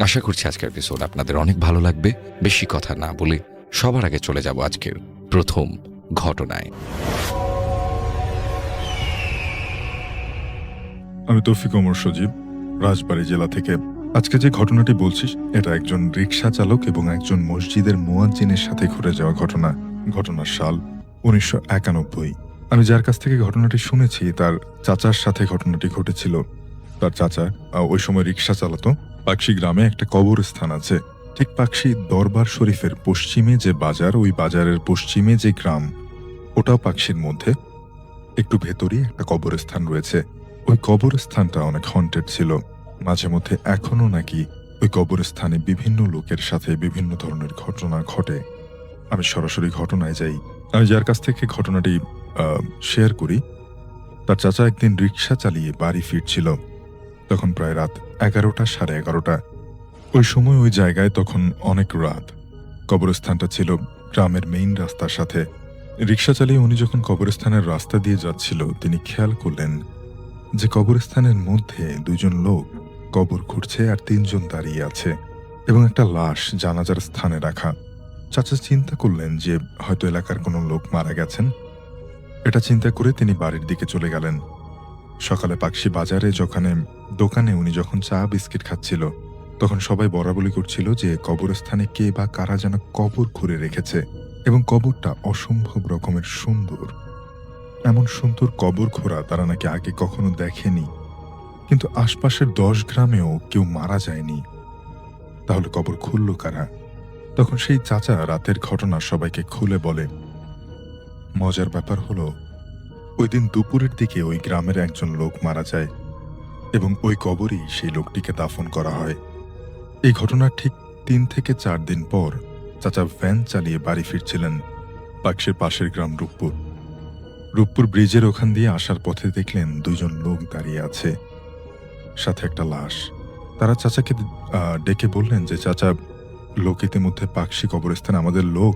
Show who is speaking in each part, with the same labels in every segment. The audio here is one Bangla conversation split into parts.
Speaker 1: আশা করছি আজকের এপিসোড আপনাদের অনেক ভালো লাগবে। বেশি কথা না বলে সবার আগে চলে যাব আজকের প্রথম ঘটনায়।
Speaker 2: আমি তৌফিক ওমর সজীব, রাজবাড়ী জেলা থেকে। আজকে যে ঘটনাটি বলছিস এটা একজন রিকশা চালক এবং একজন মসজিদের মুয়াজ্জিনের সাথে ঘটে যাওয়া ঘটনা। ঘটনার সাল 1991। আমি যার কাছ থেকে ঘটনাটি শুনেছি তার চাচার সাথে ঘটনাটি ঘটেছিল। তার চাচা ওই সময় রিকশা চালাতো। পাকশি গ্রামে একটা কবরস্থান আছে, ঠিক পাকশি দরবার শরীফের পশ্চিমে যে বাজার, ওই বাজারের পশ্চিমে যে গ্রাম, ওটাও পাকশির মধ্যে একটু ভেতরেই একটা কবরস্থান রয়েছে। ওই কবরস্থানটা অনেক হন্টেড ছিল। মাঝে মধ্যে এখনো নাকি ওই কবরস্থানে বিভিন্ন লোকের সাথে বিভিন্ন ধরনের ঘটনা ঘটে। আমি সরাসরি ঘটনায় যাই। আমি যার কাছ থেকে ঘটনাটি শেয়ার করি, তার চাচা একদিন রিকশা চালিয়ে বাড়ি ফিরছিল। তখন প্রায় রাত 11টা, 11:30। ওই সময় ওই জায়গায় তখন অনেক রাত। কবরস্থানটা ছিল গ্রামের মেইন রাস্তার সাথে। রিকশা চালিয়ে উনি যখন কবরস্থানের রাস্তা দিয়ে যাচ্ছিল, তিনি খেয়াল করলেন যে কবরস্থানের মধ্যে দুজন লোক কবর খুঁড়ছে আর 3জন দাঁড়িয়ে আছে এবং একটা লাশ জানাজার স্থানে রাখা। চাচা চিন্তা করলেন যে হয়তো এলাকার কোনো লোক মারা গেছেন। এটা চিন্তা করে তিনি বাড়ির দিকে চলে গেলেন। সকালে পাকশি বাজারে দোকানে উনি যখন চা বিস্কিট খাচ্ছিল, তখন সবাই বলাবলি করছিল যে কবরস্থানে কে বা কারা যেন কবর খুঁড়ে রেখেছে এবং কবরটা অসম্ভব রকমের সুন্দর। এমন সুন্দর কবর খোঁড়া তারা নাকি আগে কখনো দেখেনি। কিন্তু আশপাশের 10 গ্রামেও কেউ মারা যায়নি। তাহলে কবর খুলল কারা? তখন সেই চাচা রাতের ঘটনা সবাইকে খুলে বলে। মজার ব্যাপার হলো, ওই দিন দুপুরের দিকে ওই গ্রামের একজন লোক মারা যায় এবং ওই কবরেই সেই লোকটিকে দাফন করা হয়। এই ঘটনার ঠিক 3 থেকে 4 দিন পর চাচা ভ্যান চালিয়ে বাড়ি ফিরছিলেন পাকশির পাশের গ্রাম রূপপুর ব্রিজের ওখান দিয়ে আসার পথে দেখলেন 2জন লোক দাঁড়িয়ে আছে, সাথে একটা লাশ। তারা চাচাকে ডেকে বললেন যে চাচা, লোক ইতিমধ্যে পাকশি কবরস্থানে, আমাদের লোক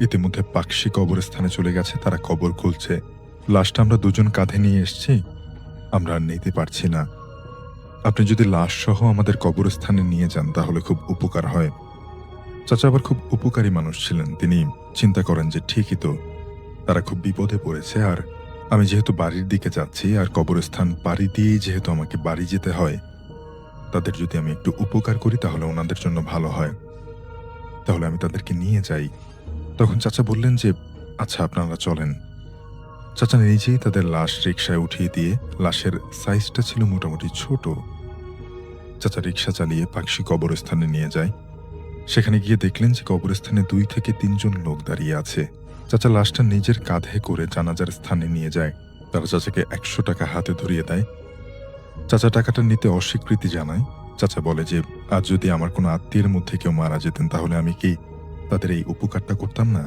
Speaker 2: ইতিমধ্যে পাকশি কবরস্থানে চলে গেছে, তারা কবর খুলছে। লাশটা আমরা 2জন কাঁধে নিয়ে এসেছি, আমরা আর নিতে পারছি না। আপনি যদি লাশ সহ আমাদের কবরস্থানে নিয়ে যান তাহলে খুব উপকার হয়। চাচা আবার খুব উপকারী মানুষ ছিলেন। তিনি চিন্তা করেন যে ঠিকই তো, তারা খুব বিপদে পড়েছে, আর আমি যেহেতু বাড়ির দিকে যাচ্ছি আর কবরস্থান পাড়ি দিয়েই যেহেতু আমাকে বাড়ি যেতে হয়, তাদের যদি আমি একটু উপকার করি তাহলে ওনাদের জন্য ভালো হয়। তাহলে আমি তাদেরকে নিয়ে যাই। তখন চাচা বললেন যে আচ্ছা, আপনারা চলেন। চাচা নিজেই তাদের লাশ রিকশায় উঠিয়ে দিয়ে, লাশের সাইজটা ছিল মোটামুটি ছোট, চাচা রিকশা চালিয়ে পাকশি কবরস্থানে নিয়ে যায়। সেখানে গিয়ে দেখলেন যে কবরস্থানে 2 থেকে 3জন লোক দাঁড়িয়ে আছে। চাচা লাশটা নিজের কাঁধে করে জানাজার স্থানে নিয়ে যায়। তারা চাচাকে 100 টাকা হাতে ধরিয়ে দেয়। চাচা টাকাটা নিতে অস্বীকৃতি জানায়। চাচা বলে যে আজ যদি আমার কোনো আত্মীয়ের মধ্যে কেউ মারা যেতেন তাহলে আমি কি তাদের এই উপকারটা করতাম না?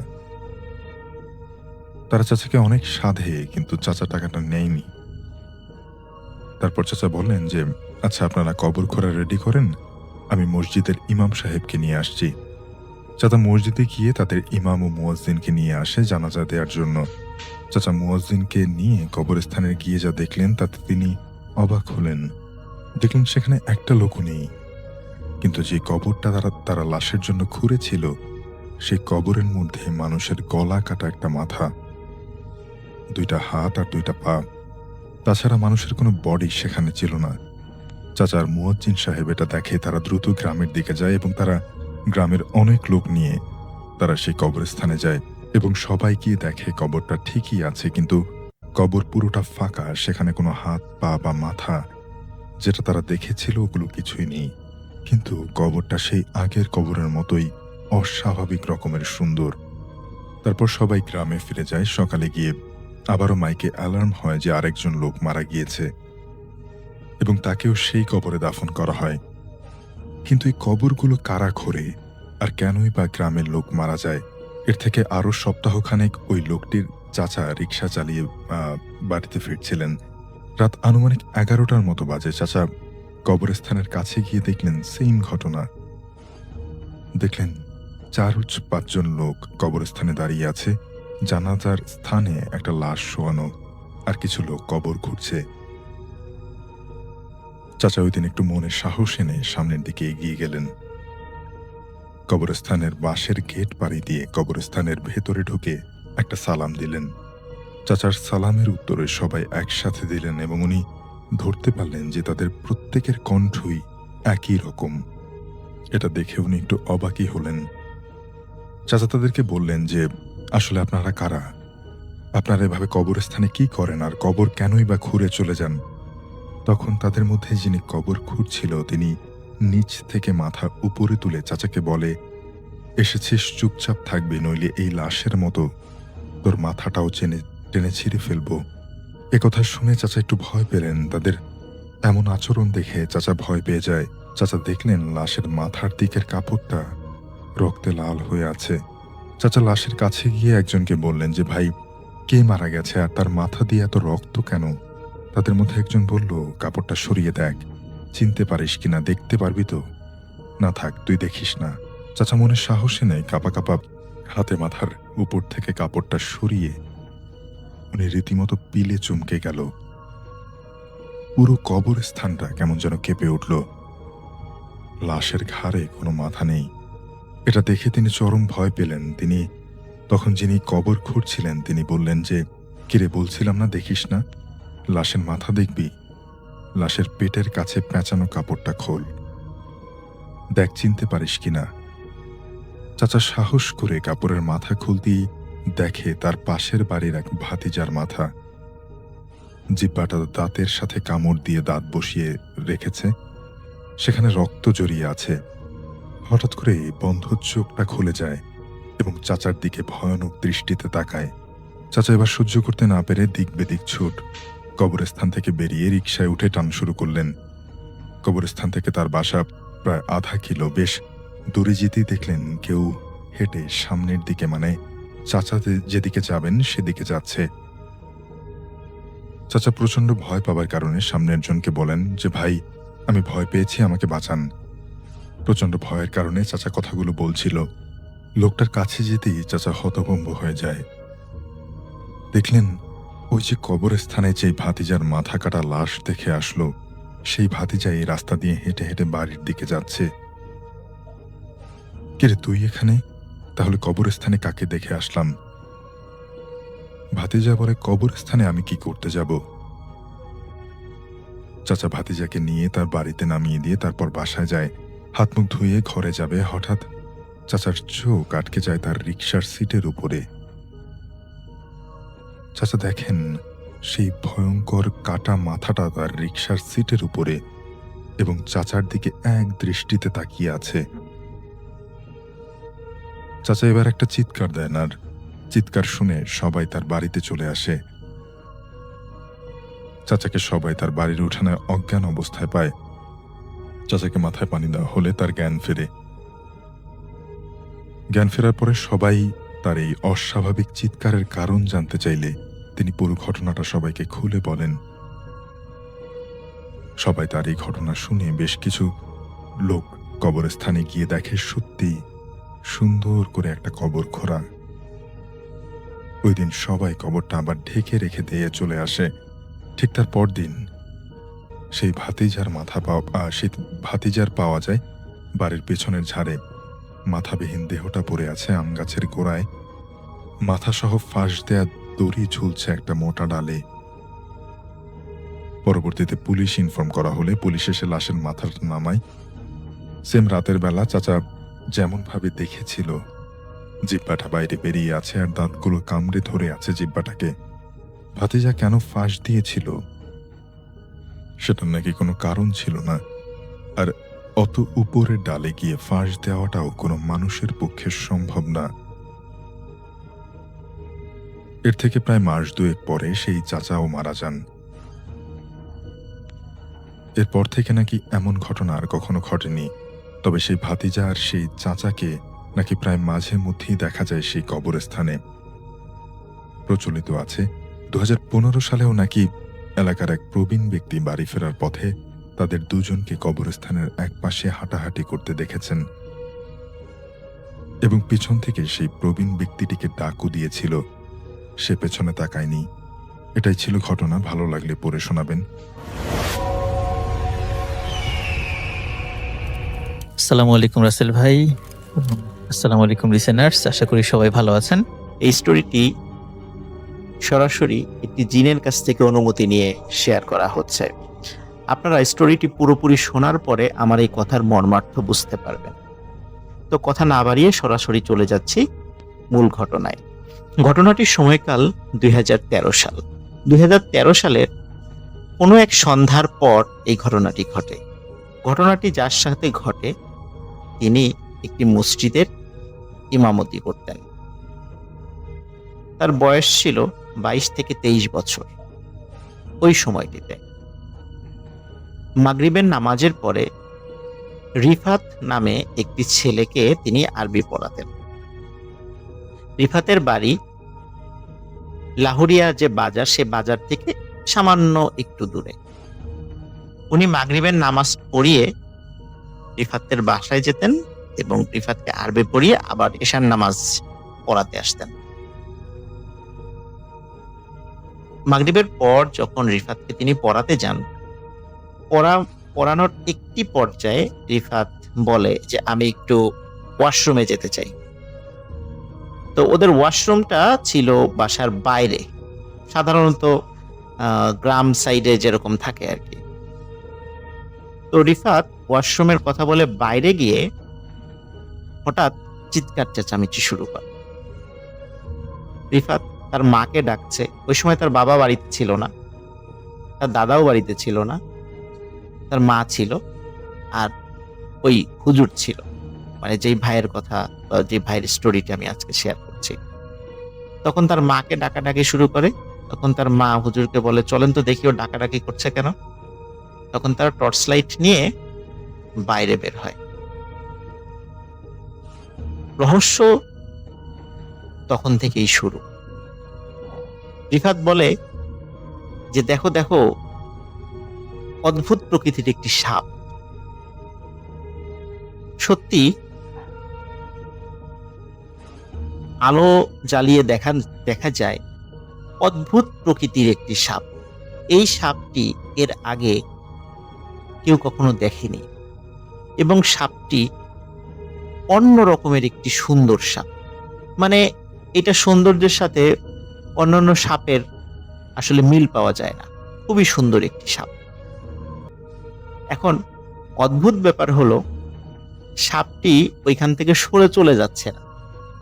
Speaker 2: তারা চাচাকে অনেক সাধে, কিন্তু চাচা টাকাটা নেয়নি। তারপর চাচা বললেন যে আচ্ছা, আপনারা কবর খোঁড়া রেডি করেন, আমি মসজিদের ইমাম সাহেবকে নিয়ে আসছি। চাচা মসজিদে গিয়ে তাদের ইমাম ও মুয়াজ্জিনকে নিয়ে আসে জানাজা দেওয়ার জন্য। চাচা মুয়াজ্জিনকে নিয়ে কবরস্থানে গিয়ে যা দেখলেন তাতে তিনি অবাক হলেন। দেখলেন সেখানে একটা লোকও নেই, কিন্তু যে কবরটা তারা লাশের জন্য খুঁড়েছিল, সেই কবরের মধ্যে মানুষের গলা কাটা একটা মাথা, 2টা হাত আর 2টা পা। তাছাড়া মানুষের কোনো বডি সেখানে ছিল না। চাচার মুয়াজ্জিন সাহেব এটা দেখে তারা দ্রুত গ্রামের দিকে যায় এবং তারা গ্রামের অনেক লোক নিয়ে তারা সেই কবরস্থানে যায় এবং সবাই গিয়ে দেখে কবরটা ঠিকই আছে, কিন্তু কবর পুরোটা ফাঁকা। সেখানে কোনো হাত, পা বা মাথা যেটা তারা দেখেছিল ওগুলো কিছুই নেই। কিন্তু কবরটা সেই আগের কবরের মতোই অস্বাভাবিক রকমের সুন্দর। তারপর সবাই গ্রামে ফিরে যায়। সকালে গিয়ে আবারও মাইকে অ্যালার্ম হয় যে আরেকজন লোক মারা গিয়েছে এবং তাকেও সেই কবরে দাফন করা হয়। কিন্তু এই কবরগুলো কারা খোঁড়ে আর কেনই বা গ্রামের লোক মারা যায়? এর থেকে আরো সপ্তাহখানেক ওই লোকটির চাচা রিকশা চালিয়ে বাড়িতে ফিরছিলেন। রাত আনুমানিক 11টার মতো বাজে। চাচা কবরস্থানের কাছে গিয়ে দেখলেন সেম ঘটনা। দেখলেন 4-5জন লোক কবরস্থানে দাঁড়িয়ে আছে, জানাজার স্থানে একটা লাশ শোয়ানো, আর কিছু লোক কবর খুঁড়ছে। চাচা ওই দিন একটু মনে সাহস এনে সামনের দিকে এগিয়ে গেলেন। কবরস্থানের বাঁশের গেট পাড়ি দিয়ে কবরস্থানের ভেতরে ঢুকে একটা সালাম দিলেন। চাচার সালামের উত্তরে সবাই একসাথে দিলেন এবং উনি ধরতে পারলেন যে তাদের প্রত্যেকের কণ্ঠই একই রকম। এটা দেখে উনি একটু অবাকই হলেন। চাচা তাদেরকে বললেন যে, আসলে আপনারা কারা? আপনারা এভাবে কবরস্থানে কি করেন, আর কবর কেনই বা খুঁড়ে চলে যান? তখন তাদের মধ্যে যিনি কবর খুঁড়ছিল তিনি নিচ থেকে মাথা উপরে তুলে চাচাকে বলে, এসেছিস চুপচাপ থাকবি, নইলে এই লাশের মতো তোর মাথাটাও টেনে ছিঁড়ে ফেলবো। একথা শুনে চাচা একটু ভয় পেলেন। তাদের এমন আচরণ দেখে চাচা ভয় পেয়ে যায়। চাচা দেখলেন লাশের মাথার দিকের কাপড়টা রক্তে লাল হয়ে আছে। চাচা লাশের কাছে গিয়ে একজনকে বললেন যে, ভাই, কে মারা গেছে আর তার মাথা দিয়ে এত রক্ত কেন? তাদের মধ্যে একজন বলল, কাপড়টা সরিয়ে দেখ, চিনতে পারিস কিনা, দেখতে পারবি তো? না থাক, তুই দেখিস না। চাচা মনে সাহসে নেই, কাপা কাপা হাতে মাথার উপর থেকে কাপড়টা সরিয়ে উনি রীতিমতো পিলে চমকে গেল। পুরো কবরস্থানটা কেমন যেন কেঁপে উঠল। লাশের ঘাড়ে কোনো মাথা নেই। এটা দেখে তিনি চরম ভয় পেলেন। তিনি তখন যিনি কবর খুঁড়ছিলেন তিনি বললেন যে, কিরে, বলছিলাম না দেখিস না? লাশের মাথা দেখবি? লাশের পেটের কাছে পেঁচানো কাপড়টা খোল, দেখ চিনতে পারিস কিনা। চাচা সাহস করে কাপড়ের মাথা খুলতেই দেখে তার পাশের বাড়ির এক ভাতিজার মাথা। জিহ্বাটা দাঁতের সাথে কামড় দিয়ে দাঁত বসিয়ে রেখেছে, সেখানে রক্ত জড়িয়ে আছে। হঠাৎ করে বন্ধ চোখটা খুলে যায় এবং চাচার দিকে ভয়ানক দৃষ্টিতে তাকায়। চাচা এবার সহ্য করতে না পেরে দিক বেদিক ছুট। কবরস্থান থেকে বেরিয়ে রিকশায় উঠে টান শুরু করলেন। কবরস্থান থেকে তার বাসা প্রায় আধা কিলো। বেশ দূরে যেতেই দেখলেন কেউ হেঁটে সামনের দিকে, মানে চাচা যেদিকে যাবেন সেদিকে যাচ্ছে। চাচা প্রচন্ড ভয় পাবার কারণে সামনের জনকে বলেন যে, ভাই, আমি ভয় পেয়েছি, আমাকে বাঁচান। প্রচন্ড ভয়ের কারণে চাচা কথাগুলো বলছিল। লোকটার কাছে যেতেই চাচা হতভম্ব হয়ে যায়। দেখলেন ওই যে কবরস্থানে যে ভাতিজার মাথা কাটা লাশ দেখে আসলো, সেই ভাতিজা এই রাস্তা দিয়ে হেঁটে হেঁটে বাড়ির দিকে যাচ্ছে। কিরে, তুই এখানে? তাহলে কবরস্থানে কাকে দেখে আসলাম? ভাতিজা বলে, কবরস্থানে আমি কি করতে যাব? চাচা ভাতিজাকে নিয়ে তার বাড়িতে নামিয়ে দিয়ে তারপর বাসায় যায়। হাত মুখ ধুয়ে ঘরে যাবে, হঠাৎ চাচার চোখ আটকে যায় তার রিকশার সিটের উপরে। চাচা দেখেন সেই ভয়ঙ্কর কাটা মাথাটা তার রিকশার সিটের উপরে এবং চাচার দিকে এক দৃষ্টিতে তাকিয়ে আছে। চাচা এবার একটা চিৎকার দেন, আর চিৎকার শুনে সবাই তার বাড়িতে চলে আসে। চাচাকে সবাই তার বাড়ির উঠানে অজ্ঞান অবস্থায় পায়। চাচাকে মাথায় পানি দেওয়া হলে তার জ্ঞান ফেরে। জ্ঞান ফেরার পরে সবাই তার এই অস্বাভাবিক চিৎকারের কারণ জানতে চাইলে তিনি পুরো ঘটনাটা সবাইকে খুলে বলেন। সবাই তার এই ঘটনা শুনে বেশ কিছু লোক কবরস্থানে গিয়ে দেখে সত্যি সুন্দর করে একটা কবর খোঁড়া। ওই দিন সবাই কবরটা আবার ঢেকে রেখে দিয়ে চলে আসে। ঠিক তার পরদিন সেই ভাতিজার পাওয়া যায় বাড়ির পেছনের ঝাড়ে। মাথাবিহীন দেহটা পড়ে আছে আম গাছের গোড়ায়। মাথাসহ ফাঁস দেয়া দড়ি ঝুলছে একটা মোটা ডালে। পরবর্তীতে পুলিশ ইনফর্ম করা হলে পুলিশ এসে লাশের মাথাটা নামায়। সেম রাতের বেলা চাচা যেমন ভাবে দেখেছিল, জিহ্বাটা বাইরে বেরিয়ে আছে আর দাঁতগুলো কামড়ে ধরে আছে জিহ্বাটাকে। ভাতিজা কেন ফাঁস দিয়েছিল সেটার নাকি কোনো কারণ ছিল না, আর অত উপরের ডালে গিয়ে ফাঁস দেওয়াটাও কোনো মানুষের পক্ষে সম্ভব না। এর থেকে প্রায় মাস দুয়েক পরে সেই চাচাও মারা যান। এরপর থেকে নাকি এমন ঘটনা আর কখনো ঘটেনি। তবে সেই ভাতিজা আর সেই চাচাকে নাকি প্রায় মাঝে মধ্যেই দেখা যায় সেই কবরস্থানে। প্রচলিত আছে 2015 সালেও নাকি এলাকার এক প্রবীণ ব্যক্তি বাড়ি ফেরার পথে তাদের দুজনকে কবরস্থানের এক পাশে হাঁটাহাঁটি করতে দেখেছেন এবং পিছন থেকে সেই প্রবীণ ব্যক্তিটিকে ডাকও দিয়েছিল। সে পেছনে তাকায়নি। এটাই ছিল ঘটনা। ভালো লাগলে পড়ে শোনাবেন।
Speaker 3: আসসালামু আলাইকুম রাসেল ভাই, আসসালামু আলাইকুম লিসেনার্স। আশা করি সবাই ভালো আছেন।
Speaker 4: এই স্টোরিটি সরাসরি একটি জিনের কাছ থেকে অনুমতি নিয়ে শেয়ার করা হচ্ছে। আপনারা স্টোরিটি পুরোপুরি শোনার পরে আমার এই কথার মর্মার্থ বুঝতে পারবেন। তো কথা না বাড়িয়ে সরাসরি চলে যাচ্ছি মূল ঘটনায়। ঘটনাটির সময়কাল 2013 সাল। 2013 সালের কোনো এক সন্ধ্যার পর এই ঘটনাটি ঘটে। ঘটনাটি যার সাথে ঘটে তিনি একটি মসজিদের ইমামতি করতেন। তার বয়স ছিল 22 থেকে 23 বছর। ওই সময়টিতে মাগরিবের নামাজের পরে রিফাত নামে একটি ছেলেকে তিনি আরবি পড়াতেন। রিফাতের বাড়ি লাহুরিয়া যে বাজার, সে বাজার থেকে সামান্য একটু দূরে। উনি মাগরিবের নামাজ পড়িয়ে রিফাতের বাসায় যেতেন এবং রিফাতকে আরবি পড়িয়ে আবার এশার নামাজ পড়াতে আসতেন। মাগরিবের পর যখন রিফাতকে তিনি পড়াতে যান, পড়ানোর একটি পর্যায়ে রিফাত বলে যে আমি একটু ওয়াশরুমে যেতে চাই। তো ওদের ওয়াশরুমটা ছিল বাসার বাইরে, সাধারণত গ্রাম সাইডে যেরকম থাকে আর কি। তো রিফাত ওয়াশরুমের কথা বলে বাইরে গিয়ে হঠাৎ চিৎকার চেঁচামেচি শুরু করে। রিফাত তার মাকে ডাকছে। ওই সময় তার বাবা বাড়িতে ছিল না, তার দাদাও বাড়িতে ছিল না, তার মা ছিল আর ওই হুজুর ছিল, মানে যেই ভাইয়ের কথা বা যে ভাইয়ের স্টোরিটি আমি আজকে শেয়ার করছি। তখন তার মাকে ডাকাডাকি শুরু করে। তখন তার মা হুজুরকে বলে, চলেন তো দেখি ও ডাকাডাকি করছে কেন। তখন তারা টর্চ লাইট নিয়ে বাইরে বের হয়। রহস্য তখন থেকেই শুরু। রিফাত বলে যে দেখো দেখো, অদ্ভুত প্রকৃতির একটি সাপ। সত্যি আলো জ্বালিয়ে দেখা যায় অদ্ভুত প্রকৃতির একটি সাপ। এই সাপটি এর আগে কেউ কখনো দেখেনি এবং সাপটি অন্য রকমের একটি সুন্দর সাপ। মানে এটা সৌন্দর্যের সাথে অন্যান্য সাপের আসলে মিল পাওয়া যায় না। খুবই সুন্দর একটি সাপ। এখন অদ্ভুত ব্যাপার হলো, সাপটি ওইখান থেকে সরে চলে যাচ্ছে না,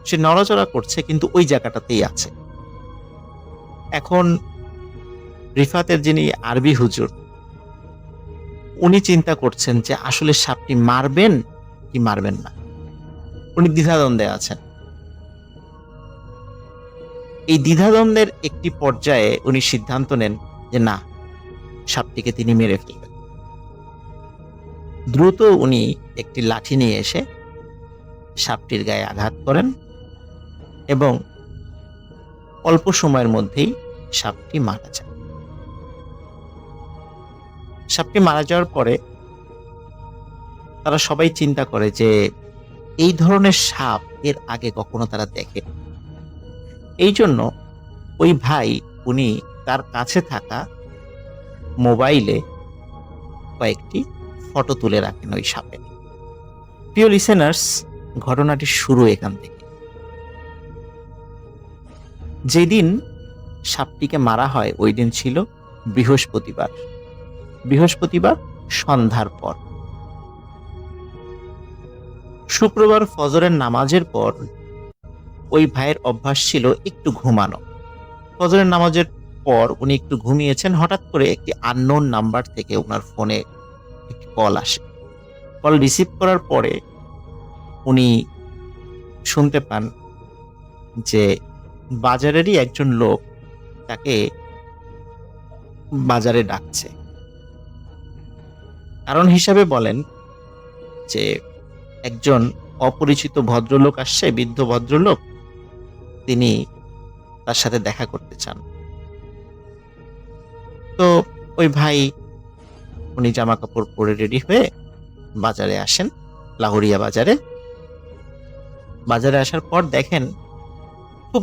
Speaker 4: সে নড়াচড়া করছে কিন্তু ওই জায়গাটাতেই আছে। এখন রিফাতের যিনি আরবি হুজুর, উনি চিন্তা করছেন যে আসলে সাপটি মারবেন কি মারবেন না। উনি দ্বিধাদ্বন্দ্বে আছেন। এই দ্বিধাদ্বন্দ্বের একটি পর্যায়ে উনি সিদ্ধান্ত নেন যে না, সাপটিকে তিনি মেরে ফেলবেন। দ্রুত উনি একটি লাঠি নিয়ে এসে সাপটির গায়ে আঘাত করেন এবং অল্প সময়ের মধ্যেই সাপটি মারা যায়। সাপটি মারা যাওয়ার পরে তারা সবাই চিন্তা করে যে এই ধরনের সাপ এর আগে কখনো তারা দেখে। এই জন্য ওই ভাই উনি তার কাছে থাকা মোবাইলে কয়েকটি ফটো তুলে রাখেন ওই সাপের। প্রিয় লিসেনার্স, ঘটনাটি শুরু এখান থেকে। যেদিন সাপটিকে মারা হয় ওই দিন ছিল বৃহস্পতিবার সন্ধ্যার পর। শুক্রবার ফজরের নামাজের পর ওই ভাইয়ের অভ্যাস ছিল একটু ঘুমানো। ফজরের নামাজের পর উনি একটু ঘুমিয়েছেন, হঠাৎ করে একটি আননোন নাম্বার থেকে ওনার ফোনে একটি কল আসে। কল রিসিভ করার পরে উনি শুনতে পান যে বাজারেরই একজন লোক তাকে বাজারে ডাকছে। কারণ হিসাবে বলেন যে একজন অপরিচিত ভদ্রলোক আসছে, বৃদ্ধ ভদ্রলোক, তিনি তার সাথে দেখা করতে চান। তো ওই ভাই উনি জামা কাপড় পরে রেডি হয়ে বাজারে আসেন, লাহুরিয়া বাজারে। বাজারে আসার পর দেখেন খুব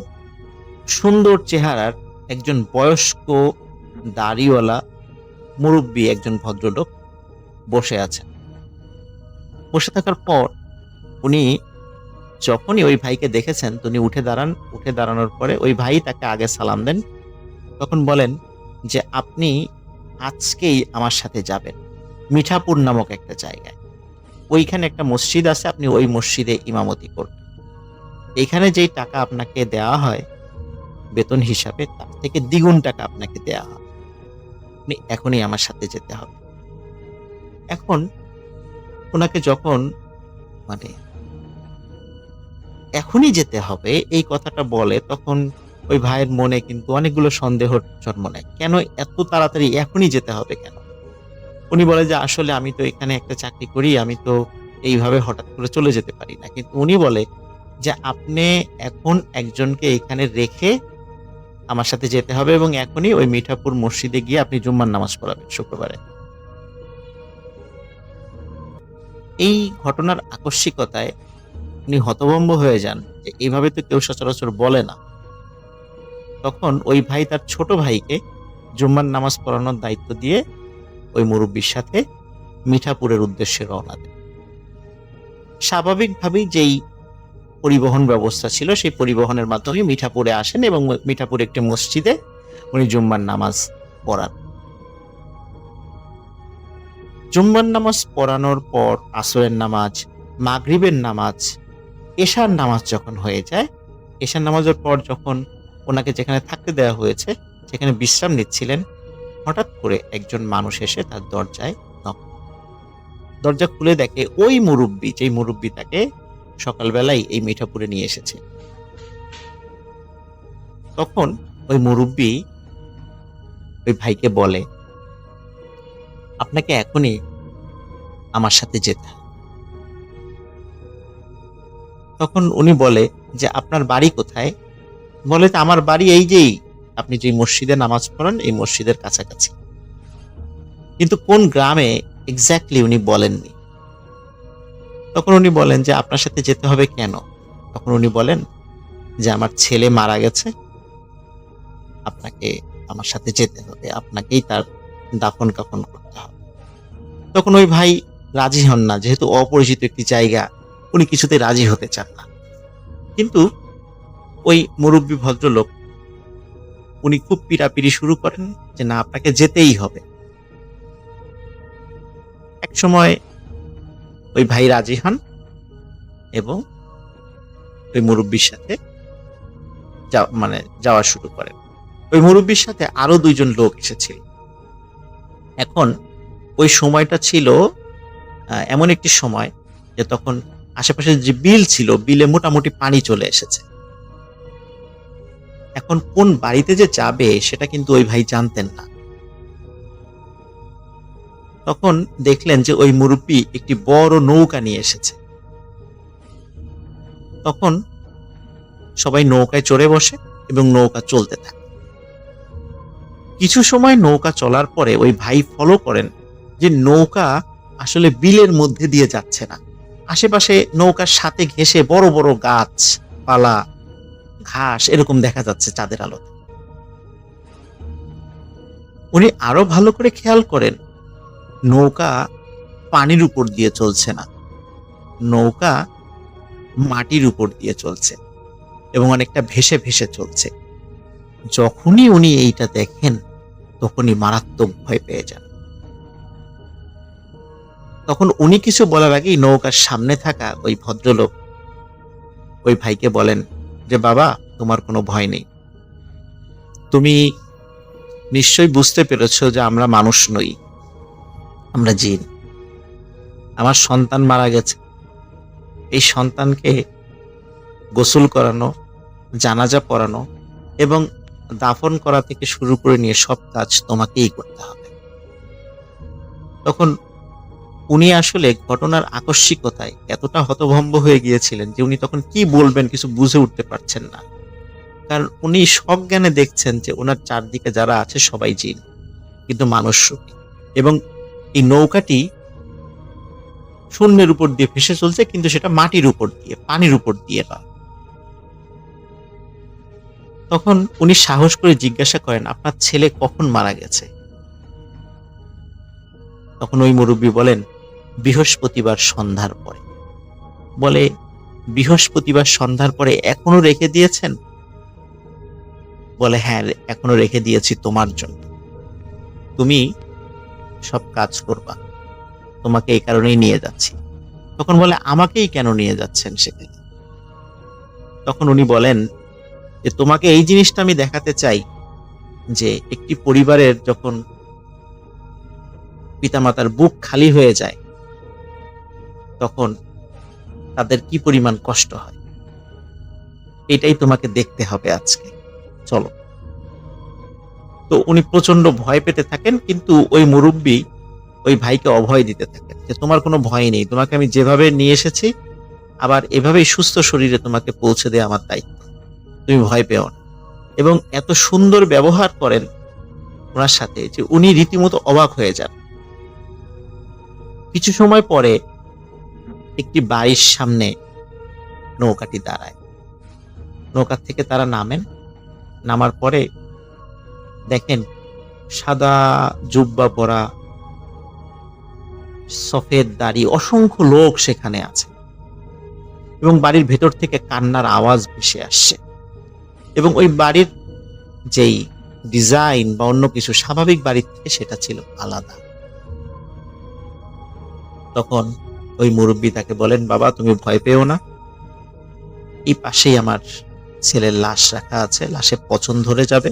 Speaker 4: সুন্দর চেহারার একজন বয়স্ক দাড়িওয়ালা মুরব্বী একজন ভদ্রলোক বসে আছেন। বসে থাকার পর উনি যখনই ওই ভাইকে দেখেছেন, তো উনি উঠে দাঁড়ান। উঠে দাঁড়ানোর পরে ওই ভাই তাকে আগে সালাম দেন। তখন বলেন যে, আপনি আজকেই আমার সাথে যাবেন মিঠাপুর নামক একটা জায়গায়। ওইখানে একটা মসজিদ আছে, আপনি ওই মসজিদে ইমামতি করবেন। এখানে যেই টাকা আপনাকে দেওয়া হয় বেতন হিসাবে, তার থেকে দ্বিগুণ টাকা আপনাকে দেওয়া হয়। আপনি এখনই আমার সাথে যেতে হবে। এখন ওনাকে যখন মানে এখনই যেতে হবে এই কথাটা বলে, তখন ওই ভাইয়ের মনে কিন্তু অনেকগুলো সন্দেহ জন্ম নেয়। কেন এত তাড়াতাড়ি এখনই যেতে হবে কেন? উনি বলে যে, আসলে আমি তো এখানে একটা চাকরি করি, আমি তো এইভাবে হঠাৎ করে চলে যেতে পারি না। কিন্তু উনি বলে যে, আপনি এখন একজনকে এখানে রেখে আমার সাথে যেতে হবে এবং এখনই ওই মিঠাপুর মসজিদে গিয়ে আপনি জুম্মার নামাজ পড়াবেন শুক্রবারে। এই ঘটনার আকস্মিকতায় উনি হতভম্ব হয়ে যান যে, এইভাবে তো কেউ সচরাচর বলে না। তখন ওই ভাই তার ছোট ভাইকে জুম্মার নামাজ পড়ানোর দায়িত্ব দিয়ে ওই মুরব্বির সাথে মিঠাপুরের উদ্দেশ্যে রওনা দেন। স্বাভাবিকভাবেই যেই পরিবহন ব্যবস্থা ছিল সেই পরিবহনের মাধ্যমে মিঠাপুরে আসেন এবং মিঠাপুর একটি মসজিদে উনি জুম্মার নামাজ পড়ান। জুম্মার নামাজ পড়ানোর পর আসরের নামাজ, মাগরিবের নামাজ, এশার নামাজ যখন হয়ে যায়, এশার নামাজের পর যখন ওনাকে যেখানে থাকতে দেওয়া হয়েছে সেখানে বিশ্রাম নিচ্ছিলেন, হঠাৎ করে একজন মানুষ এসে তার দরজায় নক। দরজা খুলে দেখে ওই মুরব্বি, যেই মুরব্বি তাকে সকালবেলায় এই মিঠাপুরে নিয়ে এসেছে। তখন ওই মুরব্বি ওই ভাইকে বলে, আপনাকে এখনই আমার সাথে যেতে হবে। তখন উনি বলে যে, আপনার বাড়ি কোথায়? বলে যে, আমার বাড়ি এই যেই আপনি যে মসজিদে নামাজ পড়েন এই মসজিদের কাছাকাছি। কিন্তু কোন গ্রামে এক্স্যাক্টলি উনি বলেননি। তখন উনি বলেন যে, আপনার সাথে যেতে হবে কেন? তখন উনি বলেন যে, আমার ছেলে মারা গেছে, আপনাকে আমার সাথে যেতে হবে, আপনাকেই তার দাফন কাফন করতে হবে। তখন ওই ভাই রাজি হন না, যেহেতু অপরিচিত একটি জায়গা, উনি কিছুতে রাজি হতে চান না। কিন্তু ওই মুরব্বী ভদ্রলোক উনি খুব পিড়াপিড়ি শুরু করেন যে, না, আপনাকে যেতেই হবে। এক সময় ওই ভাই রাজি হন এবং ওই মুরব্বীর সাথে যাওয়া শুরু করেন। ওই মুরব্বীর সাথে আরো 2 জন লোক এসেছিল। এখন ওই সময়টা ছিল এমন একটি সময় যে তখন আশেপাশে যে বিল ছিল, বিলে মোটামুটি পানি চলে এসেছে। এখন কোন বাড়িতে যে যাবে সেটা কিন্তু ওই ভাই জানতেন না। তখন দেখলেন যে ওই মুরব্বি একটি বড় নৌকা নিয়ে এসেছে। তখন সবাই নৌকায় চড়ে বসে এবং নৌকা চলতে থাকে। কিছু সময় নৌকা চলার পরে ওই ভাই ফলো করেন যে নৌকা আসলে বিলের মধ্যে দিয়ে যাচ্ছে না। আশেপাশে নৌকার সাথে ঘেঁষে বড় বড় গাছ পালা, ঘাস এরকম দেখা যাচ্ছে চাঁদের আলোতে। উনি আরো ভালো করে খেয়াল করেন, নৌকা পানির উপর দিয়ে চলছে না, নৌকা মাটির উপর দিয়ে চলছে এবং অনেকটা ভেসে ভেসে চলছে। যখনই উনি এইটা দেখেন তখনই মারাত্মক ভয় পেয়ে যান। তখন উনি কিছু বলার আগেই নৌকার সামনে থাকা ওই ভদ্রলোক ওই ভাইকে বলেন যে, বাবা, তোমার কোনো ভয় নেই, তুমি নিশ্চয়ই বুঝতে পেরেছো যে আমরা মানুষ নই, আমরা জিন। আমার সন্তান মারা গেছে, এই সন্তানকে গোসল করানো, জানাজা পড়ানো এবং দাফন করা থেকে শুরু করে নিয়ে সব কাজ তোমাকেই করতে হবে। তখন উনি আসলে ঘটনার আকস্মিকতায় এতটা হতভম্ব হয়ে গিয়েছিলেন যে উনি তখন কি বলবেন কিছু বুঝে উঠতে পারছেন না। কারণ উনি সজ্ঞানে দেখছেন যে ওনার চারদিকে যারা আছে সবাই জিন, কিন্তু মানুষ রূপী, এবং এই নৌকাটি শূন্যের উপর দিয়ে ভেসে চলছে, কিন্তু সেটা মাটির উপর দিয়ে, পানির উপর দিয়ে নয়। তখন উনি সাহস করে জিজ্ঞাসা করেন, আপনার ছেলে কখন মারা গেছে? তখন ওই মুরব্বী বলেন বৃহস্পতিবার সন্ধ্যার পরে। বলে, বৃহস্পতিবার সন্ধ্যার পরে এখনো রেখে দিয়েছেন? বলে, হ্যাঁ, এখনো রেখে দিয়েছি তোমার জন্য, তুমি সব কাজ করবা, তোমাকে এই কারণেই নিয়ে যাচ্ছি। তখন বলে, আমাকেই কেন নিয়ে যাচ্ছেন সেখানে? তখন উনি বলেন যে, তোমাকে এই জিনিসটা আমি দেখাতে চাই যে একটি পরিবারের যখন পিতামাতার বুক খালি হয়ে যায় তখন তাদের কি পরিমাণ কষ্ট হয়, এটাই তোমাকে দেখতে হবে আজকে, চলো। তো উনি প্রচন্ড ভয় পেতে থাকেন, কিন্তু ওই মুরব্বী ওই ভাইকে অভয় দিতে থাকেন যে তোমার কোনো ভয় নেই, তোমাকে আমি যেভাবে নিয়ে এসেছি আবার এভাবেই সুস্থ শরীরে তোমাকে পৌঁছে দেয়া আমার দায়িত্ব, তুমি ভয় পেও না। এবং এত সুন্দর ব্যবহার করেন ওনার সাথে যে উনি রীতিমতো অবাক হয়ে যান। কিছু সময় পরে একটি বাড়ির সামনে নৌকাটি দাঁড়ায়। নৌকা থেকে তারা নামেন। নামার পরে দেখেন সাদা জুব্বা পরা, সফেদ দাড়ি অসংখ্য লোক সেখানে আছে এবং বাড়ির ভেতর থেকে কান্নার আওয়াজ ভেসে আসছে। এবং ওই বাড়ির যেই ডিজাইন বা অন্য কিছু স্বাভাবিক বাড়ির থেকে সেটা ছিল আলাদা। তখন ওই মুরব্বী তাকে বলেন, বাবা তুমি ভয় পেও না, এই পাশেই আমার ছেলের লাশ রাখা আছে, লাশে পচন ধরে যাবে,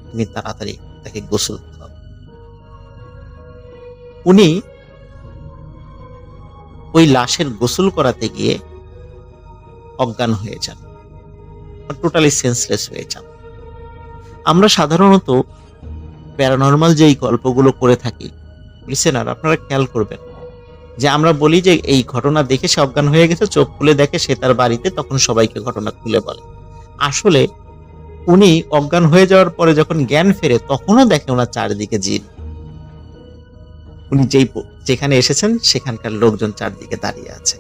Speaker 4: তুমি তাড়াতাড়ি তাকে গোসল দাও। উনি ওই লাশের গোসল করাতে গিয়ে অজ্ঞান হয়ে যান, টোটালি সেন্সলেস হয়ে যান। আমরা সাধারণত প্যারানর্মাল যেই গল্পগুলো করে থাকি, লিসেনার আপনারা খেয়াল করবেন যে আমরা বলি যে এই ঘটনা দেখে সে অজ্ঞান হয়ে গেছে, চোখ খুলে দেখে সে তার বাড়িতে, তখন সবাইকে ঘটনা খুলে বলে। আসলে উনি অজ্ঞান হয়ে যাওয়ার পরে যখন জ্ঞান ফেরে তখনও দেখে ওনার চারিদিকে জিন। উনি যেখানে এসেছেন সেখানকার লোকজন চারদিকে দাঁড়িয়ে আছে।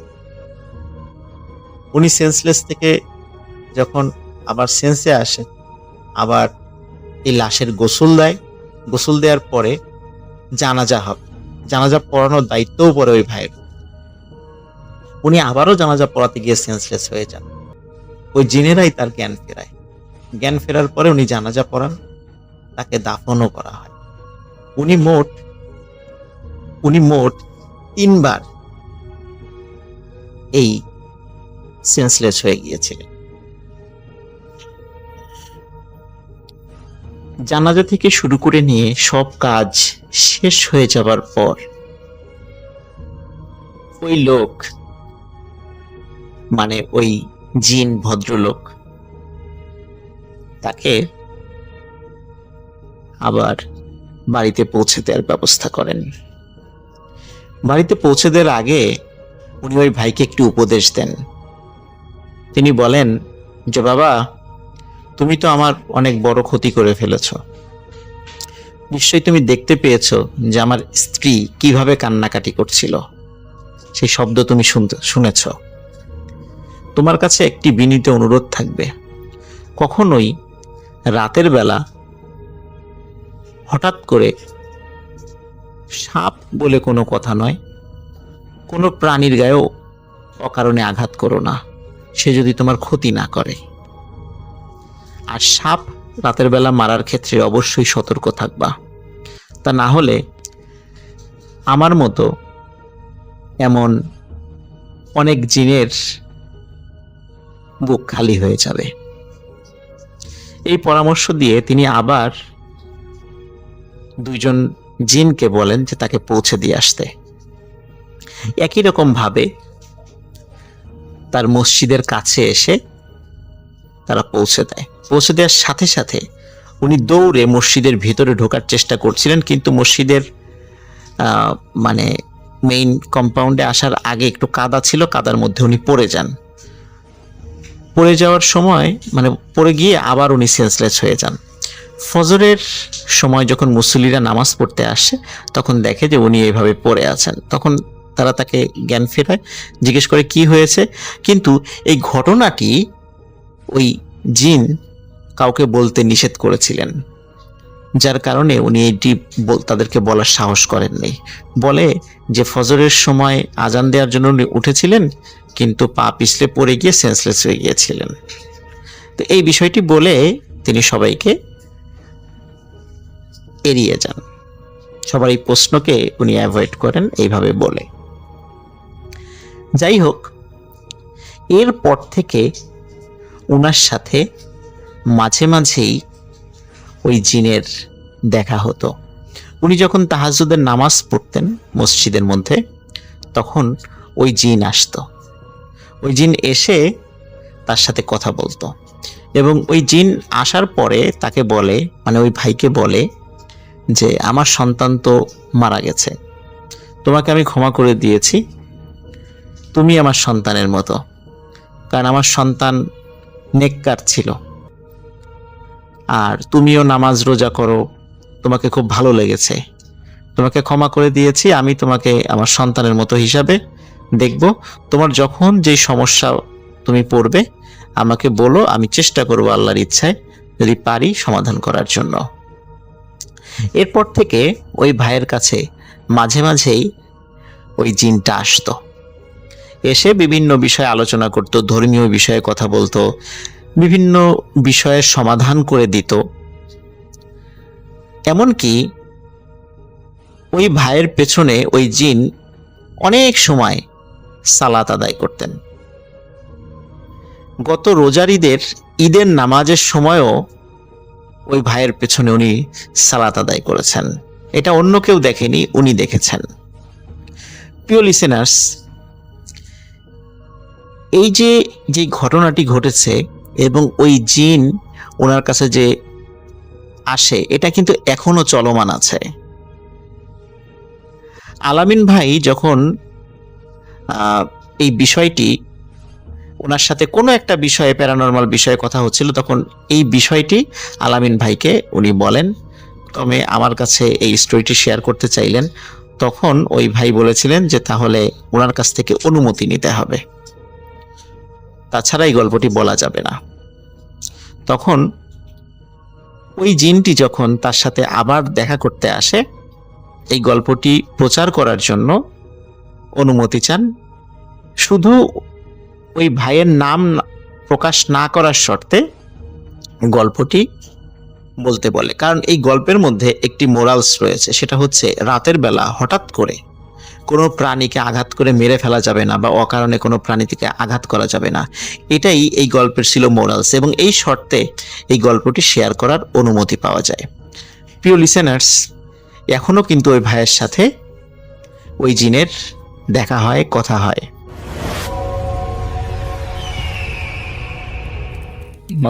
Speaker 4: উনি সেন্সলেস থেকে যখন আবার সেন্সে আসে, আবার এই লাশের গোসল দেয়। গোসল দেওয়ার পরে জানাজা হবে, জানাজা পড়ানোর দায়িত্বও পড়ে ওই ভাইয়ের। উনি আবারও জানাজা পড়াতে গিয়ে সেন্সলেস হয়ে যান। ওই জিনেরাই তার জ্ঞান ফেরায়। জ্ঞান ফেরার পরে উনি জানাজা পড়ান, তাকে দাফনও করা হয়। উনি মোট 3 বার এই সেন্সলেস হয়ে গিয়েছিলেন। জানাজা থেকে শুরু করে নিয়ে সব কাজ শেষ হয়ে যাবার পর ওই লোক, মানে ওই জিন ভদ্রলোক, তাকে আবার বাড়িতে পৌঁছে দেওয়ার ব্যবস্থা করেন। বাড়িতে পৌঁছে দেওয়ার আগে উনি ওই ভাইকে একটি উপদেশ দেন। তিনি বলেন যে, বাবা তুমি তো আমার অনেক বড় ক্ষতি করে ফেলেছ, নিশ্চয়ই তুমি দেখতে পেয়েছো যে আমার স্ত্রী কিভাবে কান্নাকাটি করছিল, সেই শব্দ তুমি শুনেছ। তোমার কাছে একটি বিনীত অনুরোধ থাকবে, কখনোই রাতের বেলা হঠাৎ করে সাপ বলে কোনো কথা নয়, কোনো প্রাণীর গায়েও অকারণে আঘাত করো না, সে যদি তোমার ক্ষতি না করে। আর সাপ রাতের বেলা মারার ক্ষেত্রে অবশ্যই সতর্ক থাকবা, তা না হলে আমার মতো এমন অনেক জিনের বুক খালি হয়ে যাবে। এই পরামর্শ দিয়ে তিনি আবার 2 জন জিনকে বলেন যে তাকে পৌঁছে দিয়ে আসতে। একই রকম ভাবে তার মসজিদের কাছে এসে তারা পৌঁছে দেয়। পৌঁছে দেওয়ার সাথে সাথে উনি দৌড়ে মসজিদের ভিতরে ঢোকার চেষ্টা করছিলেন, কিন্তু মসজিদের মানে মেইন কম্পাউন্ডে আসার আগে একটু কাদা ছিল, কাদার মধ্যে উনি পড়ে যান। পড়ে যাওয়ার সময় মানে পড়ে গিয়ে আবার উনি সেন্সলেস হয়ে যান। ফজরের সময় যখন মুসল্লিরা নামাজ পড়তে আসে তখন দেখে যে উনি এইভাবে পড়ে আছেন। তখন তারা তাকে জ্ঞান ফেরায়, জিজ্ঞেস করে কি হয়েছে, কিন্তু এই ঘটনাটি ওই জিন কাউকে বলতে নিষেধ করেছিলেন। যার কারণে উনি এটি তাদেরকে বলার সাহস করেননি। বলে যে ফজরের সময় আজান দেওয়ার জন্য উনি উঠেছিলেন, কিন্তু পা পিছলে পড়ে গিয়ে সেন্সলেস হয়ে গিয়েছিলেন। তো এই বিষয়টি বলে তিনি সবাইকে এড়িয়ে যান, সবার এই প্রশ্নকে উনি অ্যাভয়েড করেন এইভাবে বলে। যাই হোক, এরপর থেকে ওনার সাথে মাঝে মাঝেই ওই জিনের দেখা হতো। উনি যখন তাহাজ্জুদের নামাজ পড়তেন মসজিদের মধ্যে, তখন ওই জিন আসতো। ওই জিন এসে তার সাথে কথা বলতো, এবং ওই জিন আসার পরে তাকে বলে, মানে ওই ভাইকে বলে যে আমার সন্তান তো মারা গেছে, তোমাকে আমি ক্ষমা করে দিয়েছি, তুমি আমার সন্তানের মতো, কারণ আমার সন্তান নেককার ছিল, আর তুমিও নামাজ রোজা করো, তোমাকে খুব ভালো লেগেছে, তোমাকে ক্ষমা করে দিয়েছি, আমি তোমাকে আমার সন্তানের মতো হিসাবে দেখব। তোমার যখন যেই সমস্যা তুমি পড়বে আমাকে বলো, আমি চেষ্টা করব আল্লাহর ইচ্ছায় যদি পারি সমাধান করার জন্য। এরপর থেকে ওই ভাইয়ের কাছে মাঝে মাঝেই ওই জিনটা আসতো, এসে বিভিন্ন বিষয়ে আলোচনা করত, ধর্মীয় বিষয়ে কথা বলতো, বিভিন্ন বিষয়ের সমাধান করে দিত। এমনকি ওই ভাইয়ের পেছনে ওই জিন অনেক সময় সালাত আদায় করতেন। গত রোজার ঈদের নামাজের সময়ও ওই ভাইয়ের পেছনে উনি সালাত আদায় করেছেন। এটা অন্য কেউ দেখেনি, উনি দেখেছেন। প্রিয় লিসেনার্স, এই যে ঘটনাটি ঘটেছে এবং ওই জিন ওনার কাছে যে আসে, এটা কিন্তু এখনো চলমান আছে। আলামিন ভাই যখন এই বিষয়টি ওনার সাথে কোনো একটা বিষয়ে, প্যারানরমাল বিষয়ে কথা হচ্ছিল, তখন এই বিষয়টি আলামিন ভাইকে উনি বলেন, তবে আমার কাছে এই স্টোরিটি শেয়ার করতে চাইলেন। তখন ওই ভাই বলেছিলেন যে তাহলে ওনার কাছ থেকে অনুমতি নিতে হবে, তাছাড়া এই গল্পটি বলা যাবে না। তখন ওই জিনটি যখন তার সাথে আবার দেখা করতে আসে, এই গল্পটি প্রচার করার জন্য অনুমতি চান, শুধু ওই ভাইয়ের নাম প্রকাশ না করার শর্তে গল্পটি বলতে বলে। কারণ এই গল্পের মধ্যে একটি মোরালস রয়েছে, সেটা হচ্ছে রাতের বেলা হঠাৎ করে কোনো প্রাণীকে আঘাত করে মেরে ফেলা যাবে না, বা অকারণে কোনো প্রাণীকে আঘাত করা যাবে না। এটাই এই গল্পের ছিল মোরালস, এবং এই শর্তে এই গল্পটি শেয়ার করার অনুমতি পাওয়া যায়। প্রিয় লিসেনার্স, এখনো কিন্তু ওই ভাইয়ের সাথে ওই জিনের দেখা হয়, কথা হয়।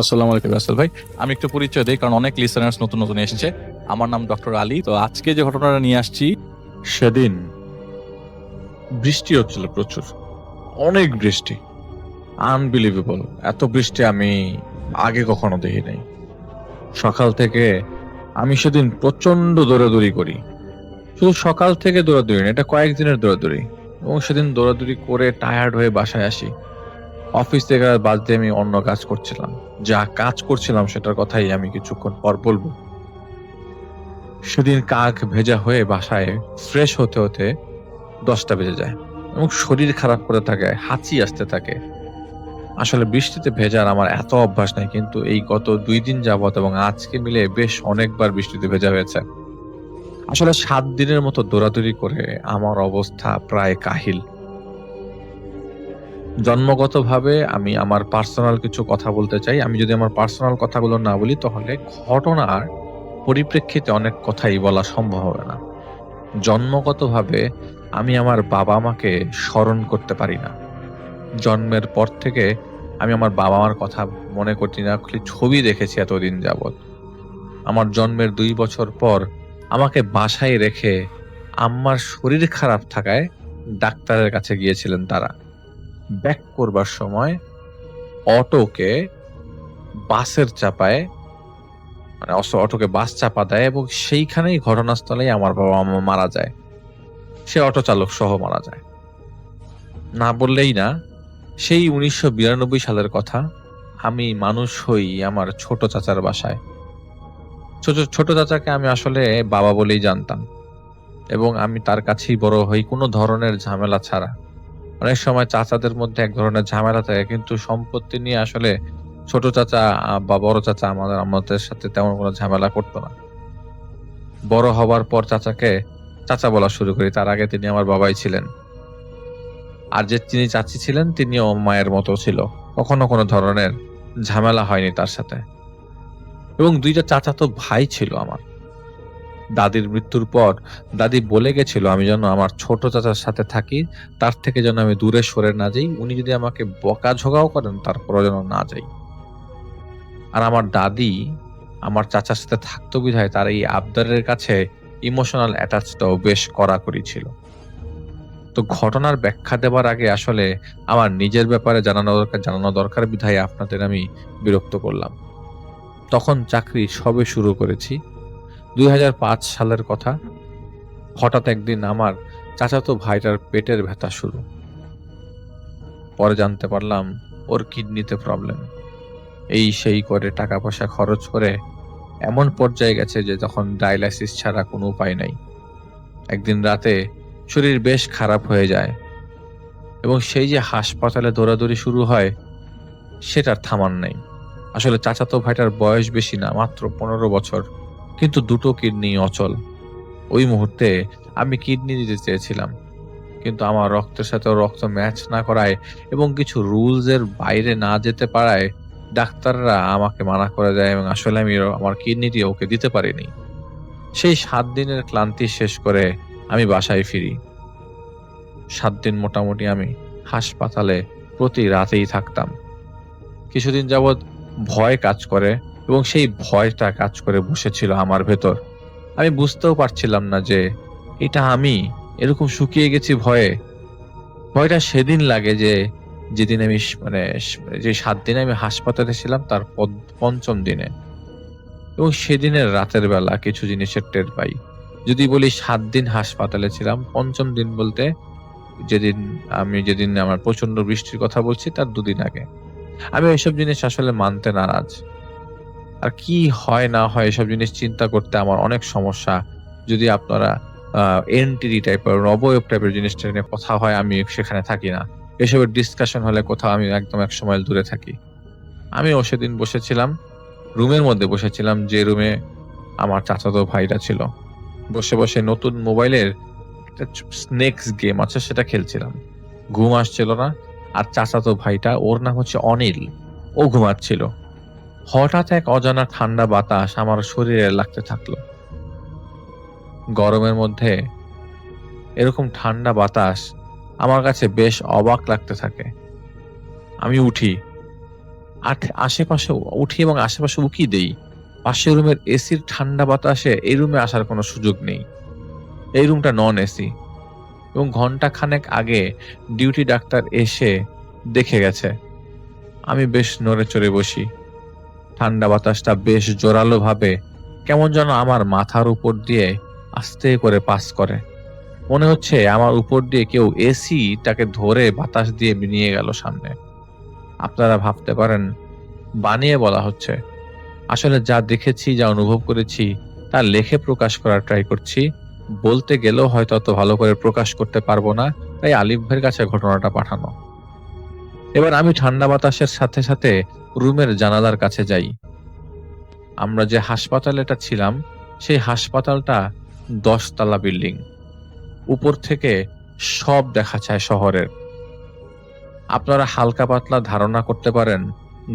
Speaker 5: আসসালামু আলাইকুম রাসেল ভাই, আমি একটু পরিচয় দিই, কারণ অনেক লিসেনার্স নতুন নতুন এসেছে। আমার নাম ডক্টর আলী। তো আজকে যে ঘটনাটা নিয়ে আসছি, সেদিন বৃষ্টি হচ্ছিল প্রচুর, অনেক বৃষ্টি, আনবিলিভেবল। এত বৃষ্টি আমি আগে কখনো দেখি নাই। সকাল থেকে আমি সেদিন প্রচন্ড দৌড়াদৌড়ি করি, শুধু সকাল থেকে দৌড়াদৌড়ি না, এটা কয়েকদিনের দৌড়াদৌড়ি। এবং সেদিন দৌড়াদৌড়ি করে টায়ার্ড হয়ে বাসায় আসি। অফিস থেকে বাদ দিয়ে আমি অন্য কাজ করছিলাম, যা কাজ করছিলাম সেটার কথাই আমি কিছুক্ষণ পর বলবো। সেদিন কাক ভেজা হয়ে বাসায় ফ্রেশ হতে হতে 10টা বেজে যায়, এবং শরীর খারাপ করে থাকে, হাঁচি আসতে থাকে। আসলে বৃষ্টিতে ভেজার আমার এত অভ্যাস নাই, কিন্তু এই গত 2 দিন যাবত এবং আজকে মিলে বেশ অনেকবার বৃষ্টিতে ভেজা হয়েছে। আসলে 7 দিনের মতো দৌড়াদৌড়ি করে আমার অবস্থা প্রায় কাহিল। জন্মগতভাবে আমি আমার পার্সোনাল কিছু কথা বলতে চাই। আমি যদি আমার পার্সোনাল কথাগুলো না বলি, তাহলে ঘটনার পরিপ্রেক্ষিতে অনেক কথাই বলা সম্ভব হবে না। জন্মগতভাবে আমি আমার বাবা মাকে স্মরণ করতে পারি না। জন্মের পর থেকে আমি আমার বাবা মার কথা মনে করছি না, খালি ছবি দেখেছি এতদিন যাবৎ। আমার জন্মের 2 বছর পর আমাকে বাসায় রেখে আম্মার শরীর খারাপ থাকায় ডাক্তারের কাছে গিয়েছিলেন তারা। ব্যাক করবার সময় অটোকে বাসের চাপায়, মানে অটোকে বাস চাপা দেয়, এবং সেইখানেই ঘটনাস্থলেই আমার বাবা মা মারা যায়। সে অটো চালক সহ মারা যায়। না বললেই না, সেই 1992 সালের কথা। আমি মানুষ হই আমার ছোট চাচার বাসায়। ছোট ছোট চাচাকে আমি আসলে বাবা বলেই জানতাম, এবং আমি তার কাছেই বড় হই কোনো ধরনের ঝামেলা ছাড়া। অনেক সময় চাচাদের মধ্যে এক ধরনের ঝামেলা থাকে, কিন্তু সম্পত্তি নিয়ে আসলে ছোট চাচা বা বড় চাচা আমাদের সাথে তেমন কোনো ঝামেলা করতো না। বড় হবার পর চাচাকে চাচা বলা শুরু করি, তার আগে তিনি আমার বাবাই ছিলেন। আর যে তিনি চাচি ছিলেন তিনিও মায়ের মতো ছিল, কখনো কোনো ধরনের ঝামেলা হয়নি তার সাথে। এবং দুইটা চাচাতো ভাই ছিল আমার। দাদির মৃত্যুর পর দাদি বলে গেছিল আমি যেন আমার ছোট চাচার সাথে থাকি, তার থেকে যেন আমি দূরে সরে না যাই। উনি যদি আমাকে বকাঝকাও করেন তারপরও যেন না যাই। আর আমার দাদি আমার চাচার সাথে থাকতো বিধায় তার এই আবদারের কাছে ইমোশনাল অ্যাটাচটাও বেশ কড়াকড়ি ছিল। তো ঘটনার ব্যাখ্যা দেবার আগে আসলে আমার নিজের ব্যাপারে জানানো দরকার বিধায় আপনাদের আমি বিরক্ত করলাম। তখন চাকরি সবে শুরু করেছি, 2005 সালের কথা। হঠাৎ একদিন আমার চাচাতো ভাইটার পেটের ব্যথা শুরু। পরে জানতে পারলাম ওর কিডনিতে প্রবলেম। এই সেই করে টাকা পয়সা খরচ করে এমন পর্যায়ে গেছে যে তখন ডায়ালাইসিস ছাড়া কোনো উপায় নাই। একদিন রাতে শরীর বেশ খারাপ হয়ে যায় এবং সেই যে হাসপাতালে দৌড়াদৌড়ি শুরু হয় সেটার থামান নাই। আসলে চাচাতো ভাইটার বয়স বেশি না, মাত্র 15 বছর, কিন্তু দুটো কিডনি অচল। ওই মুহূর্তে আমি কিডনি দিতে চেয়েছিলাম, কিন্তু আমার রক্তের সাথে ওর রক্ত ম্যাচ না করায় এবং কিছু রুলস এর বাইরে না যেতে পারায় ডাক্তাররা আমাকে মানা করে দেয়, এবং আসলে আমি আমার কিডনিটি ওকে দিতে পারিনি। সেই 7 দিনের ক্লান্তি শেষ করে আমি বাসায় ফিরি। 7 দিন মোটামুটি আমি হাসপাতালে প্রতি রাতেই থাকতাম। কিছুদিন যাবৎ ভয় কাজ করে এবং সেই ভয়টা কাজ করে বসেছিল আমার ভেতর। আমি বুঝতেও পারছিলাম না যে এটা আমি এরকম শুকিয়ে গেছি ভয়ে। ভয়টা সেদিন লাগে যেদিন আমি যে 7 দিন আমি হাসপাতালে ছিলাম তার 5ম দিনে, এবং সেদিনের রাতের বেলা কিছু জিনিসের টের পাই। যদি বলি 7 দিন হাসপাতালে ছিলাম, 5ম দিন বলতে যেদিন আমার প্রচন্ড বৃষ্টির কথা বলছি তার 2 দিন আগে। আমি এসব জিনিস আসলে মানতে নারাজ। আর কি হয় না হয় এসব জিনিস চিন্তা করতে আমার অনেক সমস্যা। যদি আপনারা এনটিডি টাইপের অবয়ব টাইপের জিনিসটা নিয়ে কথা হয়, আমি সেখানে থাকি না। এসবের ডিসকাশন হলে কোথাও আমি একদম 100 মাইল দূরে থাকি। আমিও সেদিন বসেছিলাম, রুমের মধ্যে বসেছিলাম যে রুমে আমার চাচাতো ভাইরা ছিল। বসে বসে নতুন মোবাইলের একটা স্নেকস গেম আছে সেটা খেলছিলাম। ঘুম আসছিল না, আর চাচাতো ভাইটা, ওর নাম হচ্ছে অনিল, ও ঘুমাচ্ছিল। হঠাৎ এক অজানা ঠান্ডা বাতাস আমার শরীরে লাগতে থাকলো। গরমের মধ্যে এরকম ঠান্ডা বাতাস আমার কাছে বেশ অবাক লাগতে থাকে। আমি উঠি এবং আশেপাশে উকি দেই। পাশের রুমের এসির ঠান্ডা বাতাসে এই রুমে আসার কোনো সুযোগ নেই। এই রুমটা নন এসি, এবং ঘন্টা খানেক আগে ডিউটি ডাক্তার এসে দেখে গেছে। আমি বেশ নড়ে চড়ে বসি। ঠান্ডা বাতাসটা বেশ জোরালো ভাবে কেমন যেন আমার মাথার উপর দিয়ে আস্তে করে পাস করে। মনে হচ্ছে আমার উপর দিয়ে কেউ এসিটাকে ধরে বাতাস দিয়ে নিয়ে গেল সামনে। আপনারা ভাবতে পারেন বানিয়ে বলা হচ্ছে। আসলে যা দেখেছি, যা অনুভব করেছি তা লেখে প্রকাশ করার ট্রাই করছি। বলতে গেলেও হয়তো অত ভালো করে প্রকাশ করতে পারবো না, তাই আলিফ ভাইয়ের কাছে ঘটনাটা পাঠানো। এবার আমি ঠান্ডা বাতাসের সাথে সাথে রুমের জানালার কাছে যাই। আমরা যে হাসপাতালেটা ছিলাম সেই হাসপাতালটা 10 তলা বিল্ডিং। উপর থেকে সব দেখা যায় শহরের। আপনারা হালকা পাতলা ধারণা করতে পারেন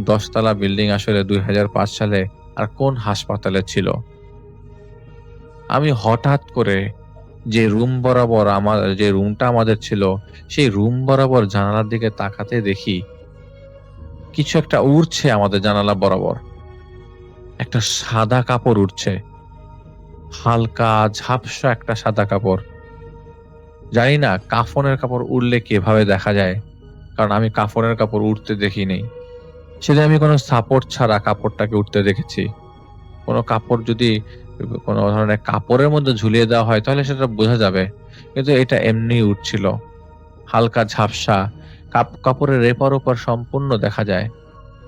Speaker 5: 10 তলা বিল্ডিং আসলে 2005 সালে আর কোন হাসপাতালে ছিল। আমি হঠাৎ করে যে রুমটা আমাদের ছিল সেই রুম বরাবর জানালার দিকে তাকাতে দেখি কিছু একটা উড়ছে আমাদের জানালা বরাবর। একটা সাদা কাপড় উঠছে, হালকা ঝাপসা একটা সাদা কাপড়। জানি না কাফনের কাপড় উড়লে কিভাবে দেখা যায়, কারণ আমি কাফনের কাপড় উঠতে দেখিনি। সেটা আমি কোনো সাপোর্ট ছাড়া কাপড়টাকে উঠতে দেখেছি। কোনো কাপড় যদি কোনো ধরনের কাপড়ের মধ্যে ঝুলিয়ে দেওয়া হয় তাহলে সেটা বোঝা যাবে, কিন্তু এটা এমনি উঠছিল, হালকা ঝাপসা। কাপড়ের এপার ওপার সম্পূর্ণ দেখা যায়,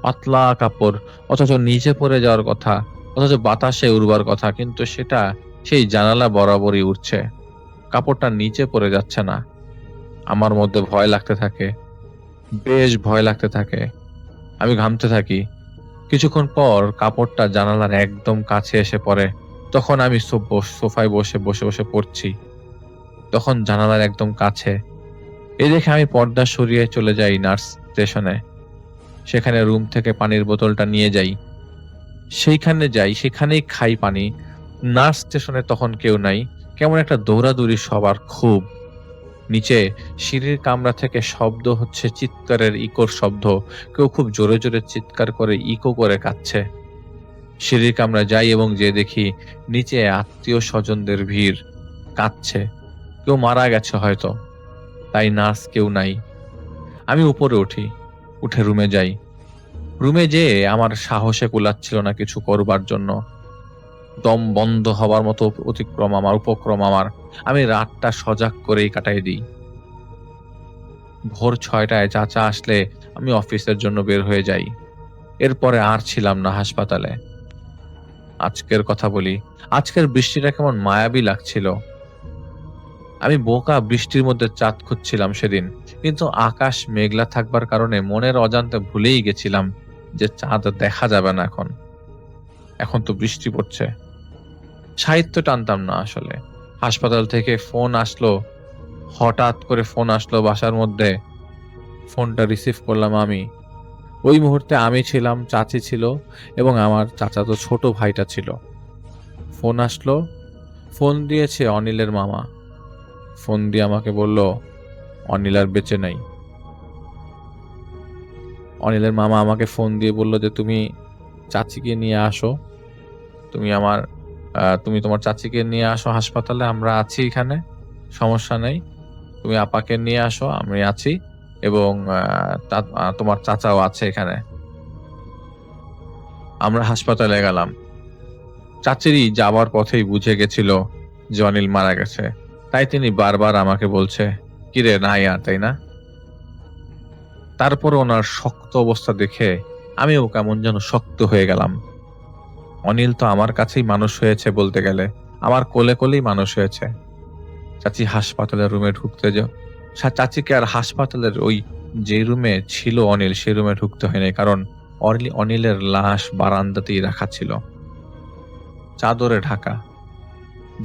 Speaker 5: পাতলা কাপড়, অথচ নিচে পড়ে যাওয়ার কথা অথচ বাতাসে উড়বার কথা, কিন্তু সেটা সেই জানালা বরাবরই উঠছে, কাপড়টা নিচে পড়ে যাচ্ছে না। আমার মধ্যে ভয় লাগতে থাকে, বেশ ভয় লাগতে থাকে। আমি ঘামতে থাকি। কিছুক্ষণ পর কাপড়টা জানালার একদম কাছে এসে পড়ে। তখন আমি সোফায় বসে বসে বসে পড়ছি, তখন জানালার একদম কাছে। এই দেখে আমি পর্দা সরিয়ে চলে যাই নার্স স্টেশনে। সেখানে রুম থেকে পানির বোতলটা নিয়ে যাই, সেখানেই খাই পানি। নার্স স্টেশনে তখন কেউ নাই, কেমন একটা দৌড়াদৌড়ি সবার খুব। নিচে সিঁড়ির কামরা থেকে শব্দ হচ্ছে, চিৎকারের ইকোর শব্দ। কেউ খুব জোরে জোরে চিৎকার করে ইকো করে কাঁদছে। সিঁড়ির কামরা যাই এবং যে দেখি নিচে আত্মীয় স্বজনদের ভিড়, কাঁদছে। কেউ মারা গেছে হয়তো, তাই নার্স কেউ নাই। আমি উপরে উঠে রুমে যাই। রুমে যেয়ে আমার সাহসে কুলাচ্ছিল না কিছু করবার জন্য। দম বন্ধ হবার মতো উপক্রম আমার। আমি রাতটা সজাগ করেই কাটাই দিই। ভোর 6টায় চাচা আসলে আমি অফিসের জন্য বের হয়ে যাই। এরপরে আর ছিলাম না হাসপাতালে। আজকের কথা বলি, আজকের বৃষ্টিটা কেমন মায়াবী লাগছিল। আমি বোকা বৃষ্টির মধ্যে চাঁদ খুঁজছিলাম সেদিন, কিন্তু আকাশ মেঘলা থাকবার কারণে মনের অজান্তে ভুলেই গেছিলাম যে চাঁদ দেখা যাবে না। এখন তো বৃষ্টি পড়ছে। সাহিত্য টানতাম না আসলে। হাসপাতাল থেকে ফোন আসলো, হঠাৎ করে ফোন আসলো বাসার মধ্যে। ফোনটা রিসিভ করলাম আমি। ওই মুহূর্তে আমি ছিলাম, চাচি ছিল এবং আমার চাচাতো ছোট ভাইটা ছিল। ফোন আসলো, ফোন দিয়েছে অনিলের মামা। ফোন দিয়ে আমাকে বলল অনিল আর বেঁচে নাই। অনিলের মামা আমাকে ফোন দিয়ে বলল যে তুমি চাচিকে নিয়ে আসো, তুমি তোমার চাচিকে নিয়ে আসো হাসপাতালে, আমরা আছি এখানে, সমস্যা নেই, তুমি আপাকে নিয়ে আসো, আমি আছি, এবং তোমার চাচাও আছে এখানে। আমরা হাসপাতালে গেলাম। চাচিরই যাবার পথেই বুঝে গেছিল যে অনিল মারা গেছে, তাই তিনি বারবার আমাকে বলছে, কিরে নাই আর, তাই না? তারপর ওনার শক্ত অবস্থা দেখে আমিও কেমন যেন শক্ত হয়ে গেলাম। অনিল তো আমার কাছেই মানুষ হয়েছে, বলতে গেলে আমার কোলে কোলেই মানুষ হয়েছে। চাচি হাসপাতালের রুমে ঢুকতে যাও, চাচিকে আর হাসপাতালের ওই যে রুমে ছিল অনিল সেই রুমে ঢুকতে হয়নি, কারণ অনিলের লাশ বারান্দাতেই রাখা ছিল, চাদরে ঢাকা।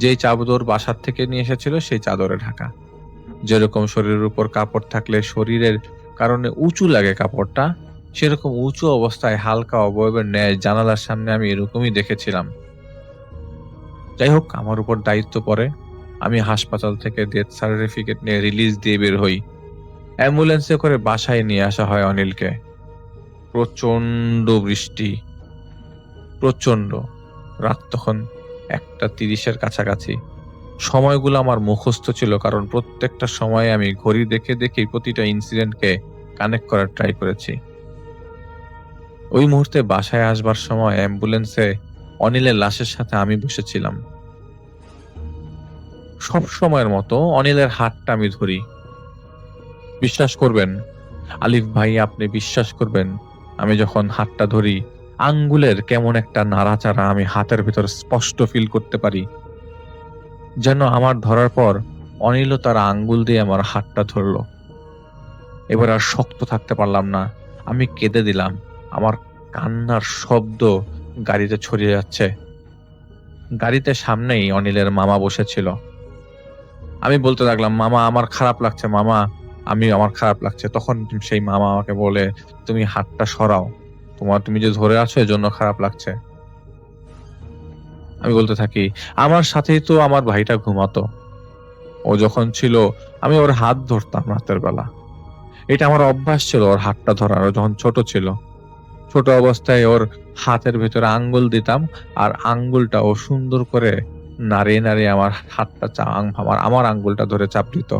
Speaker 5: যেই চাদর বাসার থেকে নিয়ে এসেছিল সেই চাদরে ঢাকা। যেরকম শরীরের উপর কাপড় থাকলে শরীরের কারণে উঁচু লাগে কাপড়টা, সেরকম উঁচু অবস্থায় হালকা অবয়বের ন্যায় জানালার সামনে আমি এরকমই দেখেছিলাম। যাই হোক, আমার উপর দায়িত্ব পড়ে। আমি হাসপাতাল থেকে ডেথ সার্টিফিকেট নিয়ে রিলিজ দিয়ে বের হই। অ্যাম্বুলেন্সে করে বাসায় নিয়ে আসা হয় অনিলকে। প্রচন্ড বৃষ্টি, প্রচন্ড। রাত তখন 1:30 কাছাকাছি। সময়গুলো আমার মুখস্থ ছিল, কারণ প্রত্যেকটা সময় আমি ঘড়ি দেখে দেখে প্রতিটা ইনসিডেন্টকে কানেক্ট করার ট্রাই করেছি। ওই মুহূর্তে বাসায় আসবার সময় অ্যাম্বুলেন্সে অনিলের লাশের সাথে আমি বসেছিলাম। সব সময়ের মতো অনিলের হাতটা আমি ধরি। বিশ্বাস করবেন আলিফ ভাই, আপনি বিশ্বাস করবেন, আমি যখন হাতটা ধরি আঙ্গুলের কেমন একটা নাড়াচাড়া আমি হাতের ভিতর স্পষ্ট ফিল করতে পারি, যেন আমার ধরার পর অনিলও তার আঙ্গুল দিয়ে আমার হাতটা ধরলো। এবার আর শক্ত থাকতে পারলাম না, আমি কেঁদে দিলাম। আমার কান্নার শব্দ গাড়িতে ছড়িয়ে যাচ্ছে। গাড়িতে সামনেই অনিলের মামা বসেছিল। আমি বলতে লাগলাম, মামা আমার খারাপ লাগছে, মামা আমার খারাপ লাগছে। তখন সেই মামা আমাকে বলে, তুমি হাতটা সরাও, তুমি যে ধরে আছো এজন্য খারাপ লাগছে। আমি বলতে থাকি, আমার সাথেই তো আমার ভাইটা ঘুমাতো, ও যখন ছিল আমি ওর হাত ধরতাম রাতের বেলা। এটা আমার অভ্যাস ছিল ওর হাতটা ধরার। যখন ছোট ছিল, ছোট অবস্থায় ওর হাতের ভেতরে আঙ্গুল দিতাম, আর আঙ্গুলটা ও সুন্দর করে নাড়িয়ে নাড়িয়ে আমার হাতটা আমার আঙ্গুলটা ধরে চাপ দিত।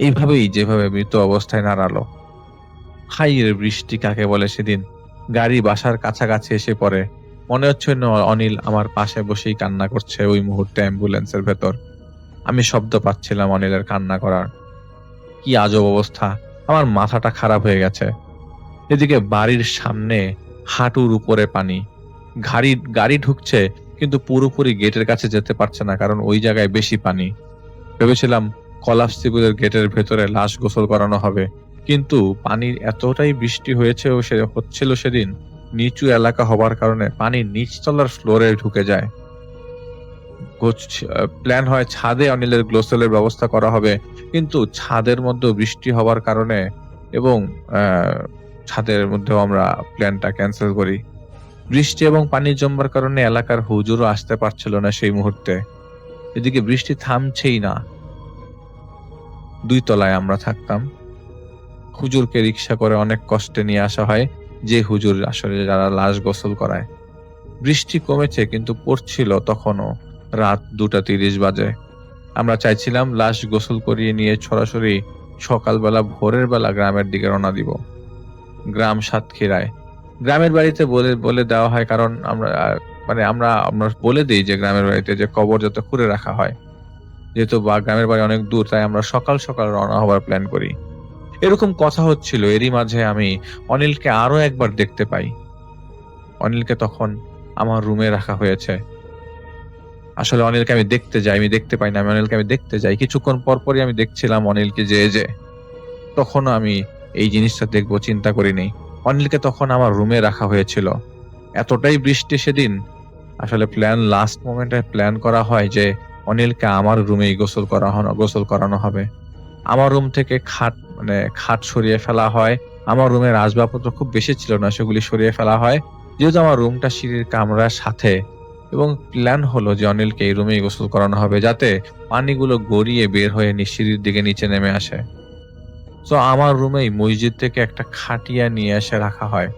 Speaker 5: এইভাবেই যেভাবে মৃত অবস্থায় নাড়ালো। হাইয়ের বৃষ্টি কাকে বলে! সেদিন গাড়ি বাসার কাছাকাছি এসে পড়ে। মনে হচ্ছে অনিল আমার পাশে বসেই কান্না করছে ওই মুহূর্তে অ্যাম্বুলেন্সের ভেতর। আমি শব্দ পাচ্ছিলাম অনিলের কান্না করার। কি আজব অবস্থা! আমার মাথাটা খারাপ হয়ে গেছে। এদিকে বাড়ির সামনে হাঁটুর উপরে পানি, গাড়ি গাড়ি ঢুকছে কিন্তু পুরোপুরি গেটের কাছে যেতে পারছে না, কারণ ওই জায়গায় বেশি পানি। ভেবেছিলাম কলাপসিবলের গেটের ভেতরে লাশ গোসল করানো হবে, কিন্তু পানির এতটাই বৃষ্টি হয়েছে ও সে হচ্ছিল সেদিন, নিচু এলাকা হবার কারণে পানি নিচতলার ফ্লোরে ঢুকে যায়। প্ল্যান হয় ছাদে অনিলের গোসলের ব্যবস্থা করা হবে, কিন্তু ছাদের মধ্যেও বৃষ্টি হবার কারণে এবং ছাদের মধ্যেও আমরা প্ল্যানটা ক্যান্সেল করি। বৃষ্টি এবং পানি জমবার কারণে এলাকার হুজুরও আসতে পারছিল না সেই মুহূর্তে। এদিকে বৃষ্টি থামছেই না। 2 তলায় আমরা থাকতাম। হুজুরকে রিক্সা করে অনেক কষ্টে নিয়ে আসা হয়, যে হুজুর আসলে যারা লাশ গোসল করায়। বৃষ্টি কমেছে কিন্তু পড়ছিল তখনও। রাত 2:30 বাজে। আমরা চাইছিলাম লাশ গোসল করিয়ে নিয়ে সরাসরি সকালবেলা ভোরের বেলা গ্রামের দিকে রওনা দিব। গ্রাম সাতক্ষীরায়। গ্রামের বাড়িতে বলে দেওয়া হয়, কারণ আমরা বলে দিই যে গ্রামের বাড়িতে যে কবর যাতে খুঁড়ে রাখা হয়, যেহেতু গ্রামের বাড়ি অনেক দূর, তাই আমরা সকাল সকাল রওনা হবার প্ল্যান করি। এরকম কথা হচ্ছিল, এরই মাঝে আমি অনিলকে আরো একবার দেখতে পাই। অনিলকে তখন আমার রুমে রাখা হয়েছে। আসলে অনিলকে আমি দেখতে যাই, আমি দেখতে পাই না, অনিলকে আমি দেখতে যাই। কিছুক্ষণ পরপরই আমি দেখছিলাম অনিলকে যে তখনও আমি এই জিনিসটা দেখবো চিন্তা করিনি। অনিলকে তখন আমার রুমে রাখা হয়েছিল। এতটাই বৃষ্টি সেদিন, আসলে লাস্ট মোমেন্টে প্ল্যান করা হয় যে অনিলকে আমার রুমেই গোসল করানো হবে। আমার রুম থেকে খাট সরিয়ে ফেলা হয়। আমার রুমের আসবাবপত্র খুব বেশি ছিল না, সেগুলি সরিয়ে ফেলা হয়, যেহেতু আমার রুমটা সিঁড়ির কামরার সাথে। এবং প্ল্যান হলো যে অনিলকে এই রুমেই গোসল করানো হবে, যাতে পানিগুলো গড়িয়ে বের হয়ে সিঁড়ির দিকে নিচে নেমে আসে। তো আমার রুমেই মসজিদ থেকে একটা খাটিয়া নিয়ে এসে রাখা হয়,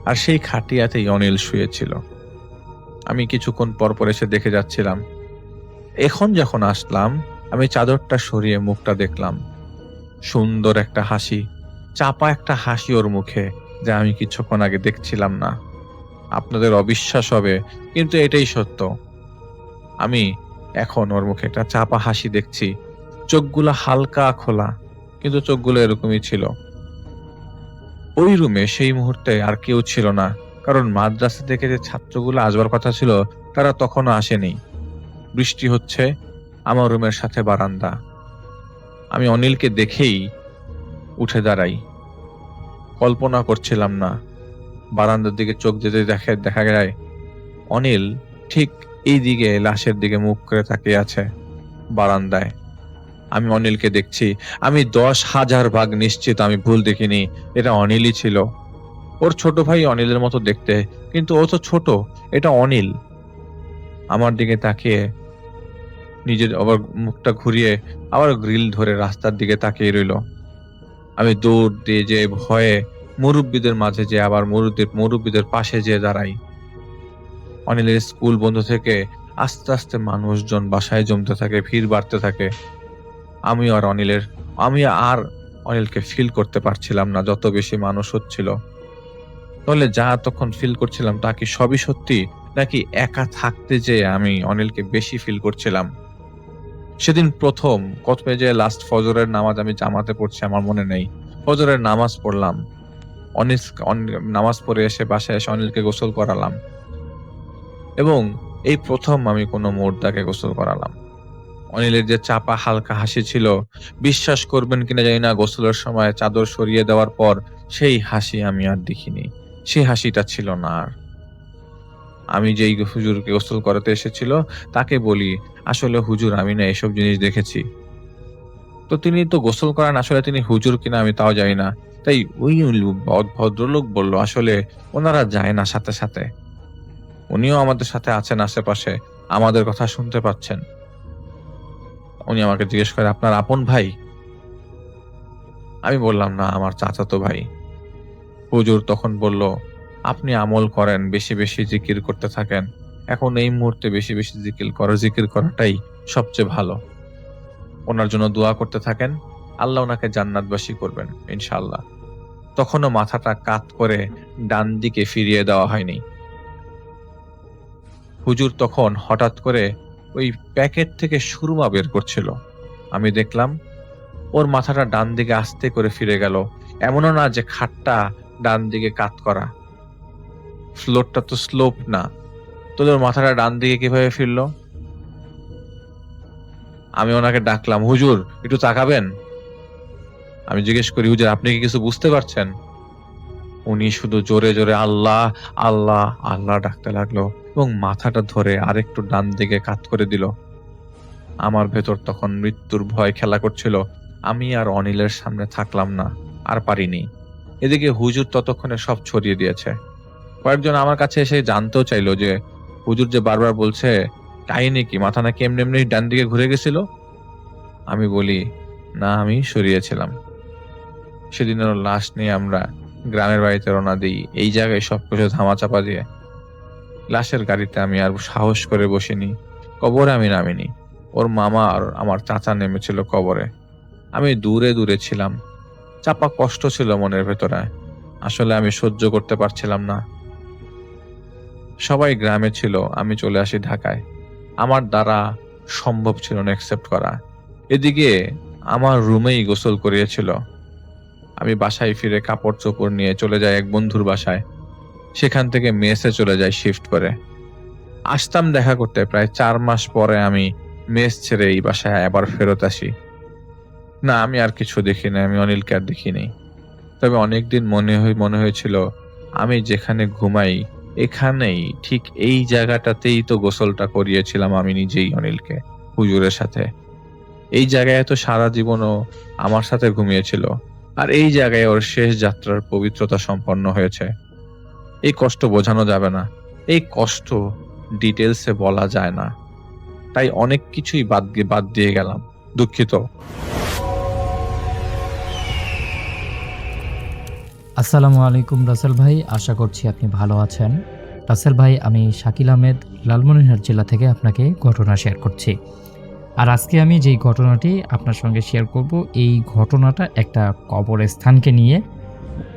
Speaker 5: আর সেই খাটিয়াতেই অনিল শুয়েছিল। আমি কিছুক্ষণ পর এসে দেখে যাচ্ছিলাম। এখন যখন আসলাম, আমি চাদরটা সরিয়ে মুখটা দেখলাম। সুন্দর একটা হাসি, চাপা একটা হাসি ওর মুখে, যা আমি কিছুক্ষণ আগে দেখছিলাম না। আপনাদের অবিশ্বাস হবে, কিন্তু এটাই সত্য। আমি এখন ওর মুখে একটা চাপা হাসি দেখছি। চোখগুলো হালকা খোলা, কিন্তু চোখগুলো এরকমই ছিল। ওই রুমে সেই মুহূর্তে আর কেউ ছিল না, কারণ মাদ্রাসা থেকে যে ছাত্রগুলো আসবার কথা ছিল তারা তখনও আসেনি। বৃষ্টি হচ্ছে, আমার রুমের সাথে বারান্দা। আমি অনিলকে দেখেই উঠে দাঁড়াই। কল্পনা করছিলাম না, বারান্দার দিকে চোখ যেতে দেখা যায় অনিল ঠিক এই দিকে লাশের দিকে মুখ করে তাকিয়ে আছে বারান্দায়। আমি অনিলকে দেখছি। আমি 10,000 ভাগ নিশ্চিত আমি ভুল দেখিনি, এটা অনিলই ছিল। ওর ছোট ভাই অনিলের মতো দেখতে, কিন্তু ও তো ছোট, এটা অনিল। আমার দিকে তাকিয়ে নিজের আবার মুখটা ঘুরিয়ে আবার গ্রিল ধরে রাস্তার দিকে তাকিয়ে রইল। আমি দৌড় দিয়ে যে ভয়ে মুরব্বীদের মাঝে যে আবার মুরব্বীদের পাশে যেয়ে দাঁড়াই। অনিলের স্কুল বন্ধ থেকে আস্তে আস্তে মানুষজন বাসায় জমতে থাকে, ভিড় বাড়তে থাকে। আমি আর অনিলকে ফিল করতে পারছিলাম না, যত বেশি মানুষ হচ্ছিল। তাহলে যা তখন ফিল করছিলাম তা কি সবই সত্যি, নাকি একা থাকতে যে আমি অনিলকে বেশি ফিল করছিলাম? সেদিন প্রথম কতপেজে লাস্ট ফজরের নামাজ আমি জামাতে পড়ছি, আমার মনে নেই। ফজরের নামাজ পড়লাম, নামাজ পড়ে এসে বাসায় এসে অনিলকে গোসল করালাম, এবং এই প্রথম আমি কোনো মুর্দাকে গোসল করালাম। অনিলের যে চাপা হালকা হাসি ছিল, বিশ্বাস করবেন কিনা জানি না, গোসলের সময় চাদর সরিয়ে দেওয়ার পর সেই হাসি আমি আর দেখিনি। সেই হাসিটা ছিল না আর। আমি যেই হুজুরকে গোসল করাতে এসেছিল তাকে বলি, আসলে হুজুর আমি না এসব জিনিস দেখেছি। তো তিনি তো গোসল করান, আসলে তিনি হুজুর কিনা আমি তাও জানি না। তাই ওই ভদ্রলোক বলল, আসলে ওনারা যায় না সাথে সাথে, উনিও আমাদের সাথে আছেন আশেপাশে, আমাদের কথা শুনতে পাচ্ছেন। উনি আমাকে জিজ্ঞেস করে, আপনার আপন ভাই? আমি বললাম, না, আমার চাচাতো ভাই। হুজুর তখন বলল, আপনি আমল করেন, বেশি বেশি জিকির করতে থাকেন, এখন এই মুহূর্তে বেশি বেশি জিকির করাটাই সবচেয়ে ভালো। ওনার জন্য দোয়া করতে থাকেন, আল্লাহ ওনাকে জান্নাতবাসী করবেন ইনশাআল্লাহ। তখনও মাথাটা কাত করে ডান দিকে ফিরিয়ে দেওয়া হয়নি। হুজুর তখন হঠাৎ করে ওই প্যাকেট থেকে সুরমা বের করছিল। আমি দেখলাম ওর মাথাটা ডান দিকে আস্তে করে ফিরে গেল। এমনও না যে খাটটা ডান দিকে কাত করা, ফ্লোরটা তো স্লোপ না, তাহলে ওর মাথাটা ডান দিকে কিভাবে ফিরলো? আমি ওনাকে ডাকলাম, হুজুর একটু তাকাবেন। আমি জিজ্ঞেস করি, হুজুর আপনি কি কিছু বুঝতে পারছেন? উনি শুধু জোরে জোরে আল্লাহ আল্লাহ আল্লাহ ডাকতে লাগলো এবং মাথাটা ধরে আরেকটু ডান দিকে কাত করে দিল। আমার ভেতর তখন মৃত্যুর ভয় খেলা করছিল। আমি আর অনিলের সামনে থাকলাম না, আর পারিনি। এদিকে হুজুর ততক্ষণে সব ছড়িয়ে দিয়েছে। কয়েকজন আমার কাছে এসে জানতেও চাইলো যে হুজুর যে বারবার বলছে কাহিনী কি, মাথা নাকি এমনি এমনি ডান দিকে ঘুরে গেছিল। আমি বলি, না আমি সরিয়েছিলাম। সেদিনের লাশ নিয়ে আমরা গ্রামের বাড়িতে রওনা দিই, এই জায়গায় সবকিছু ধামাচাপা দিয়ে। লাশের গাড়িতে আমি আর সাহস করে বসিনি, কবরে আমি নামিনি। ওর মামা আর আমার চাচা নেমেছিল কবরে। আমি দূরে দূরে ছিলাম, চাপা কষ্ট ছিল মনের ভেতরে। আসলে আমি সহ্য করতে পারছিলাম না। সবাই গ্রামে ছিল, আমি চলে আসি ঢাকায়। আমার দ্বারা সম্ভব ছিল না অ্যাকসেপ্ট করা। এদিকে আমার রুমেই গোসল করিয়েছিল। আমি বাসায় ফিরে কাপড় চোপড় নিয়ে চলে যাই এক বন্ধুর বাসায়। সেখান থেকে মেসে চলে যাই শিফট করে। আসতাম দেখা করতে, প্রায় 4 মাস পরে আমি মেস ছেড়ে এই বাসায় আবার ফেরত আসি। না, আমি আর কিছু দেখিনি, আমি অনিলকে আর দেখিনি। তবে অনেকদিন মনে হয়েছিল আমি যেখানে ঘুমাই এখানেই, ঠিক এই জায়গাটাতেই তো গোসলটা করিয়েছিলাম আমি নিজেই অনিলকে হুজুরের সাথে। এই জায়গায় তো সারা জীবনও আমার সাথে ঘুমিয়েছিল, আর এই জায়গায় ওর শেষ যাত্রার পবিত্রতা সম্পন্ন হয়েছে। এই কষ্ট বোঝানো যাবে না, এই কষ্ট ডিটেলসে বলা যায় না। তাই অনেক কিছুই বাদ দিয়ে গেলাম, দুঃখিত।
Speaker 6: আসসালামু আলাইকুম রাসেল ভাই, আশা করছি আপনি ভালো আছেন। রাসেল ভাই, আমি শাকিল আহমেদ লালমনিরহাট জেলা থেকে আপনাকে ঘটনা শেয়ার করছি। আর আজকে আমি যেই ঘটনাটি আপনার সঙ্গে শেয়ার করব, এই ঘটনাটা একটা কবরস্থানকে নিয়ে।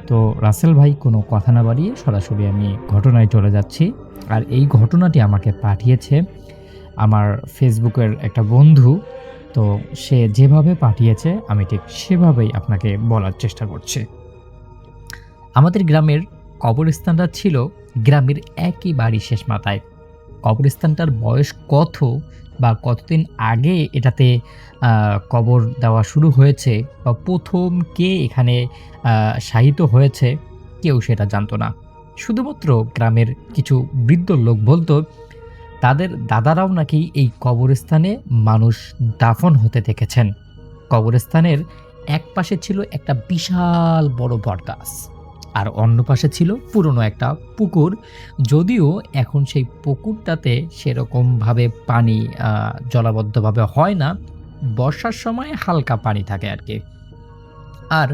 Speaker 6: তো রাসেল ভাই, কোনো কথা না বাড়িয়ে সরাসরি আমি ঘটনায় চলে যাচ্ছি। আর এই ঘটনাটি আমাকে পাঠিয়েছে আমার ফেসবুকের একটা বন্ধু। তো সে যেভাবে পাঠিয়েছে আমি ঠিক সেভাবেই আপনাকে বলার চেষ্টা করছি। আমাদের গ্রামের কবরস্থানটা ছিল গ্রামের একেবারে শেষ মাথায়। কবরস্থানটার বয়স কত বা কতদিন আগে এটাতে কবর দেওয়া শুরু হয়েছে বা প্রথম কে এখানে শায়িত হয়েছে কেউ সেটা জানতো না। শুধুমাত্র গ্রামের কিছু বৃদ্ধ লোক বলতো তাদের দাদারাও নাকি এই কবরস্থানে মানুষ দাফন হতে দেখেছেন। কবরস্থানের এক পাশে ছিল একটা বিশাল বড় বটগাছ, আর অন্য পাশে ছিল পুরনো একটা পুকুর। যদিও এখন সেই পুকুরটাতে সেরকমভাবে পানি জলাবদ্ধভাবে হয় না, বর্ষার সময় হালকা পানি থাকে আর কি। আর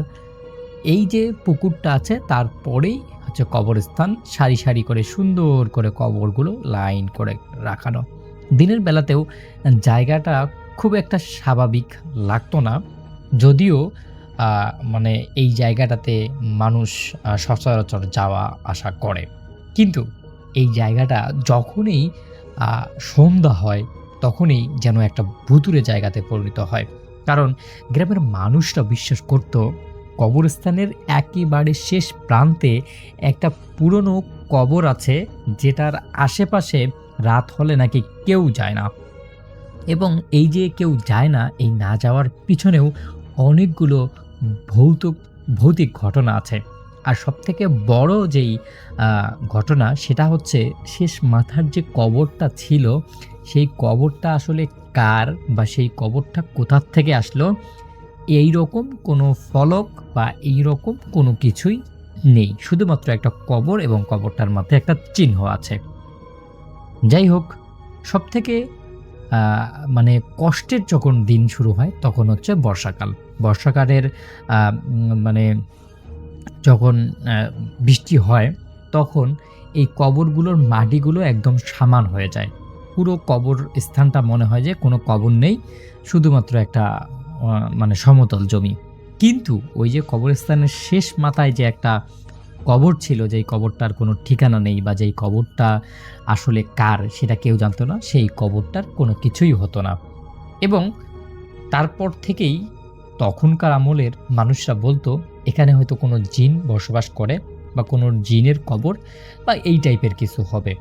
Speaker 6: এই যে পুকুরটা আছে তারপরেই হচ্ছে কবরস্থান, সারি সারি করে সুন্দর করে কবরগুলো লাইন করে রাখানো। দিনের বেলাতেও জায়গাটা খুব একটা স্বাভাবিক লাগতো না, যদিও মানে এই জায়গাটাতে মানুষ সচরাচর যাওয়া আসা করে। কিন্তু এই জায়গাটা যখনই সন্ধ্যা হয় তখনই যেন একটা ভুতুড়ে জায়গাতে পরিণত হয়। কারণ গ্রামের মানুষরা বিশ্বাস করত কবরস্থানের একেবারে শেষ প্রান্তে একটা পুরনো কবর আছে, যেটার আশেপাশে রাত হলে নাকি কেউ যায় না। এবং এই যে কেউ যায় না, এই না যাওয়ার পিছনেও অনেকগুলো ভৌতিক ঘটনা আছে। আর সবথেকে বড় যেই ঘটনা সেটা হচ্ছে শেষ মাথার যে কবরটা ছিল, সেই কবরটা আসলে কার বা সেই কবরটা কোথার থেকে আসলো, এই রকম কোনো ফলক বা এই রকম কোনো কিছুই নেই। শুধুমাত্র একটা কবর এবং কবরটার মধ্যে একটা চিহ্ন আছে। যাই হোক, সবথেকে মানে কষ্টের যখন দিন শুরু হয় তখন হচ্ছে বর্ষাকাল। বর্ষাকালের মানে যখন বৃষ্টি হয় তখন এই কবরগুলোর মাটিগুলো একদম সমান হয়ে যায়। পুরো কবর স্থানটা মনে হয় যে কোনো কবর নেই, শুধুমাত্র একটা মানে সমতল জমি। কিন্তু ওই যে কবরস্থানের শেষ মাথায় যে একটা কবর ছিল, যেই কবরটার কোনো ঠিকানা নেই বা যেই কবরটা আসলে কার সেটা কেউ জানতো না, সেই কবরটার কোনো কিছুই হতো না। এবং তারপর থেকেই তখনকার আমলের মানুষরা বলতো এখানে হয়তো কোনো জিন বসবাস করে, বা কোনো জিনের কবর বা এই টাইপের কিছু হবে।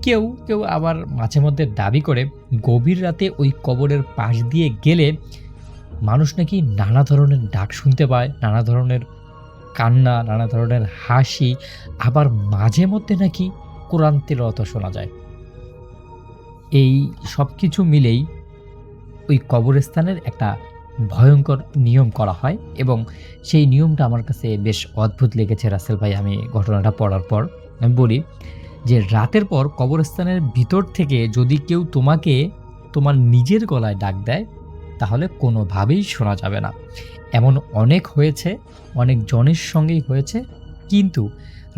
Speaker 6: কেউ কেউ আবার মাঝে মধ্যে দাবি করে গভীর রাতে ওই কবরের পাশ দিয়ে গেলে মানুষ নাকি নানা ধরনের ডাক শুনতে পায়, নানা ধরনের কান্না, নানা ধরনের হাসি, আবার মাঝে মধ্যে নাকি কোরআন তিলাওয়াতও শোনা যায়। এই সব কিছু মিলেই ওই কবরস্থানের একটা ভয়ঙ্কর নিয়ম করা হয় এবং সেই নিয়মটা আমার কাছে বেশ অদ্ভুত লেগেছে রাসেল ভাই। আমি ঘটনাটা পড়ার পর আমি বলি যে রাতের পর কবরস্থানের ভিতর থেকে যদি কেউ তোমাকে তোমার নিজের গলায় ডাক দেয় তাহলে কোনোভাবেই শোনা যাবে না। এমন অনেক হয়েছে, অনেক জনের সঙ্গেই হয়েছে, কিন্তু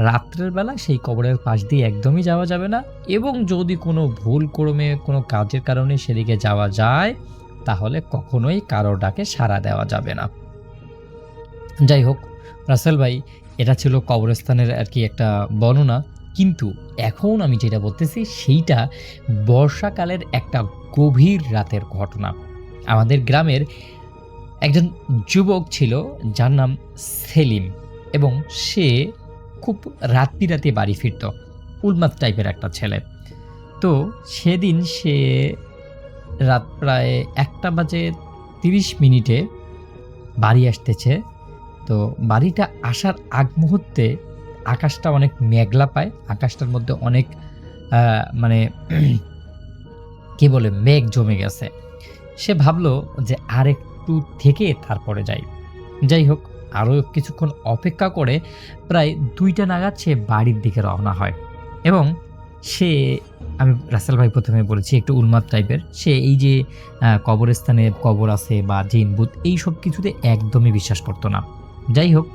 Speaker 6: রাত্রের বেলা সেই কবরের পাশ দিয়ে একদমই যাওয়া যাবে না এবং যদি কোনো ভুল ক্রমে কোনো কাজের কারণে সেদিকে যাওয়া যায় তাহলে কখনোই কারো ডাকে সাড়া দেওয়া যাবে না। যাই হোক রাসেল ভাই, এটা ছিল কবরস্থানের আর কি একটা বর্ণনা, কিন্তু এখন আমি যেটা বলতেছি সেইটা বর্ষাকালের একটা গভীর রাতের ঘটনা। আমাদের গ্রামের একজন যুবক ছিল যার নাম সেলিম এবং সে খুব রাত বিরাতে বাড়ি ফিরত, উন্মাদ টাইপের একটা ছেলে। তো সেদিন সে রাত প্রায় 1:30 বাড়ি আসতেছে। তো বাড়িটা আসার আগ মুহূর্তে আকাশটা অনেক মেঘলা পায়, আকাশটার মধ্যে অনেক মানে কি বলে মেঘ জমে গেছে। সে ভাবলো যে আর একটু থেকে তারপরে যাই। যাই হোক, আরও কিছুক্ষণ অপেক্ষা করে প্রায় 2টা নাগাদ সে বাড়ির দিকে রওনা হয় এবং সে, আমি রাসেল ভাই প্রথমে বলেছি একটু উন্মাদ টাইপের, সে এই যে কবরস্থানে কবর আছে বা জিন ভূত এই সব কিছুতে একদমই বিশ্বাস করতো না। যাই হোক,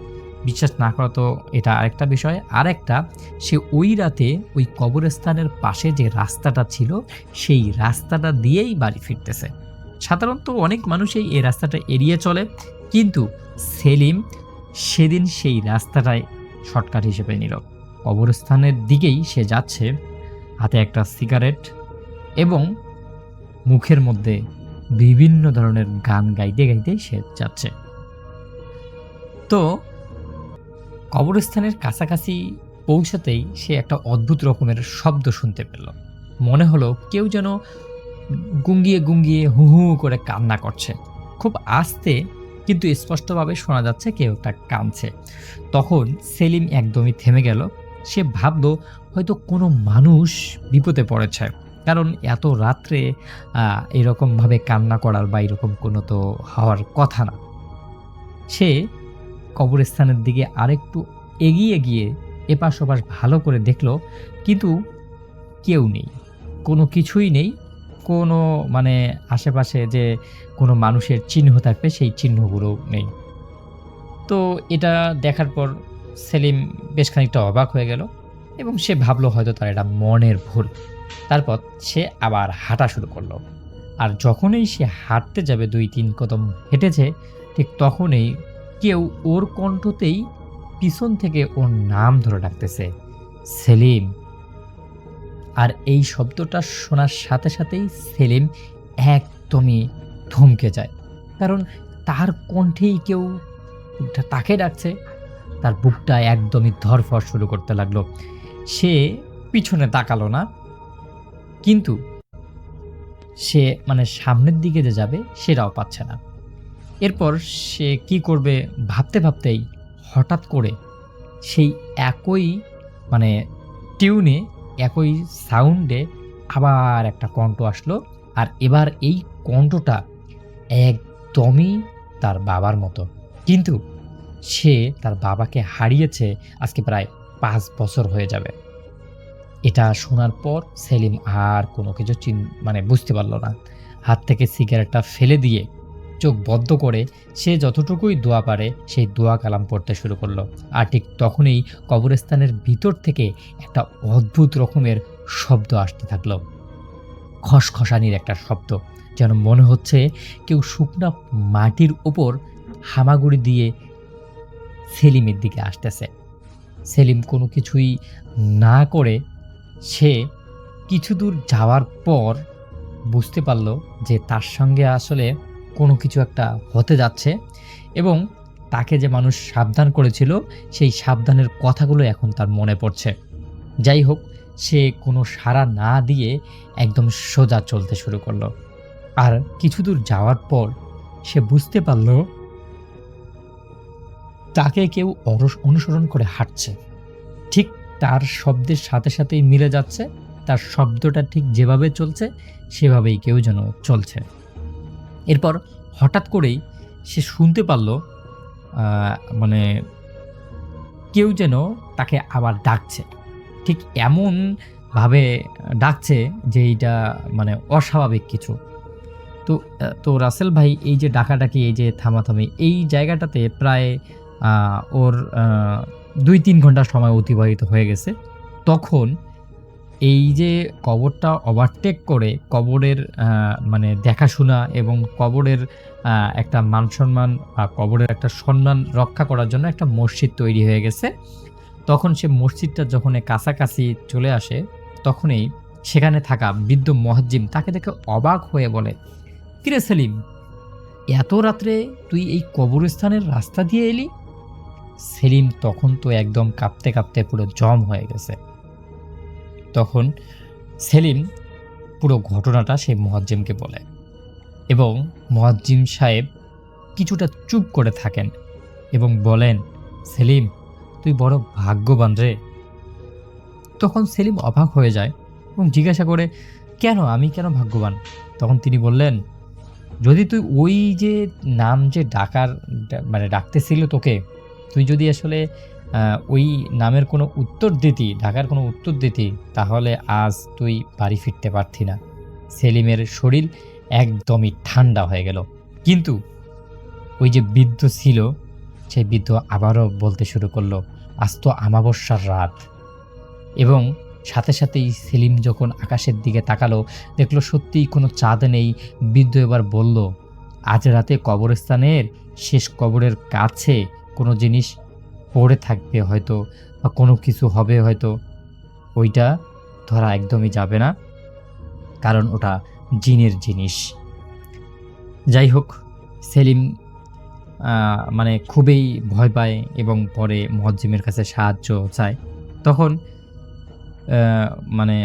Speaker 6: বিশ্বাস না করা তো এটা আরেকটা বিষয়। আর একটা, সে ওই রাতে ওই কবরস্থানের পাশে যে রাস্তাটা ছিল সেই রাস্তাটা দিয়েই বাড়ি ফিরতেছে। সাধারণত অনেক মানুষই এই রাস্তাটা এড়িয়ে চলে, কিন্তু সেলিম সেদিন সেই রাস্তাটাই শর্টকাট হিসেবে নিল। কবরস্থানের দিকেই সে যাচ্ছে, হাতে একটা সিগারেট এবং মুখের মধ্যে বিভিন্ন ধরনের গান গাইতে গাইতে সে যাচ্ছে। তো কবরস্থানের কাছাকাছি পৌঁছাতেই সে একটা অদ্ভুত রকমের শব্দ শুনতে পেল। মনে হলো কেউ যেন গুঙ্গিয়ে গুঙ্গিয়ে হু হু করে কান্না করছে, খুব আস্তে কিন্তু স্পষ্টভাবে শোনা যাচ্ছে কেউ একটা কাঁদছে। তখন সেলিম একদমই থেমে গেল। সে ভাবলো হয়তো কোনো মানুষ বিপদে পড়েছে, কারণ এত রাত্রে এরকমভাবে কান্না করার বা এরকম কোনো তো হওয়ার কথা না। সে কবরস্থানের দিকে আরেকটু এগিয়ে গিয়ে এপাশ ওপাশ ভালো করে দেখল, কিন্তু কেউ নেই, কোনো কিছুই নেই, কোনো মানে আশেপাশে যে কোনো মানুষের চিহ্ন থাকবে সেই চিহ্নগুলো নেই। তো এটা দেখার পর সেলিম বেশ খানিকটা অবাক হয়ে গেল এবং সে ভাবলো হয়তো তার এটা মনের ভুল। তারপর সে আবার হাঁটা শুরু করলো। আর যখনই সে হাঁটতে যাবে 2-3 কদম হেঁটেছে, ঠিক তখনই কেউ ওর কণ্ঠতেই পিছন থেকে ওর নাম ধরে ডাকতেছে, সেলিম। আর এই শব্দটা শোনার সাথে সাথেই সেলিম একদমই থমকে যায়, কারণ তার কণ্ঠেই কেউ তাকে ডাকছে। তার বুকটা একদমই ধড়ফড় শুরু করতে লাগলো। সে পিছনে তাকালো না, কিন্তু সে মানে সামনের দিকে যে যাবে সেটাও পাচ্ছে না। এরপর সে কি করবে ভাবতে ভাবতেই হঠাৎ করে সেই একই মানে টিউনে, একই সাউন্ডে আবার একটা কণ্ঠ আসলো। আর এবার এই কণ্ঠটা একদমই তার বাবার মতো, কিন্তু সে তার বাবাকে হারিয়েছে আজকে প্রায় 5 বছর হয়ে যাবে। এটা শোনার পর সেলিম আর কোনো কিছু মানে বুঝতে পারলো না। হাত থেকে সিগারেটটা ফেলে দিয়ে চোখ বদ্ধ করে সে যতটুকুই দোয়া পারে সেই দোয়া কালাম পড়তে শুরু করলো। আর ঠিক তখনই কবরস্থানের ভিতর থেকে একটা অদ্ভুত রকমের শব্দ আসতে থাকলো, খসখসানির একটা শব্দ, যেন মনে হচ্ছে কেউ শুকনা মাটির উপর হামাগুড়ি দিয়ে সেলিমের দিকে আসতেছে। সেলিম কোনো কিছুই না করে সে কিছু দূর যাওয়ার পর বুঝতে পারল যে তার সঙ্গে আসলে কোনো কিছু একটা হতে যাচ্ছে এবং তাকে যে মানুষ সাবধান করেছিল সেই সাবধানের কথাগুলো এখন তার মনে পড়ছে। যাই হোক, সে কোনো সাড়া না দিয়ে একদম সোজা চলতে শুরু করলো। আর কিছু দূর যাওয়ার পর সে বুঝতে পারল তাকে কেউ অনুসরণ করে হাঁটছে। ঠিক তার শব্দের সাথে সাথেই মিলে যাচ্ছে, তার শব্দটা ঠিক যেভাবে চলছে সেভাবেই কেউ যেন চলছে। এরপর হঠাৎ করেই সে শুনতে পারল মানে কেউ যেন তাকে আবার ডাকছে। ঠিক এমনভাবে ডাকছে যে এইটা মানে অস্বাভাবিক কিছু। তো রাসেল ভাই এই যে ডাকাডাকি, এই যে থামাথামি, এই জায়গাটাতে প্রায় ওর 2-3 ঘন্টা সময় অতিবাহিত হয়ে গেছে। তখন এই যে কবরটা ওভারটেক করে কবরের মানে দেখাশোনা এবং কবরের একটা মান সম্মান বা কবরের একটা সম্মান রক্ষা করার জন্য একটা মসজিদ তৈরি হয়ে গেছে। তখন সে মসজিদটা যখন কাছাকাছি চলে আসে, তখনই সেখানে থাকা বৃদ্ধ মুয়াজ্জিম তাকে দেখে অবাক হয়ে বলে, কিরে সেলিম, এত রাত্রে তুই এই কবরস্থানের রাস্তা দিয়ে এলি? সেলিম তখন তো একদম কাঁপতে কাঁপতে পুরো জম হয়ে গেছে। তখন সেলিম পুরো ঘটনাটা সেই মুয়াজ্জিমকে বলে এবং মুয়াজ্জিম সাহেব কিছুটা চুপ করে থাকেন এবং বলেন, সেলিম, তুই বড় ভাগ্যবান রে। তখন সেলিম অবাক হয়ে যায় এবং জিজ্ঞাসা করে, কেন, আমি কেন ভাগ্যবান? তখন তিনি বললেন, যদি তুই ওই যে নাম যে মানে ডাকতেছিল তোকে, তুই যদি আসলে ওই নামের কোনো উত্তর দিতি, ডাকার কোনো উত্তর দিতি, তাহলে আজ তুই বাড়ি ফিরতে পারতি না। সেলিমের শরীর একদমই ঠান্ডা হয়ে গেল। কিন্তু ওই যে বৃদ্ধ ছিল, সেই বৃদ্ধ আবারও বলতে শুরু করলো, আজ তো আমাবস্যার রাত। এবং সাথে সাথেই সেলিম যখন আকাশের দিকে তাকালো, দেখলো সত্যিই কোনো চাঁদ নেই। বৃদ্ধ এবার বলল, আজ রাতে কবরস্থানের শেষ কবরের কাছে কোনো জিনিস পড়ে থাকবে হয়তো, বা কোনো কিছু হবে হয়তো, ওইটা ধরা একদমই যাবে না, কারণ ওটা জিনের জিনিস। যাই হোক, সেলিম মানে খুবই ভয় পায় এবং পরে মুয়াজ্জিমের কাছে সাহায্য চায়। তখন মানে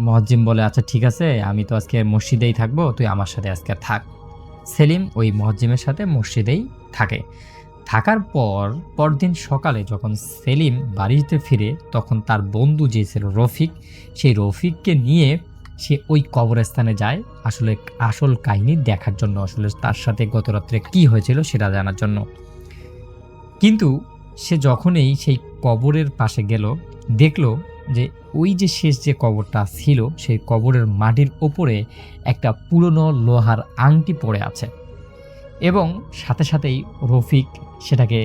Speaker 6: মুয়াজ্জিম বলে, আচ্ছা ঠিক আছে, আমি তো আজকে মসজিদেই থাকবো, তুই আমার সাথে আজকে থাক। সেলিম ওই মুয়াজ্জিমের সাথে মসজিদেই থাকে। থাকার পর পরদিন সকালে যখন সেলিম বাড়িতে ফিরে, তখন তার বন্ধু যে ছিল রফিক, সেই রফিককে নিয়ে সে ওই কবরস্থানে যায় আসলে আসল কাহিনী দেখার জন্য, আসলে তার সাথে গত রাত্রে কী হয়েছিল সেটা জানার জন্য। কিন্তু সে যখনই সেই কবরের পাশে গেল, দেখলো যে ওই যে শেষ যে কবরটা ছিল, সেই কবরের মাটির ওপরে একটা পুরনো লোহার আংটি পড়ে আছে এবং সাথে সাথেই রফিক সেটাকে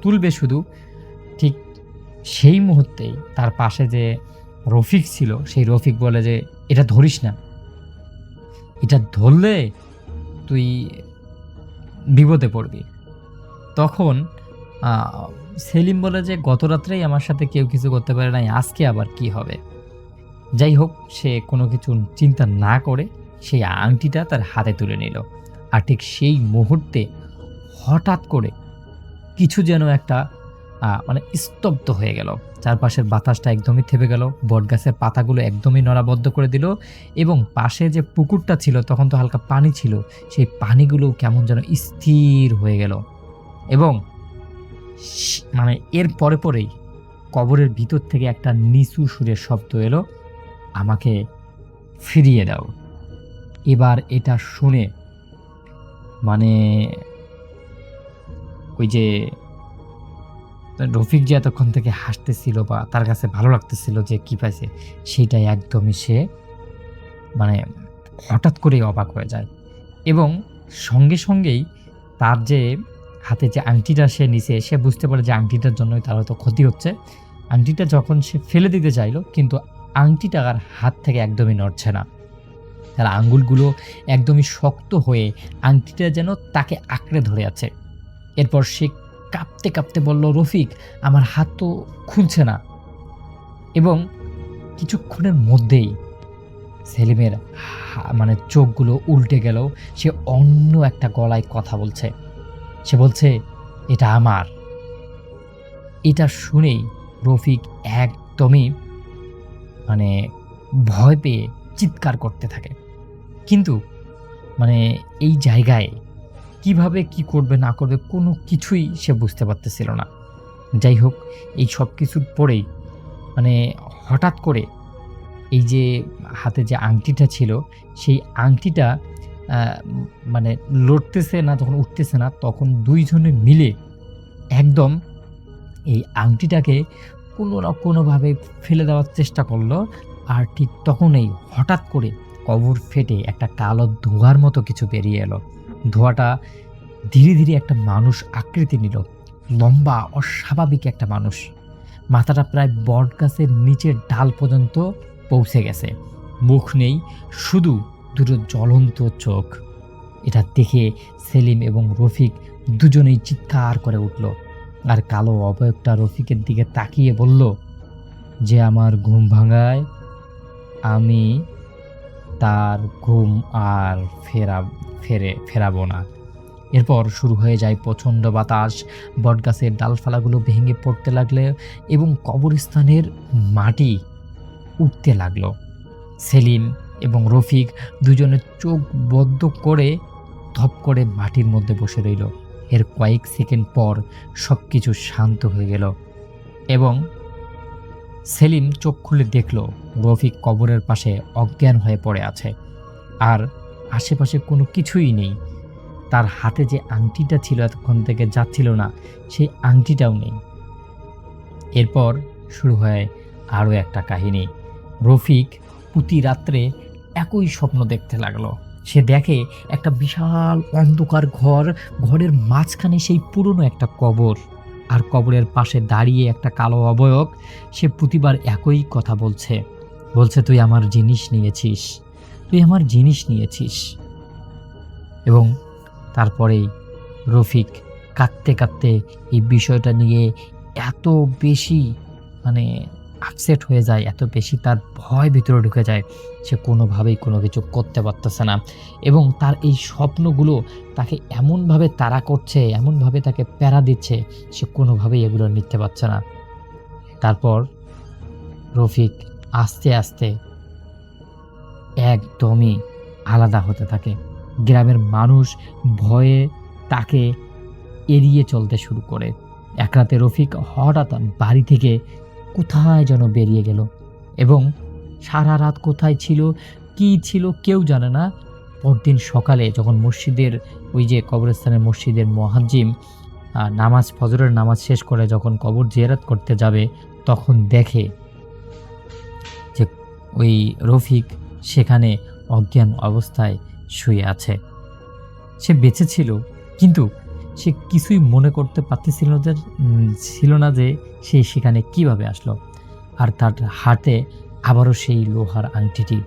Speaker 6: তুলবে শুধু, ঠিক সেই মুহূর্তেই তার পাশে যে রফিক ছিল, সেই রফিক বলে যে, এটা ধরিস না, এটা ধরলে তুই বিপদে পড়বি। তখন সেলিম বলে যে, গত রাত্রেই আমার সাথে কেউ কিছু করতে পারে নাই, আজকে আবার কি হবে? যাই হোক, সে কোনো কিছু চিন্তা না করে সেই আংটিটা তার হাতে তুলে নিল। আর ঠিক সেই মুহূর্তে হঠাৎ করে কিছু যেন একটা মানে স্তব্ধ হয়ে গেল। চারপাশের বাতাসটা একদমই থেমে গেল, বটগাছের পাতাগুলো একদমই নড়াবদ্ধ করে দিল এবং পাশে যে পুকুরটা ছিল, তখন তো হালকা পানি ছিল, সেই পানিগুলো কেমন যেন স্থির হয়ে গেল। এবং মানে এর পরেই কবরের ভিতর থেকে একটা নিচু সুরের শব্দ এলো, আমাকে ফিরিয়ে দাও। এবার এটা শুনে মানে ওই যে রফিক যে এতক্ষণ থেকে হাসতেছিল বা তার কাছে ভালো লাগতেছিল যে কি পাইছে, সেটাই একদমই সে মানে হঠাৎ করেই অবাক হয়ে যায় এবং সঙ্গে সঙ্গেই তার যে হাতে যে আংটিটা সে নিছে, সে বুঝতে পারে যে আংটিটার জন্যই তার হয়তো ক্ষতি হচ্ছে। আংটিটা যখন সে ফেলে দিতে চাইল, কিন্তু আংটিটা আর হাত থেকে একদমই নড়ছে না। তার আঙ্গুলগুলো একদমই শক্ত হয়ে আংটিটা যেন তাকে আঁকড়ে ধরে আছে। এরপর সে কাঁপতে কাঁপতে বলল, রফিক, আমার হাত তো খুলছে না। এবং কিছুক্ষণের মধ্যেই সেলিমের মানে চোখগুলো উল্টে গেল। সে অন্য একটা গলায় কথা বলছে। সে বলছে, এটা আমার। এটা শুনেই রফিক একদমই মানে ভয় পেয়ে চিৎকার করতে থাকে। কিন্তু মানে এই জায়গায় কিভাবে কি করবে না করবে কোনো কিছুই সে বুঝতে পারতেছিল না। যাই হোক, এই সব কিছুর পরেই মানে হঠাৎ করে এই যে হাতে যে আংটিটা ছিল, সেই আংটিটা মানে লড়তেছে না, যখন উঠতেছে না, তখন ২ জনে মিলে একদম এই আংটিটাকে কোনো না কোনোভাবে ফেলে দেওয়ার চেষ্টা করলো। আর ঠিক তখনই হঠাৎ করে কবর ফেটে একটা কালো ধোঁয়ার মতো কিছু বেরিয়ে এলো। ধোঁয়াটা ধীরে, ধীরে একটা মানুষ আকৃতি নিল। লম্বা, অস্বাভাবিক একটা মানুষ। মাথাটা প্রায় বটগাছের নিচের ডাল পর্যন্ত পৌঁছে গেছে। মুখ নেই, শুধু দুটো জ্বলন্ত চোখ। এটা দেখে সেলিম এবং রফিক দুজনেই চিৎকার করে উঠল। আর কালো অবয়বটা রফিকের দিকে তাকিয়ে বলল, যে আমার ঘুম ভাঙায় আমি তার ঘুম আর ফেরাবো না। এরপর শুরু হয়ে যায় প্রচণ্ড বাতাস। বটগাছের ডালপালাগুলো ভেঙে পড়তে লাগলে এবং কবরস্থানের মাটি উঠতে লাগলো। সেলিম এবং রফিক দুজনের চোখ বদ্ধ করে ধপ করে মাটির মধ্যে বসে রইল। এর কয়েক সেকেন্ড পর সব কিছু শান্ত হয়ে গেল এবং সেলিম চোখ খুলে দেখল রফিক কবরের পাশে অজ্ঞান হয়ে পড়ে আছে। আর আশেপাশে কোনো কিছুই নেই। তার হাতে যে আংটিটা ছিল এতক্ষণ থেকে যাচ্ছিল না, সেই আংটিটাও নেই। এরপর শুরু হয় আরও একটা কাহিনী। রফিক প্রতি রাত্রে একই স্বপ্ন দেখতে লাগলো। সে দেখে একটা বিশাল অন্ধকার ঘর, ঘরের মাঝখানে সেই পুরনো একটা কবর, আর কবরের পাশে দাঁড়িয়ে একটা কালো অবয়ব। সে প্রতিবার একই কথা বলছে, তুই আমার জিনিস নিয়েছিস, তুই আমার জিনিস নিয়েছিস। এবং তারপরেই রফিক কাঁদতে কাঁদতে এই বিষয়টা নিয়ে এত বেশি মানে আপসেট হয়ে যায়, এত বেশি তার ভয় ভিতরে ঢুকে যায়, সে কোনোভাবেই কোনো কিছু করতে পারতেছে না। এবং তার এই স্বপ্নগুলো তাকে এমনভাবে তাড়া করছে, এমনভাবে তাকে প্যারা দিচ্ছে, সে কোনোভাবেই এগুলো নিতে পারছে না। তারপর রফিক আস্তে আস্তে একদমই আলাদা হতে থাকে। গ্রামের মানুষ ভয়ে তাকে এড়িয়ে চলতে শুরু করে। এক রাতে রফিক হঠাৎ বাড়ি থেকে কোথায় যেন বেরিয়ে গেল এবং সারা রাত কোথায় ছিল, কি ছিল কেউ জানে না। পরদিন সকালে যখন মসজিদের ওই যে কবরস্থানের মসজিদের মুয়াজ্জিম ফজরের নামাজ শেষ করে যখন কবর জিয়ারত করতে যাবে, তখন দেখে যে ওই রফিক সেখানে অজ্ঞান অবস্থায় শুয়ে আছে। সে বেঁচে ছিল, কিন্তু সে কিছুই মনে করতে ছিল না যে সে সেখানে কিভাবে আসলো। আর তার হাতে আবারও সেই লোহার আংটিটি।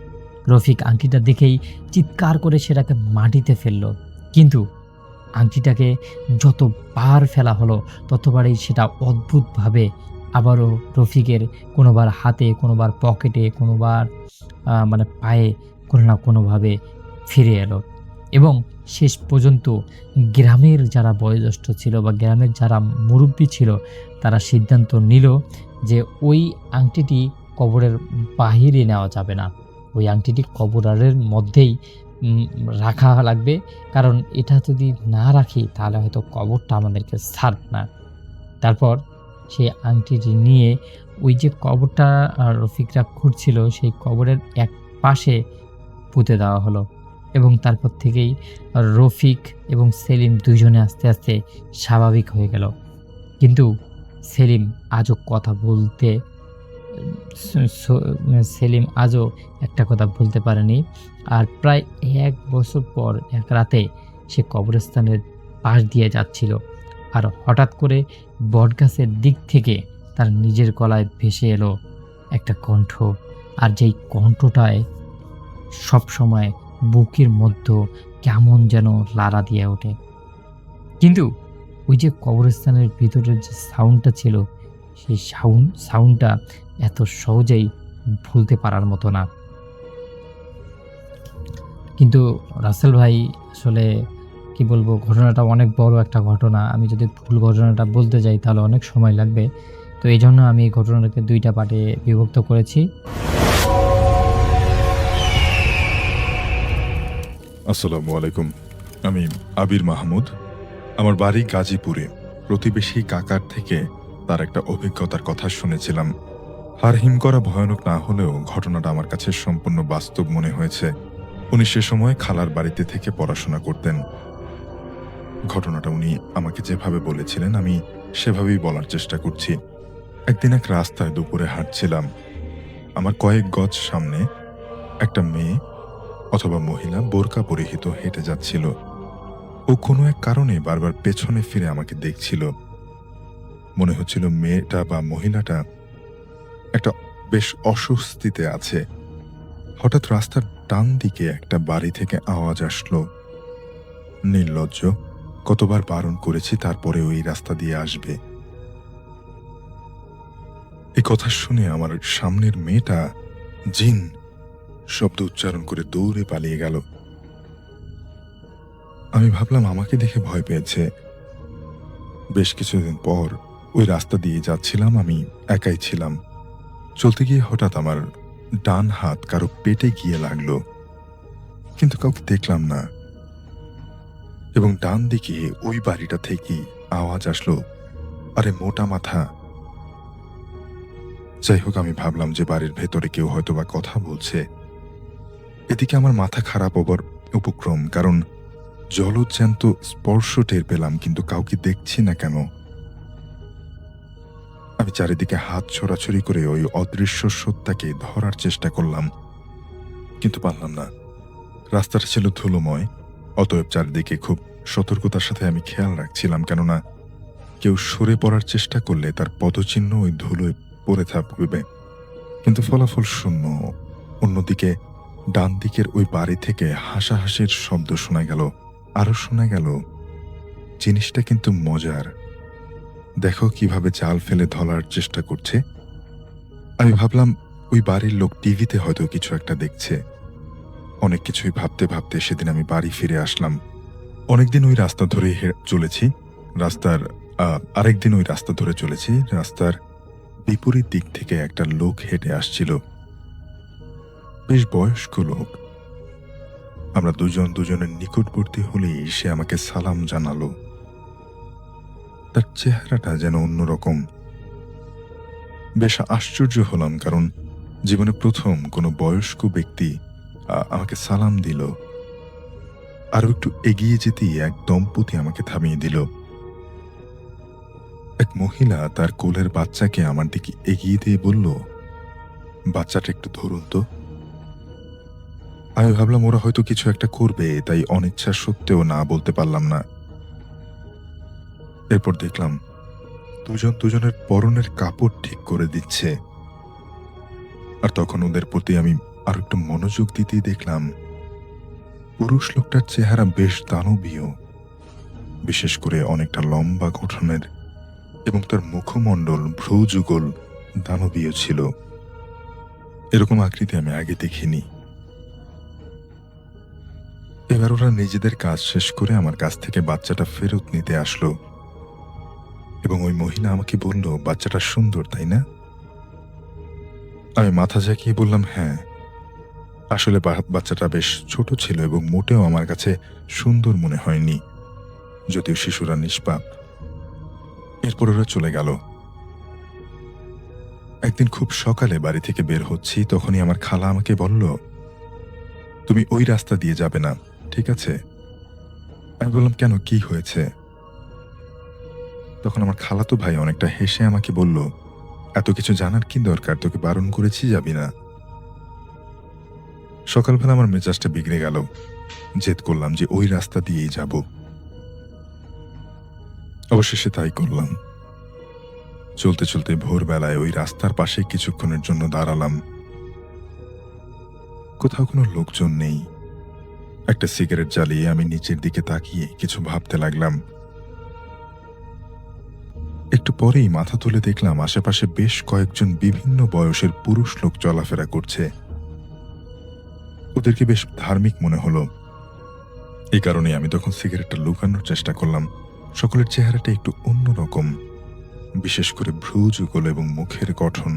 Speaker 6: রফিক আংটিটা দেখেই চিৎকার করে সেটাকে মাটিতে ফেলল, কিন্তু আংটিটাকে যতবার ফেলা হলো ততবারই সেটা অদ্ভুতভাবে আবারও রফিকের কোনোবার হাতে, কোনোবার পকেটে, কোনোবার মানে পায়ে কোনো না কোনোভাবে ফিরে এলো। এবং শেষ পর্যন্ত গ্রামের যারা বয়োজ্যেষ্ঠ ছিল বা গ্রামের যারা মুরব্বী ছিল, তারা সিদ্ধান্ত নিল যে ওই আংটিটি কবরের বাহিরে নেওয়া যাবে না, ওই আংটিটি কবরের মধ্যেই রাখা লাগবে, কারণ এটা যদি না রাখি তাহলে হয়তো কবরটা আমাদেরকে ছাড়বে না। তারপর সেই আংটিটি নিয়ে ওই যে কবরটা রফিকরা খুঁড়ছিল সেই কবরের এক পাশে পুঁতে দেওয়া হলো। এবং তারপর থেকেই রফিক এবং সেলিম দুজনে আস্তে আস্তে স্বাভাবিক হয়ে গেল। কিন্তু সেলিম আজও একটা কথা বলতে পারেনি। আর প্রায় 1 বছর পর এক রাতে সে কবরস্থানের পাশ দিয়ে যাচ্ছিল, আর হঠাৎ করে বটগাছের দিক থেকে তার নিজের গলায় ভেসে এলো একটা কণ্ঠ। আর যেই কণ্ঠটায় সবসময় বুকের মধ্যে কেমন যেন লাড়া দিয়ে ওঠে। কিন্তু ওই যে কবরস্থানের ভিতরের যে সাউন্ডটা ছিল, সেই সাউন্ডটা এত সহজেই ভুলতে পারার মতো না। কিন্তু রাসেল ভাই আসলে কি বলবো, ঘটনাটা অনেক বড় একটা ঘটনা। আমি যদি ফুল ঘটনাটা বলতে যাই তাহলে অনেক সময় লাগবে। তো এইজন্য আমি এই ঘটনাটাকে ২ টা পার্টে বিভক্ত করেছি।
Speaker 2: আসসালামু আলাইকুম। আমি আবির মাহমুদ। আমার বাড়ি গাজীপুরে। প্রতিবেশী কাকার থেকে তার একটা অভিজ্ঞতার কথা শুনেছিলাম। হার হিম করা ভয়ানক না হলেও ঘটনাটা আমার কাছে সম্পূর্ণ বাস্তব মনে হয়েছে। উনি সে সময় খালার বাড়িতে থেকে পড়াশোনা করতেন। ঘটনাটা উনি আমাকে যেভাবে বলেছিলেন আমি সেভাবেই বলার চেষ্টা করছি। একদিন এক রাস্তায় দুপুরে হাঁটছিলাম। আমার কয়েক গজ সামনে একটা মেয়ে অথবা মহিলা বোরকা পরিহিত হেঁটে যাচ্ছিল। ও কোনো এক কারণে বারবার পেছনে ফিরে আমাকে দেখছিল। মনে হচ্ছিল মেয়েটা বা মহিলাটা একটা বেশ অস্বস্তিতে আছে। হঠাৎ রাস্তার ডান দিকে একটা বাড়ি থেকে আওয়াজ আসলো, নির্লজ্জ, কতবার বারণ করেছি তারপরে ওই রাস্তা দিয়ে আসবে। এই কথা শুনে আমার সামনের মেয়েটা জিন শব্দ উচ্চারণ করে দৌড়ে পালিয়ে গেল। আমি ভাবলাম আমাকে দেখে ভয় পেয়েছে। বেশ কিছুদিন পর ওই রাস্তা দিয়ে যাচ্ছিলাম, আমি একাই ছিলাম। চলতে গিয়ে হঠাৎ আমার ডান হাত কারো পেটে গিয়ে লাগলো, কিন্তু কাউকে দেখলাম না। এবং ডান দিকে ওই বাড়িটা থেকে আওয়াজ আসলো, আরে মোটা মাথা। যাই হোক, আমি ভাবলাম যে বাড়ির ভেতরে কেউ হয়তোবা কথা বলছে। এদিকে আমার মাথা খারাপ হবার উপক্রম, কারণ জলজ্যান্ত স্পর্শ টের পেলাম কিন্তু কাউকে দেখছি না কেন। আমি চারিদিকে হাত ছড়াছড়ি করে ওই অদৃশ্য সত্তাকে ধরার চেষ্টা করলাম, কিন্তু পারলাম না। রাস্তাটা ছিল ধুলোময়, অতএব চারিদিকে খুব সতর্কতার সাথে আমি খেয়াল রাখছিলাম, কেননা কেউ সরে পড়ার চেষ্টা করলে তার পদচিহ্ন ওই ধুলোয় পড়ে থাকবে। কিন্তু ফলাফল শূন্য। অন্যদিকে ডান দিকের ওই বাড়ি থেকে হাসাহাসির শব্দ শোনা গেল। আরো শোনা গেল, জিনিসটা কিন্তু মজার, দেখো কিভাবে জাল ফেলে ধরার চেষ্টা করছে। আমি ভাবলাম ওই বাড়ির লোক টিভিতে হয়তো কিছু একটা দেখছে। অনেক কিছুই ভাবতে ভাবতে সেদিন আমি বাড়ি ফিরে আসলাম। অনেকদিন ওই রাস্তা ধরে চলেছি। আরেকদিন ওই রাস্তা ধরে চলেছি। রাস্তার বিপরীত দিক থেকে একটা লোক হেঁটে আসছিল, বেশ বয়স্ক লোক। আমরা দুজনের নিকটবর্তী হলেই সে আমাকে সালাম জানালো। তার চেহারাটা যেন অন্যরকম। বেশ আশ্চর্য হলাম, কারণ জীবনে প্রথম কোনো বয়স্ক ব্যক্তি আমাকে সালাম দিল। আরো একটু এগিয়ে যেতেই এক দম্পতি আমাকে থামিয়ে দিল। এক মহিলা তার কোলের বাচ্চাকে আমার দিকে এগিয়ে দিয়ে বলল, বাচ্চাটা একটু ধরুন তো। আমি ভাবলাম ওরা হয়তো কিছু একটা করবে, তাই অনিচ্ছা সত্ত্বেও না বলতে পারলাম না। এরপর দেখলাম দুজনের পরনের কাপড় ঠিক করে দিচ্ছে। আর তখন ওদের প্রতি আমি আর একটু মনোযোগ দিতেই দেখলাম পুরুষ লোকটার চেহারা বেশ দানবীয়, বিশেষ করে অনেকটা লম্বা গঠনের, এবং তার মুখমণ্ডল ভ্রুযুগল দানবীয় ছিল। এরকম আকৃতি আমি আগে দেখিনি। এবার ওরা নিজেদের কাজ শেষ করে আমার কাছ থেকে বাচ্চাটা ফেরত নিতে আসলো, এবং ওই মহিলা আমাকে বলল, বাচ্চাটা সুন্দর তাই না? আমি মাথা ঝাঁকিয়ে বললাম, হ্যাঁ। আসলে বাচ্চাটা বেশ ছোট ছিল এবং মোটেও আমার কাছে সুন্দর মনে হয়নি, যদিও শিশুরা নিষ্পাপ। এরপর ওরা চলে গেল। একদিন খুব সকালে বাড়ি থেকে বের হচ্ছি, তখনই আমার খালা আমাকে বলল, তুমি ওই রাস্তা দিয়ে যাবে না, ঠিক আছে? আমি বললাম, কেন, কি হয়েছে? তখন আমার খালাতো ভাই অনেকটা হেসে আমাকে বলল, এত কিছু জানার কি দরকার, তোকে বারণ করেছি, যাবি না। সকালবেলা আমার মেজাজটা বিগড়ে গেল। জেদ করলাম যে ওই রাস্তা দিয়েই যাব। অবশেষে তাই করলাম। চলতে চলতে ভোরবেলায় ওই রাস্তার পাশে কিছুক্ষণের জন্য দাঁড়ালাম। কোথাও কোনো লোকজন নেই। একটা সিগারেট জ্বালিয়ে আমি নিচের দিকে তাকিয়ে কিছু ভাবতে লাগলাম। একটু পরেই মাথা তুলে দেখলাম আশেপাশে বেশ কয়েকজন বিভিন্ন বয়সের পুরুষ লোক চলাফেরা করছে। ওদেরকে বেশ ধার্মিক মনে হলো। এই কারণে আমি তখন সিগারেটটা লুকানোর চেষ্টা করলাম। সকলের চেহারাটা একটু অন্যরকম, বিশেষ করে ভ্রু যুগল এবং মুখের গঠন।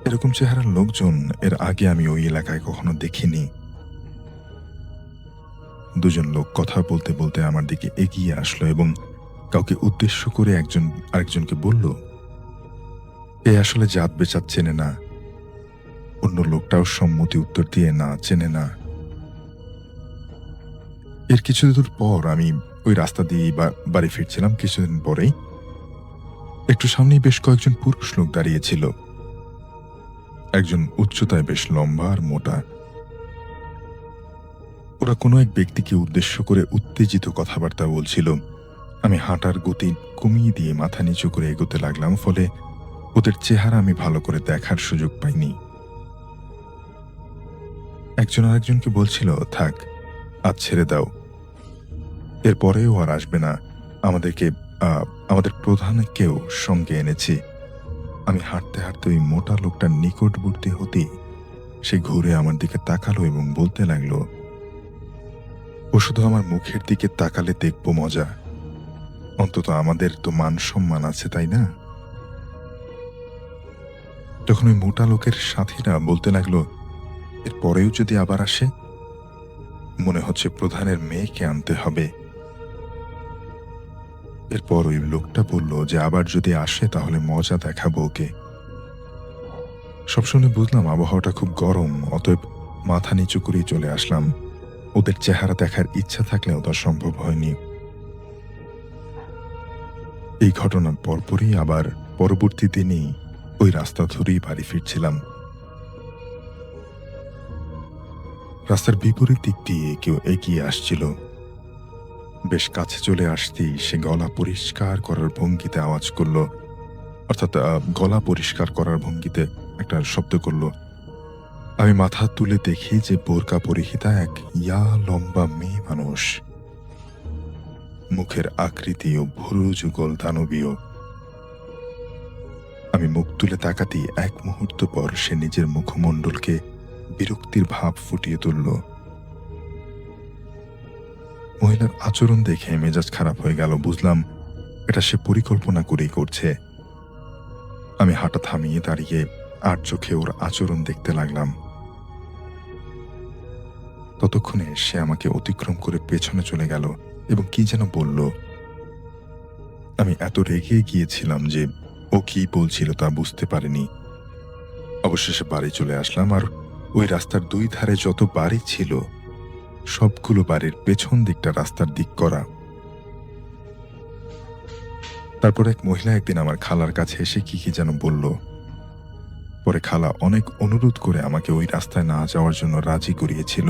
Speaker 2: এরকম চেহারার লোকজন এর আগে আমি ওই এলাকায় কখনো দেখিনি। দুজন লোক কথা বলতে বলতে আমার দিকে এগিয়ে আসলো এবং কাউকে উদ্দেশ্য করে একজন আরেকজনকে বলল, এ আসলে জাত বেচাত চেনে না। অন্য লোকটাও সম্মতি উত্তর দিয়ে, না চেনে না। এর কিছু দূর পর আমি ওই রাস্তা দিয়ে বাড়ি ফিরছিলাম। কিছুদিন পরেই একটু সামনেই বেশ কয়েকজন পুরুষ লোক দাঁড়িয়েছিল। একজন উচ্চতায় বেশ লম্বা আর মোটা। ওরা কোনো এক ব্যক্তিকে উদ্দেশ্য করে উত্তেজিত কথাবার্তা বলছিল। আমি হাঁটার গতি কমিয়ে দিয়ে মাথা নিচু করে এগোতে লাগলাম, ফলে ওদের চেহারা আমি ভালো করে দেখার সুযোগ পাইনি। একজন আরেকজনকে বলছিল, থাক, আজ ছেড়ে দাও, এরপরেও আর আসবে না। আমাদের প্রধানকেও সঙ্গে এনেছি। আমি হাঁটতে হাঁটতে ওই মোটা লোকটার নিকটবর্তী হতেই সে ঘুরে আমার দিকে তাকালো এবং বলতে লাগলো, ও শুধু আমার মুখের দিকে তাকালে দেখবো মজা, অন্তত আমাদের তো মান সম্মান আছে, তাই না? তখন ওই মোটা লোকের সাথীরা বলতে লাগলো, এর পরেও যদি আবার আসে, মনে হচ্ছে প্রধানের মেয়েকে আনতে হবে। এরপর ওই লোকটা বলল যে আবার যদি আসে তাহলে মজা দেখাবো ওকে। সব শুনে বুঝলাম আবহাওয়াটা খুব গরম, অতএব মাথা নিচু করেই চলে আসলাম। ওদের চেহারা দেখার ইচ্ছা থাকলেও তা সম্ভব হয়নি। এই ঘটনার পরপরই আবার পরবর্তী দিনই ওই রাস্তা ধরেই বাড়ি ফিরছিলাম। রাস্তার বিপরীত দিক দিয়ে কেউ এগিয়ে আসছিল। বেশ কাছে চলে আসতেই সে গলা পরিষ্কার করার ভঙ্গিতে আওয়াজ করল, অর্থাৎ গলা পরিষ্কার করার ভঙ্গিতে একটা শব্দ করল। আমি মাথা তুলে দেখি যে বোরকা পরিহিতা এক লম্বা মেয়ে মানুষ, মুখের আকৃতি ও ভুরু যুগল দানবীয়। আমি মুখ তুলে তাকাতেই এক মুহূর্ত পর সে নিজের মুখমণ্ডলকে বিরক্তির ভাব ফুটিয়ে তুলল। মহিলার আচরণ দেখে মেজাজ খারাপ হয়ে গেল। বুঝলাম এটা সে পরিকল্পনা করেই করছে। আমি হাঁটা থামিয়ে দাঁড়িয়ে আর চোখে ওর আচরণ দেখতে লাগলাম। ততক্ষণে সে আমাকে অতিক্রম করে পেছনে চলে গেল এবং কি যেন বলল। আমি এত রেগে গিয়েছিলাম যে ও কি বলছিল তা বুঝতে পারিনি। অবশেষে বাড়ি চলে আসলাম, আর ওই রাস্তার দুই ধারে যত বাড়ি ছিল সবগুলো বাড়ির পেছন দিকটা রাস্তার দিক করা। তারপর এক মহিলা একদিন আমার খালার কাছে এসে কি যেন বলল। পরে খালা অনেক অনুরোধ করে আমাকে ওই রাস্তায় না যাওয়ার জন্য রাজি করিয়েছিল।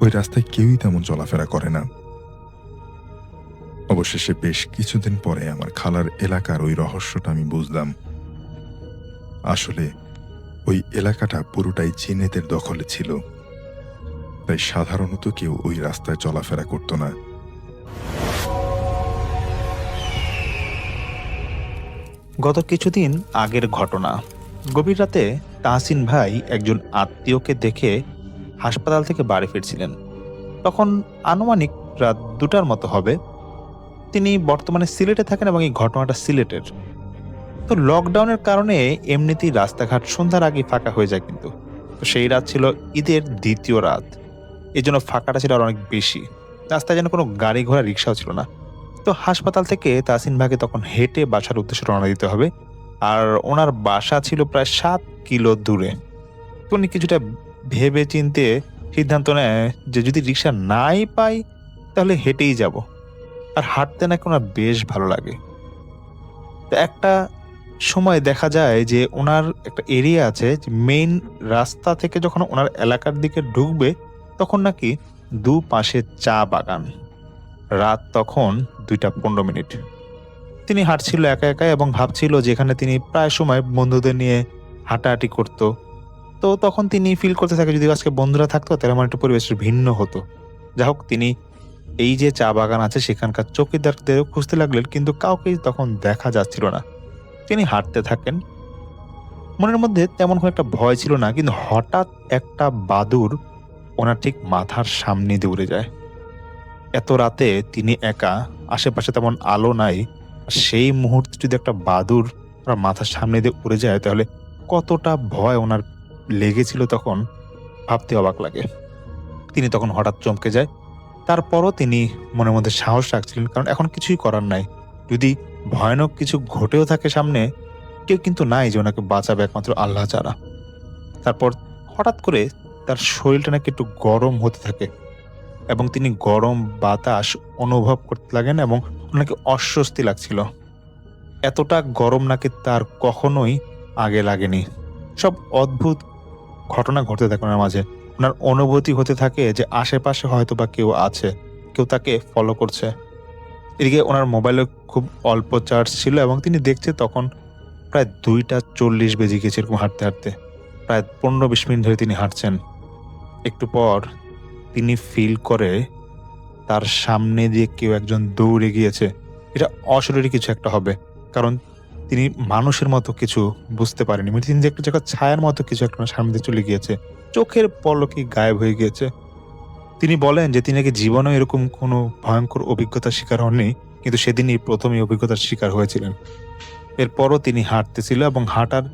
Speaker 2: ওই রাস্তায় কেউই তেমন চলাফেরা করে না। অবশেষে বেশ কিছুদিন পরে আমার খালার এলাকার ওই রহস্যটা আমি বুঝলাম। আসলে ওই এলাকাটা পুরোটাই চীনেদের দখলে ছিল, তাই সাধারণত কেউ ওই রাস্তায় চলাফেরা করত না।
Speaker 7: গত কিছুদিন আগের ঘটনা। গভীর রাতে তাহসিন ভাই একজন আত্মীয়কে দেখে হাসপাতাল থেকে বাড়ি ফিরছিলেন। তখন আনুমানিক রাত 2টার মতো হবে। তিনি বর্তমানে সিলেটে থাকেন এবং এই ঘটনাটা সিলেটের। তো লকডাউনের কারণে এমনিতেই রাস্তাঘাট সন্ধ্যার আগে ফাঁকা হয়ে যায়, কিন্তু তো সেই রাত ছিল ঈদের দ্বিতীয় রাত। এই জন্য ফাঁকাটা ছিল আর অনেক বেশি। রাস্তায় যেন কোনো গাড়ি ঘোড়া রিক্সাও ছিল না। তো হাসপাতাল থেকে তাহসিন ভাইকে তখন হেঁটে বাসার উদ্দেশ্যে রওনা দিতে হবে, আর ওনার বাসা ছিল প্রায় 7 কিলো দূরে। তো উনি কিছুটা ভেবে চিনতে সিদ্ধান্ত নেয় যে যদি রিক্সা নাই পাই তাহলে হেঁটেই যাব, আর হাঁটতে নাকি ওনার বেশ ভালো লাগে। তো একটা সময় দেখা যায় যে ওনার একটা এরিয়া আছে, যে মেইন রাস্তা থেকে যখন ওনার এলাকার দিকে ঢুকবে তখন নাকি দুপাশে চা বাগান। রাত তখন 2:15। তিনি হাঁটছিল একা একা এবং ভাবছিল যে এখানে তিনি প্রায় সময় বন্ধুদের নিয়ে হাঁটাহাঁটি করত। তো তখন তিনি ফিল করতে থাকে যদি আজকে বন্ধুরা থাকতো তাহলে আমার একটু পরিবেশ ভিন্ন হতো। যাই হোক, তিনি এই যে চা বাগান আছে সেখানকার চৌকিদারদেরও খুঁজতে লাগলেন, কিন্তু কাউকেই তখন দেখা যাচ্ছিল না। তিনি হাঁটতে থাকেন। মনের মধ্যে তেমন কোনো একটা ভয় ছিল না, কিন্তু হঠাৎ একটা বাদুড় ওনার ঠিক মাথার সামনে দিয়ে উড়ে যায়। এত রাতে তিনি একা, আশেপাশে তেমন আলো নাই। আর সেই মুহূর্তে যদি একটা বাদুড় ওনার মাথার সামনে দিয়ে উড়ে যায়, তাহলে কতটা ভয় ওনার লেগেছিল তখন ভাবতে অবাক লাগে। তিনি তখন হঠাৎ চমকে যায়। তারপরও তিনি মনের মধ্যে সাহস রাখছিলেন, কারণ এখন কিছুই করার নাই। যদি ভয়ানক কিছু ঘটেও থাকে সামনে, কেউ কিন্তু নাই যে ওনাকে বাঁচাবে একমাত্র আল্লাহ ছাড়া। তারপর হঠাৎ করে তার শরীরটা নাকি একটু গরম হতে থাকে এবং তিনি গরম বাতাস অনুভব করতে লাগেন এবং ওনাকে অস্বস্তি লাগছিল। এতটা গরম নাকি তার কখনোই আগে লাগেনি। সব অদ্ভুত ঘটনা ঘটতে থাকে ওনার মাঝে। ওনার অনুভূতি হতে থাকে যে আশেপাশে হয়তো বা কেউ আছে, কেউ তাকে ফলো করছে। এদিকে ওনার মোবাইলে খুব অল্প চার্জ ছিল এবং তিনি দেখছে তখন প্রায় 2:40 বেজে গেছে এরকম হাঁটতে হাঁটতে। প্রায় 15-20 মিনিট ধরে তিনি হাঁটছেন। একটু পর তিনি ফিল করে তার সামনে দিয়ে কেউ একজন দৌড়ে গিয়েছে। এটা অশরীরী কিছু একটা হবে, কারণ তিনি মানুষের মতো কিছু বুঝতে পারেনি। মানে তিনি যে একটা জায়গায় ছায়ার মতো কিছু একটা ওনার সামনে দিয়ে চলে গিয়েছে, চোখের পলকে গায়েব হয়ে গিয়েছে। তিনি বলেন যে তিনি নাকি জীবনেও এরকম কোনো ভয়ঙ্কর অভিজ্ঞতার শিকার হননি, কিন্তু সেদিনই প্রথম এই অভিজ্ঞতার শিকার হয়েছিলেন। এরপরও তিনি হাঁটতেছিল এবং হাঁটার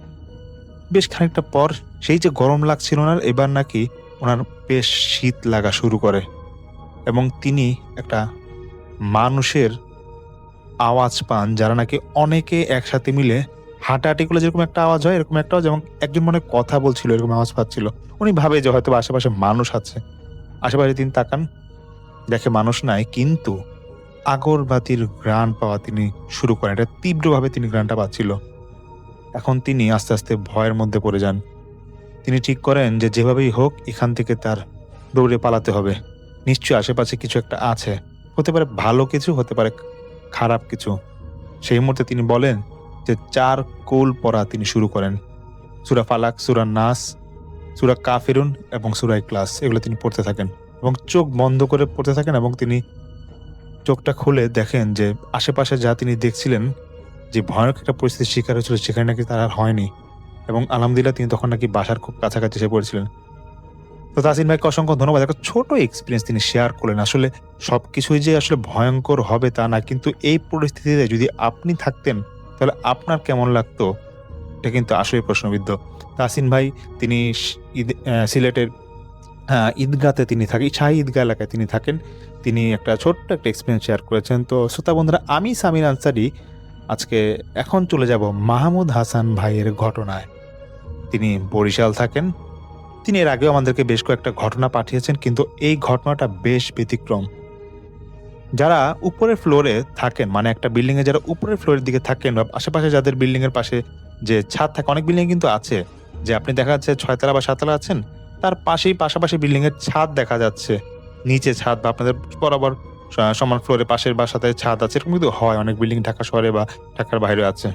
Speaker 7: বেশ খানিকটা পর সেই যে গরম লাগছিল ওনার, এবার নাকি ওনার বেশ শীত লাগা শুরু করে এবং তিনি একটা মানুষের আওয়াজ পান, যারা নাকি অনেকে একসাথে মিলে হাঁটাহাঁটি করলে যেরকম একটা আওয়াজ হয়, এরকম একটা আওয়াজ, এবং একজন মনে হয় কথা বলছিল, এরকম আওয়াজ পাচ্ছিল। উনি ভাবে যে হয়তো আশেপাশে মানুষ আছে। আশেপাশে তিনি তাকান, দেখে মানুষ নাই, কিন্তু আগরবাতির ঘ্রাণ পাওয়া তিনি শুরু করেন। এটা তীব্রভাবে তিনি ঘ্রাণটা পাচ্ছিল। এখন তিনি আস্তে আস্তে ভয়ের মধ্যে পড়ে যান। তিনি ঠিক করেন যে যেভাবেই হোক এখান থেকে তার দৌড়ে পালাতে হবে। নিশ্চয়ই আশেপাশে কিছু একটা আছে, হতে পারে ভালো কিছু, হতে পারে খারাপ কিছু। সেই মুহূর্তে তিনি বলেন যে 4 কোল পড়া তিনি শুরু করেন। সূরা ফালাক, সূরা নাস, সূরা কাফিরুন এবং সূরা ইখলাস, এগুলো তিনি পড়তে থাকেন এবং চোখ বন্ধ করে পড়তে থাকেন। এবং তিনি চোখটা খুলে দেখেন যে আশেপাশে যা তিনি দেখছিলেন, যে ভয়ানক একটা পরিস্থিতির শিকার হয়েছিল, সেখানে নাকি তার আর হয়নি। এবং আলহামদুলিল্লাহ তিনি তখন নাকি বাসার খুব কাছাকাছি এসে পড়েছিলেন। তো তাসিন ভাইকে অসংখ্য ধন্যবাদ। একটা ছোট এক্সপিরিয়েন্স তিনি শেয়ার করলেন। আসলে সবকিছুই যে আসলে ভয়ঙ্কর হবে তা না, কিন্তু এই পরিস্থিতিতে যদি আপনি থাকতেন তাহলে আপনার কেমন লাগতো, এটা কিন্তু আসলে প্রশ্নবিদ্ধ। তাসিন ভাই তিনি সিলেটের ঈদগাতে তিনি থাকেন, শাহী ঈদগাহ এলাকায় তিনি থাকেন। তিনি একটা ছোট্ট একটা এক্সপিরিয়েন্স শেয়ার করেছেন। তো শ্রোতা বন্ধুরা, আমি সামির আনসারি আজকে এখন চলে যাব মাহমুদ হাসান ভাইয়ের ঘটনায়। তিনি বরিশাল থাকেন। তিনি এর আগেও আমাদেরকে বেশ কয়েকটা ঘটনা পাঠিয়েছেন, কিন্তু এই ঘটনাটা বেশ ব্যতিক্রম। যারা উপরের ফ্লোরে থাকেন, মানে একটা বিল্ডিং এ যারা উপরের ফ্লোরের দিকে থাকেন বা আশেপাশে যাদের বিল্ডিং এর পাশে যে ছাদ থাকে, অনেক বিল্ডিং কিন্তু আছে যে আপনি দেখা যাচ্ছে 6 তলা বা 7 তলা আছেন, তার পাশেই পাশাপাশি বিল্ডিং এর ছাদ দেখা যাচ্ছে, নিচে ছাদ বা আপনাদের বরাবর সমান ফ্লোরে পাশের বাসাতে ছাদ আছে। এরকম কিন্তু হয়, অনেক বিল্ডিং ঢাকা শহরে বা ঢাকার বাইরে আছে।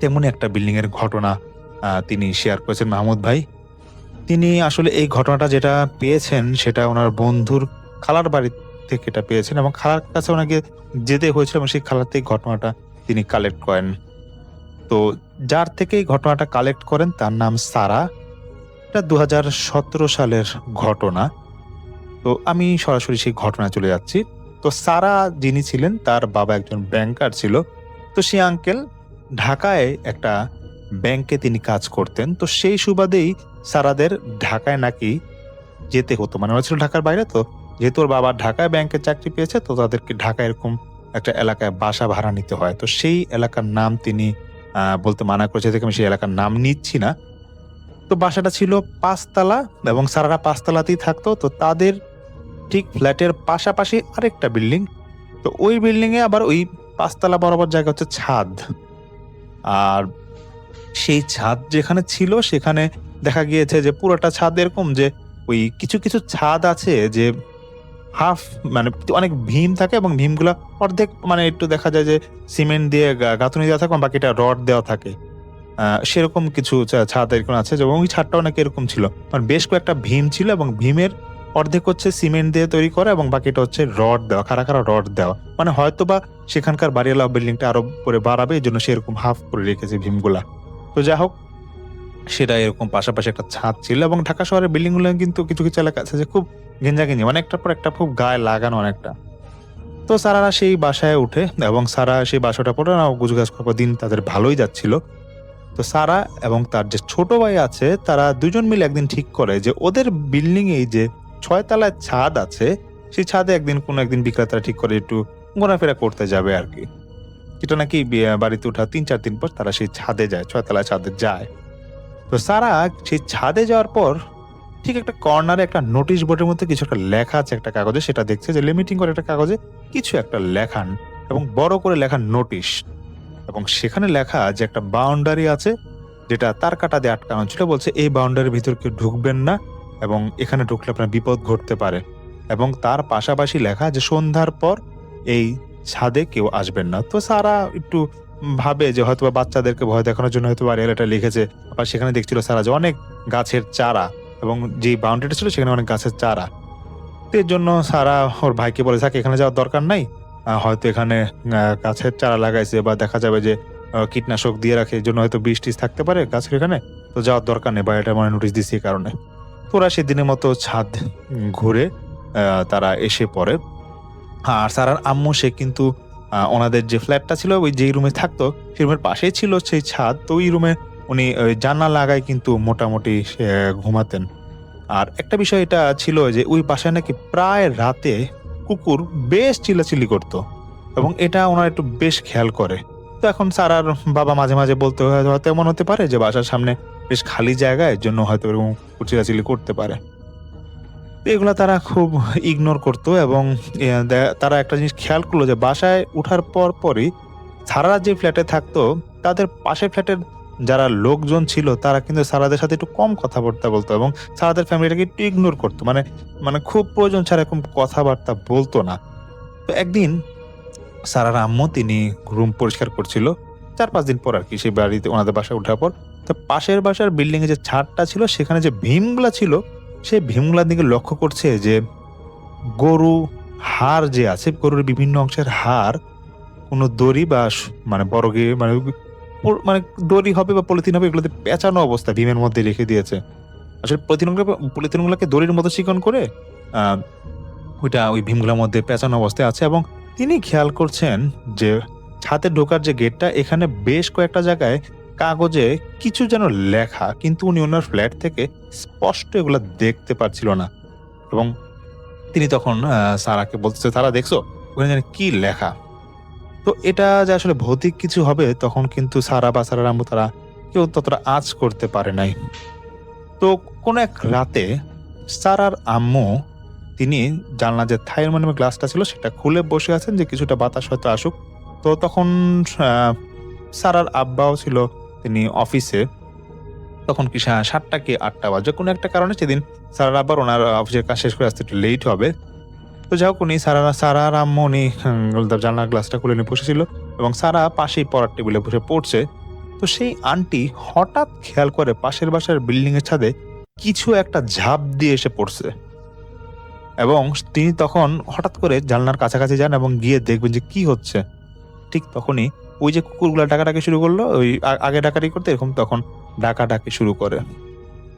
Speaker 7: তেমনই একটা বিল্ডিং এর ঘটনা তিনি শেয়ার করেছেন মাহমুদ ভাই। তিনি আসলে এই ঘটনাটা যেটা পেয়েছেন সেটা ওনার বন্ধুর খালার বাড়ি থেকে এটা পেয়েছেন এবং খালার কাছে ওনাকে যেতে হয়েছিল এবং সেই খালার থেকে ঘটনাটা তিনি কালেক্ট করেন। তো যার থেকে এই ঘটনাটা কালেক্ট করেন তার নাম সারা। এটা 2017 সালের ঘটনা। তো আমি সরাসরি সেই ঘটনায় চলে যাচ্ছি। তো সারা যিনি ছিলেন তার বাবা একজন ব্যাংকার ছিল। তো সেই আঙ্কেল ঢাকায় একটা ব্যাংকে তিনি কাজ করতেন। তো সেই সুবাদেই সারাদের ঢাকায় নাকি যেতে হতো, মানে ওরা ছিল ঢাকার বাইরে। তো যেহেতু ওর বাবা ঢাকায় ব্যাংকে চাকরি পেয়েছে, তো তাদেরকে ঢাকায় এরকম একটা এলাকায় বাসা ভাড়া নিতে হয়। তো সেই এলাকার নাম তিনি বলতে মানা করেছে, দেখে আমি সেই এলাকার নাম নিচ্ছি না। তো বাসাটা ছিল 5 তলা এবং সারারা 5 তলাতেই থাকতো। তো তাদের ঠিক ফ্ল্যাটের পাশাপাশি আরেকটা বিল্ডিং। তো ওই বিল্ডিং এ আবার ওই 5 তলা বরাবর জায়গা হচ্ছে ছাদ। আর সেই ছাদ যেখানে ছিল সেখানে দেখা গিয়েছে যে পুরোটা ছাদ এরকম যে ওই কিছু কিছু ছাদ আছে যে হাফ, মানে অনেক ভীম থাকে এবং ভীমগুলা অর্ধেক, মানে একটু দেখা যায় যে সিমেন্ট দিয়ে গাঁথুনি দেওয়া থাকে, বাকিটা রড দেওয়া থাকে। সেরকম কিছু ছাদ এরকম আছে, এবং ওই ছাদটাও নাকি এরকম ছিল। মানে বেশ কয়েকটা ভীম ছিল এবং ভীমের অর্ধেক হচ্ছে সিমেন্ট দিয়ে তৈরি করা এবং বাকিটা হচ্ছে রড দেওয়া, খাড়া খাড়া রড দেওয়া। মানে হয়তোবা সেখানকার বাড়িওয়ালা বিল্ডিংটা আরো করে বাড়াবে, এই জন্য সেরকম হাফ করে রেখেছে ভীমগুলা। তো যাই হোক, সেটা এরকম পাশাপাশি একটা ছাদ ছিল, এবং ঢাকা শহরের বিল্ডিং গুলো কিন্তু কিছু কিছু এলাকা আছে যে খুব গেঞ্জাগেঞ্জি, মানে একটার পর একটা খুব গায়ে লাগানো অনেকটা। তো সারারা সেই বাসায় উঠে, এবং সারা সেই বাসাটা পরে গুজগাছ করার দিন তাদের ভালোই যাচ্ছিল। তো সারা এবং তার যে ছোট ভাই আছে, তারা দুজন মিলে একদিন ঠিক করে যে ওদের বিল্ডিং এই যে 6 তলায় ছাদ আছে, সেই ছাদে কোনো একদিন বিকালে তারা ঠিক করে একটু ঘোরাফেরা করতে যাবে আর কি। এটা নাকি বাড়িতে ওঠা 3-4 দিন পর তারা সেই ছাদে যায়, 6 তলায় ছাদে যায়। তো সারা সেই ছাদে যাওয়ার পর ঠিক একটা কর্নারে একটা নোটিশ বোর্ডের মধ্যে কিছু একটা লেখা আছে একটা কাগজে, সেটা দেখছে যে লিমিটিং করে একটা কাগজে কিছু একটা লেখান, এবং বড় করে লেখা নোটিশ, এবং সেখানে লেখা যে একটা বাউন্ডারি আছে যেটা তার কাটা দিয়ে আটকানো ছিল। বলছে এই বাউন্ডারির ভিতর কেউ ঢুকবেন না, এবং এখানে ঢুকলে আপনার বিপদ ঘটতে পারে। এবং তার পাশাপাশি লেখা যে সন্ধ্যার পর এই ছাদে কেউ আসবেন না। তো সারা একটু ভাবে যে হয়তো বাচ্চাদেরকে ভয় দেখানোর জন্য হয়তো এটা লিখেছে। আবার সেখানে দেখছিল সারা যে অনেক গাছের চারা, এবং যে বাউন্ডারিটা ছিল সেখানে অনেক গাছের চারা। তো এর জন্য সারা ওর ভাইকে বলে থাকে এখানে যাওয়ার দরকার নাই, হয়তো এখানে গাছের চারা লাগাইছে, বা দেখা যাবে যে কীটনাশক দিয়ে রাখে, এই জন্য হয়তো বিষ টিষ থাকতে পারে গাছের এখানে, তো যাওয়ার দরকার নেই, বা এটা মানে নোটিশ দিচ্ছে এই কারণে। তো ওরা সেদিনের মতো ছাদ ঘুরে তারা এসে পড়ে। আর সারার আম্মু সে কিন্তু ওনাদের যে ফ্ল্যাটটা ছিল, ওই যেই রুমে থাকতো সেই রুমের পাশেই ছিল সেই ছাদ। তো ওই রুমে উনি জানলা লাগায় কিন্তু মোটামুটি ঘুমাতেন। আর একটা বিষয় এটা ছিল যে ওই বাসায় নাকি প্রায় রাতে কুকুর বেশ চিল্লাচিল্লি করতো, এবং এটা ওনারা একটু বেশ খেয়াল করে। তো এখন সারার বাবা মাঝে মাঝে বলতে হয়তো এমন হতে পারে যে বাসার সামনে বেশ খালি জায়গায়, এর জন্য হয়তো এরকম চিল্লাচিল্লি করতে পারে। তো এগুলা তারা খুব ইগনোর করতো, এবং তারা একটা জিনিস খেয়াল করলো যে বাসায় উঠার পরই সারা যে ফ্ল্যাটে থাকতো তাদের পাশের ফ্ল্যাটের যারা লোকজন ছিল তারা কিন্তু সারাদের সাথে একটু কম কথাবার্তা বলতো, এবং সারাদের ফ্যামিলিটাকে একটু ইগনোর করতো, মানে মানে খুব প্রয়োজন ছাড়া এরকম কথাবার্তা বলতো না। তো একদিন সারার আম্মু তিনি রুম পরিষ্কার করছিল 4-5 দিন পর আর কি, সেই বাড়িতে ওনাদের বাসায় ওঠার পর। তো পাশের বাসার বিল্ডিং এ যে ছাদটা ছিল সেখানে যে ভীমগুলা ছিল, সেই ভীমগুলার দিকে লক্ষ্য করছে যে গরু হাড় যে আছে, গরুর বিভিন্ন অংশের হাড় কোনো দড়ি বা মানে বড় গিয়ে মানে মানে দড়ি হবে বা পলিথিন হবে, এগুলোতে পেঁচানো অবস্থা ভীমের মধ্যে রেখে দিয়েছে। আসলে পলিথিনগুলোকে দড়ির মতো চিকন করে ওইটা ওই ভীমগুলোর মধ্যে পেঁচানো অবস্থায় আছে, এবং তিনি খেয়াল করছেন যে ছাদে ঢোকার যে গেটটা, এখানে বেশ কয়েকটা জায়গায় কাগজে কিছু যেন লেখা, কিন্তু উনি ওনার ফ্ল্যাট থেকে স্পষ্ট এগুলো দেখতে পারছিল না। এবং তিনি তখন সারাকে বলতেছে, সারা দেখছো ওখানে যেন কি লেখা? তো এটা যে আসলে ভৌতিক কিছু হবে তখন কিন্তু সারা বা সারার আম্মু তারা কেউ ততটা আঁচ করতে পারে নাই। তো কোনো এক রাতে সারার আম্মু তিনি জানলা যে থার্মোমিটার গ্লাসটা ছিল সেটা খুলে বসে আছেন যে কিছুটা বাতাস হয়তো আসুক। তো তখন সারার আব্বাও ছিল, তিনি অফিসে। তখন কি 7টা কি 8টা বাজে, কোনো একটা কারণে সেদিন সারার আব্বার ওনার অফিসের কাজ শেষ করে আসতে একটু লেট হবে। তো যাই হোক উনি সারার আম্মু উনি জানলার গ্লাসটা খুলে নিয়ে বসেছিল, এবং সারা পাশেই পড়ার টেবিলে বসে পড়ছে। তো সেই আন্টি হঠাৎ খেয়াল করে পাশের বাসার বিল্ডিং এর ছাদে কিছু একটা ঝাঁপ দিয়ে এসে পড়ছে, এবং তিনি তখন হঠাৎ করে জানলার কাছাকাছি যান এবং গিয়ে দেখবেন যে কি হচ্ছে। ঠিক তখনই ওই যে কুকুরগুলো ডাকাডাকি শুরু করলো, ওই আগে ডাকাডাকি করতে এরকম তখন ডাকাডাকি শুরু করে।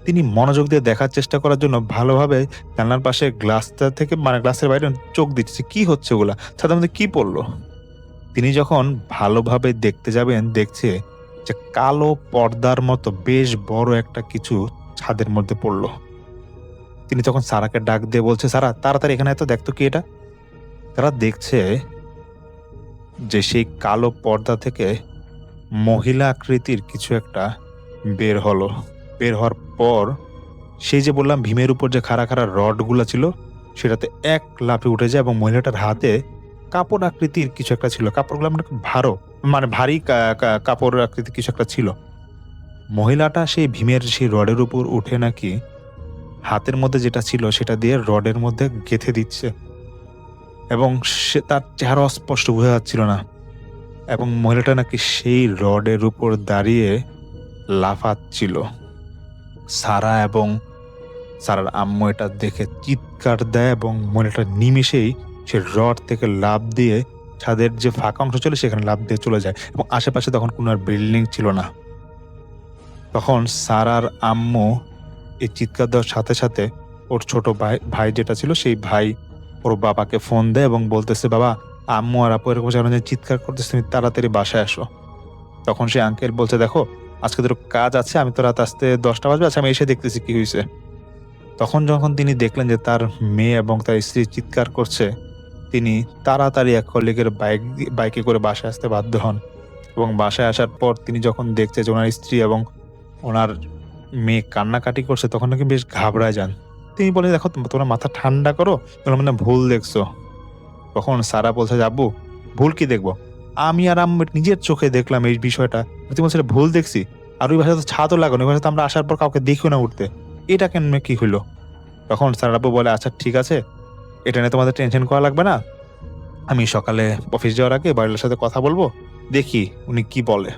Speaker 7: তিনি মনোযোগ দিয়ে দেখার চেষ্টা করার জন্য ভালোভাবে জানলার পাশে গ্লাসটা থেকে মানে গ্লাসের বাইরে চোখ দিচ্ছে কি হচ্ছে ওগুলা, ছাদের মধ্যে কি পড়লো। তিনি যখন ভালোভাবে দেখতে যাবেন দেখছে যে কালো পর্দার মতো বেশ বড় একটা কিছু ছাদের মধ্যে পড়লো। তিনি তখন সারাকে ডাক দিয়ে বলছে, সারা তাড়াতাড়ি এখানে এত দেখতো কি এটা। তারা দেখছে যে সেই কালো পর্দা থেকে মহিলা আকৃতির কিছু একটা বের হলো। বের হওয়ার পর সেই যে বললাম ভীমের উপর যে খাড়া খাড়া রডগুলা ছিল সেটাতে এক লাফে উঠে যায়, এবং মহিলাটার হাতে কাপড় আকৃতির কিছু একটা ছিল। কাপড়গুলো মানে ভারী কাপড় আকৃতির কিছু একটা ছিল। মহিলাটা সেই ভীমের সেই রডের উপর উঠে নাকি হাতের মধ্যে যেটা ছিল সেটা দিয়ে রডের মধ্যে গেঁথে দিচ্ছে, এবং সে তার চেহারা অস্পষ্ট বোঝা যাচ্ছিল না, এবং মহিলাটা নাকি সেই রডের উপর দাঁড়িয়ে লাফাচ্ছিল। সারা এবং সারার আম্মু এটা দেখে চিৎকার দেয়, এবং মহিলাটা নিমিষেই সে রড থেকে লাফ দিয়ে ছাদের যে ফাঁকা অংশ ছিল সেখানে লাফ দিয়ে চলে যায়, এবং আশেপাশে তখন কোনো আর বিল্ডিং ছিল না। তখন সারার আম্মু এই চিৎকার দেওয়ার সাথে সাথে ওর ছোট ভাই ভাই যেটা ছিল সেই ভাই ওর বাবাকে ফোন দেয় এবং বলতেছে, বাবা আম্মু আর আপু এরকম যেন চিৎকার করতেছে, তুমি তাড়াতাড়ি বাসায় আসো। তখন সে আঙ্কেল বলছে, দেখো আজকে তোর কাজ আছে, আমি তো রাত আসতে 10টা বাজবে, আচ্ছা আমি এসে দেখতেছি কি হয়েছে। তখন যখন তিনি দেখলেন যে তার মেয়ে এবং তার স্ত্রী চিৎকার করছে, তিনি তাড়াতাড়ি এক কলিগের বাইকে করে বাসায় আসতে বাধ্য হন। এবং বাসায় আসার পর তিনি যখন দেখছে যে ওনার স্ত্রী এবং ওনার মেয়ে কান্নাকাটি করছে, তখন নাকি বেশ ঘাবড়ায় যান। তিনি বলে, দেখো তোমরা মাথা ঠান্ডা করো, তোমরা মানে ভুল দেখছো। তখন সারা বলছে যে, আব্বু ভুল কি দেখবো, আমি আর আম্মু নিজের চোখে দেখলাম এই বিষয়টা, তুমি বলছো ভুল দেখছি, আর ওই ভাষা তো ছাদও লাগানো, ওই ভাষা তো আমরা আসার পর কাউকে দেখিও না উঠতে, এটা কেন কি হইলো? তখন সারা আব্বু বলে, আচ্ছা ঠিক আছে, এটা নিয়ে তোমাদের টেনশন করা লাগবে না, আমি সকালে অফিস যাওয়ার আগে বাড়ির সাথে কথা বলবো, দেখি উনি কি বলে।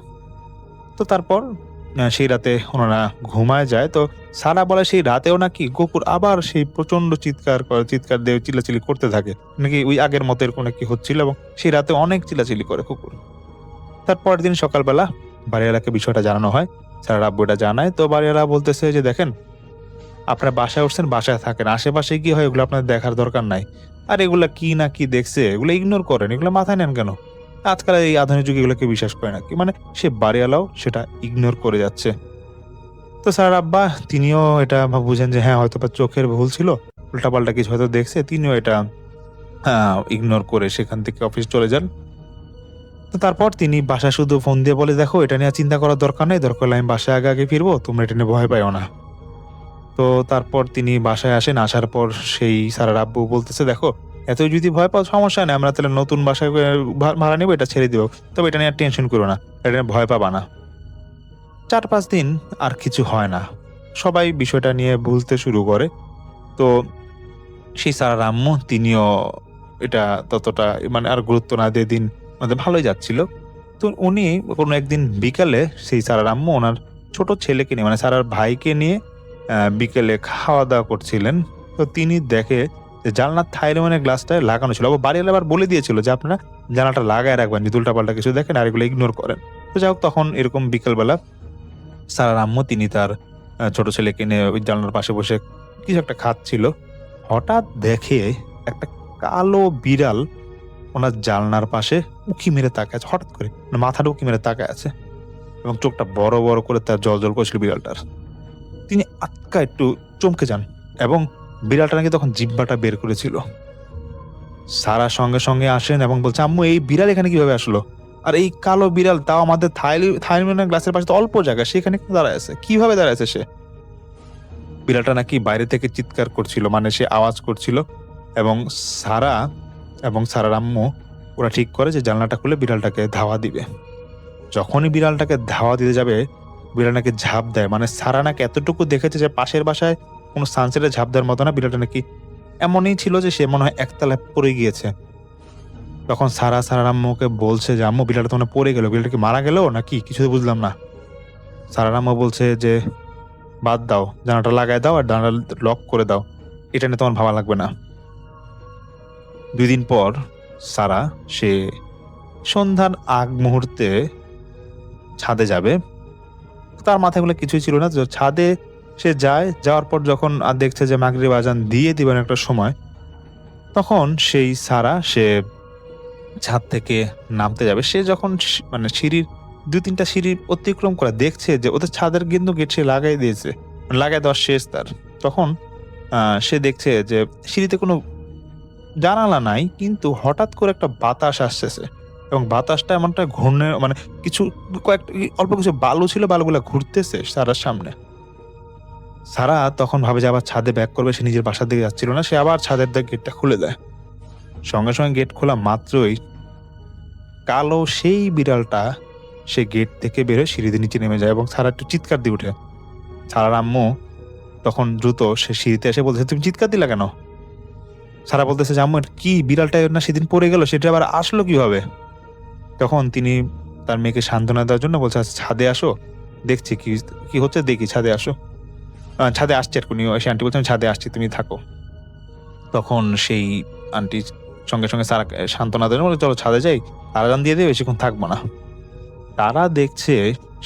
Speaker 7: তো তারপর সেই রাতে ওনারা ঘুমায় যায়। তো সারা বলে সেই রাতেও নাকি কুকুর আবার সেই প্রচন্ড চিৎকার দিয়ে চিল্লাচিল্লি করতে থাকে, নাকি ওই আগের মতো এরকম নাকি হচ্ছিল, এবং সেই রাতে অনেক চিল্লাচিল্লি করে কুকুর। তারপরের দিন সকালবেলা বাড়িওয়ালাকে বিষয়টা জানানো হয়, সারা আব্বু এটা জানায়। তো বাড়িওয়ালা বলতেছে যে, দেখেন আপনারা বাসায় উঠছেন, বাসায় থাকেন, আশেপাশে কি হয় এগুলো আপনার দেখার দরকার নাই, আর এগুলা কি না কি দেখছে এগুলো ইগনোর করেন, এগুলো মাথায় নেন কেন? আজকাল এই আধুনিক যুগে এগুলোকে বিশ্বাস করে নাকি, মানে সে বাড়িওয়ালাও সেটা ইগনোর করে যাচ্ছে। তো স্যার আব্বা তিনিও এটা বুঝেন যে হ্যাঁ হয়তো বা চোখের ভুল ছিল, উল্টাপাল্টা কিছু হয়তো দেখছে, তিনিও এটা ইগনোর করে সেখান থেকে অফিস চলে যান। তো তারপর তিনি বাসা শুধু ফোন দিয়ে বলে, দেখো এটা নিয়ে চিন্তা করার দরকার নেই, দরকার হলে আমি বাসায় আগে আগে ফিরবো, তোমরা এটা নিয়ে ভয় পাইও না। তো তারপর তিনি বাসায় আসেন, আসার পর সেই স্যারের আব্বু বলতেছে, দেখো এতই যদি ভয় পাও সমস্যা নেই, আমরা তাহলে নতুন বাসায় ভাড়া নেবো, এটা ছেড়ে দিব, তবে এটা নিয়ে আর টেনশন করো না, এটা নিয়ে ভয় পাবা না। 4-5 দিন আর কিছু হয় না, সবাই বিষয়টা নিয়ে ভুলতে শুরু করে। তো সেই স্যারের আম্মু তিনিও এটা ততটা মানে আর গুরুত্ব না দিয়ে দিন মানে ভালোই যাচ্ছিল। তো উনি কোনো একদিন বিকালে সেই স্যারের আম্মু ওনার ছোট ছেলেকে নিয়ে মানে স্যারের ভাইকে নিয়ে বিকেলে খাওয়া দাওয়া করছিলেন। তো তিনি দেখে যে জানলার থাইরোমানের গ্লাসটা লাগানো ছিল, আবার বাড়িওয়ালা আবার বলে দিয়েছিল যে আপনারা জানলাটা লাগায় রাখবেন, যদি উল্টাপাল্টা কিছু দেখেন আর এগুলো ইগনোর করেন। তো যাই হোক, তখন এরকম বিকেলবেলা স্যারের আম্মু তিনি তার ছোট ছেলেকে নিয়ে ওই জানলার পাশে বসে কিছু একটা খাচ্ছিল। হঠাৎ দেখে একটা কালো বিড়াল ওনার জানলার পাশে উঁকি মেরে তাকায় আছে, হঠাৎ করে মানে মাথাটা উঁকি মেরে তাকায় আছে এবং চোখটা বড় বড় করে তার জল করছিল বিড়ালটার। তিনি আটকা একটু চমকে যান এবং বিড়ালটা নাকি তখন জিহ্বাটা বের করেছিল। সারা সঙ্গে সঙ্গে আসেন এবং বলছে, আম্মু এই বিড়াল এখানে কিভাবে আসলো? আর এই কালো বিড়াল তাও আমাদের থাইরোমানের গ্লাসের পাশে তো অল্প জায়গা, সেখানে দাঁড়ায় আছে, কিভাবে দাঁড়ায় আছে সে? বিড়ালটা নাকি বাইরে থেকে চিৎকার করছিল, মানে সে আওয়াজ করছিল। এবং সারা এবং সারার আম্মু ওরা ঠিক করে যে জানলাটা খুলে বিড়ালটাকে ধাওয়া দিবে। যখনই বিড়ালটাকে ধাওয়া দিতে যাবে, বিড়াল নাকি ঝাঁপ দেয়, মানে সারা নাকি এতটুকু দেখেছে যে পাশের বাসায় কোনো সানসেটে ঝাঁপ দেওয়ার মতো না, বিড়ালটা নাকি এমনই ছিল যে সে মনে হয় একতলায় পড়ে গিয়েছে। তখন সারার আম্মুকে বলছে যে, আম্মু বিড়ালটা তো পড়ে গেল, বিড়ালটা কি মারা গেল নাকি, কিছু তো বুঝলাম না। সারার আম্মু বলছে যে, বাদ দাও, জানালাটা লাগাই দাও আর জানালা লক করে দাও, এটা নিয়ে তোমার ভাবা লাগবে না। 2 দিন পর সারা সে সন্ধ্যার আগ মুহূর্তে ছাদে যাবে। তার মাথায় এগুলো কিছুই ছিল না। ছাদে সে যাওয়ার পর যখন আর দেখছে যে মাগরিব আজান দিয়ে দিবেন একটা সময়, তখন সেই সারা সে ছাদ থেকে নামতে যাবে। সে যখন মানে সিঁড়ির 2-3টা সিঁড়ি অতিক্রম করে দেখছে যে ওদের ছাদের কিন্তু গেট সে লাগাই দিয়েছে, লাগাই দেওয়ার শেষ তার। তখন সে দেখছে যে সিঁড়িতে কোনো জানালা নাই, কিন্তু হঠাৎ করে একটা বাতাস আসতেছে এবং বাতাসটা এমনটা ঘূর্ণে মানে অল্প কিছু বালু ছিল, বালুগুলা ঘুরতেছে সারার সামনে। সারা তখন ভাবে যে আবার ছাদে ব্যাক করবে, সে নিজের বাসার দিকে যাচ্ছিল না, সে আবার ছাদের দিকে গেটটা খুলে দেয়। সঙ্গে সঙ্গে গেট খোলা মাত্রই কালো সেই বিড়ালটা সে গেট থেকে বেরোয় সিঁড়িতে নিচে নেমে যায় এবং সারা একটু চিৎকার দিয়ে উঠে। সারার আম্মু তখন দ্রুত সে সিঁড়িতে এসে বলতেছে, তুমি চিৎকার দিলা কেন? সারা বলতেছে যে, আম্মু কি বিড়ালটা না সেদিন পড়ে গেল, সেটা আবার আসলো কিভাবে? তখন তিনি তার মেয়েকে সান্ত্বনা দেওয়ার জন্য বলছে, ছাদে আসো, দেখছি কি হচ্ছে, দেখি, ছাদে আসো। ছাদে আসছে আর কোনি, সে আন্টি বলছেন ছাদে আসছি, তুমি থাকো। তখন সেই আন্টি সঙ্গে সঙ্গে সারাকে সান্ত্বনা দেন, বলে চলো ছাদে যাই, আরাম দিয়ে দিয়ে বেশিক্ষণ থাকবো না। তারা দেখছে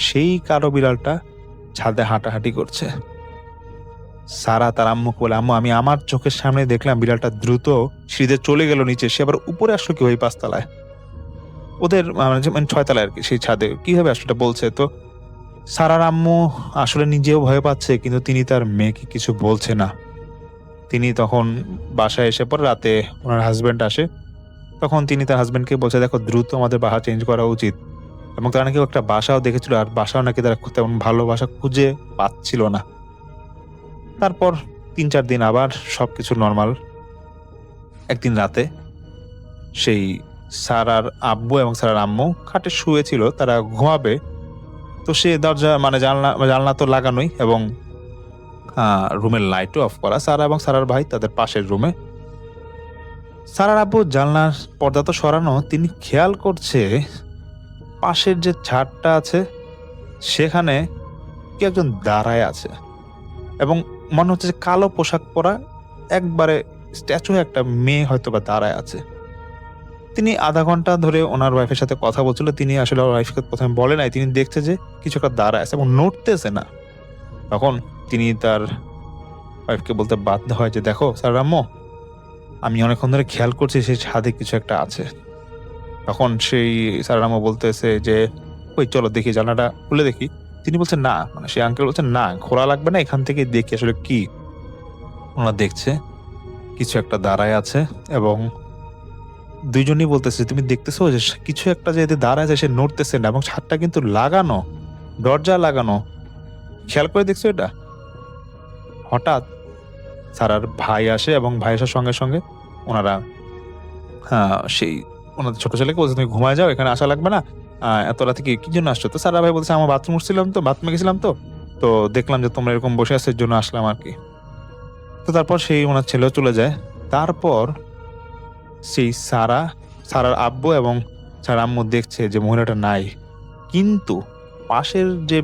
Speaker 7: সেই কালো বিড়ালটা ছাদে হাঁটাহাঁটি করছে। সারা তার আম্মুকে বলে, আম্মু আমি আমার চোখের সামনে দেখলাম বিড়ালটা দ্রুত সিঁড়িতে চলে গেল নিচে, সে আবার উপরে আসলো কি ওই 5 তলায়, ওদের মানে 6 তলায় আর কি, সেই ছাদে কিভাবে আসলো এটা বলছে। তো সারার আম্মু আসলে নিজেও ভয় পাচ্ছে, কিন্তু তিনি তার মেয়েকে কিছু বলছে না। তিনি তখন বাসায় এসে পরে রাতে ওনার হাজবেন্ড আসে, তখন তিনি তার হাজবেন্ডকে বলছে, দেখো দ্রুত আমাদের বাসা চেঞ্জ করা উচিত। এবং তারা নাকি একটা বাসাও দেখেছিল, আর বাসাও নাকি তারা তেমন ভালো বাসা খুঁজে পাচ্ছিল না। তারপর 3-4 দিন আবার সবকিছু নর্মাল। একদিন রাতে সেই সারার আব্বু এবং সারার আম্মু খাটে শুয়েছিল, তারা ঘুমাবে। তো সে দরজা মানে জানলা তো লাগানোই এবং রুমের লাইটও অফ করা। সারা এবং সারার ভাই তাদের পাশের রুমে। সারার আব্বু জানলার পর্দা তো সরানো, তিনি খেয়াল করছে পাশের যে ছাদটা আছে সেখানে কি একজন দাঁড়ায় আছে, এবং মনে হচ্ছে যে কালো পোশাক পরা একবারে স্ট্যাচু একটা মেয়ে হয়তো বা দাঁড়ায় আছে। তিনি আধা ঘন্টা ধরে ওনার ওয়াইফের সাথে কথা বলছিল। তিনি আসলে ওর ওয়াইফকে প্রথমে বলে নাই, তিনি দেখছে যে কিছু একটা দাঁড়ায় আছে এবং নড়তেছে না। তখন তিনি তার ওয়াইফকে বলতে বাধ্য হয় যে, দেখো স্যার আম্মু, আমি অনেকক্ষণ ধরে খেয়াল করছি সেই ছাদে কিছু একটা আছে। তখন সেই স্যার আম্মু বলতেছে যে, ওই চলো দেখি, জানালাটা খুলে দেখি। তিনি বলছেন না, মানে সেই আঙ্কেল বলছেন না, খোলা লাগবে না, এখান থেকে দেখি আসলে কি। ওনারা দেখছে কিছু একটা দাঁড়ায় আছে এবং দুইজনই বলতেছে, তুমি দেখতেছো যে কিছু একটা যে দাঁড়ায় আছে, সে নড়তেছে না এবং ছাদটা কিন্তু লাগানো, দরজা লাগানো, খেয়াল করে দেখছো এটা। হঠাৎ সারার ভাই আসে এবং ভাই আসার সঙ্গে সঙ্গে ওনারা সেই ওনাদের ছোট ছেলেকে বলছে, তুমি ঘুমায় যাও, এখানে আসা লাগবে না, এত রাতে কি জন্য আসছো? তো সারা ভাই বলছে, আমার বাথরুম উঠছিলাম তো, বাথরুমে গেছিলাম তো দেখলাম যে তোমরা এরকম বসে আছো, এর জন্য আসলাম আর কি। তো তারপর সেই ওনার ছেলেও চলে যায়। তারপর সেই সারার আব্বু এবং সারার আম্মু দেখছে যে মহিলাটা নাই, কিন্তু পাশের যে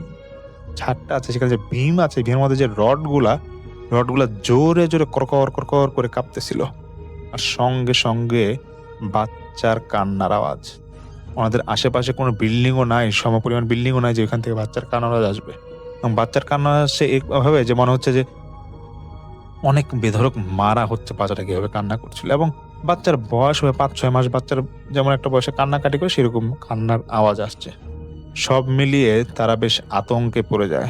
Speaker 7: ছাদটা আছে সেখানে যে ভীম আছে, ভীমের মধ্যে যে রডগুলা জোরে জোরে করকর করকর করে কাঁপতেছিল। আর সঙ্গে সঙ্গে বাচ্চার কান্নার আওয়াজ। ওনাদের আশেপাশে কোনো বিল্ডিংও নাই, সমপরিমাণ বিল্ডিংও নাই যে ওইখান থেকে বাচ্চার কান্নার আওয়াজ আসবে। এবং বাচ্চার কান্না আসছে এভাবে যে মনে হচ্ছে যে অনেক বেধড়ক মারা হচ্ছে, বাচ্চাটা কিভাবে কান্না করছিল। এবং বাচ্চার বয়স হবে 5-6 মাস, বাচ্চার যেমন একটা বয়সে কান্নাকাটি করে সেরকম কান্নার আওয়াজ আসছে। সব মিলিয়ে তারা বেশ আতঙ্কে পড়ে যায়।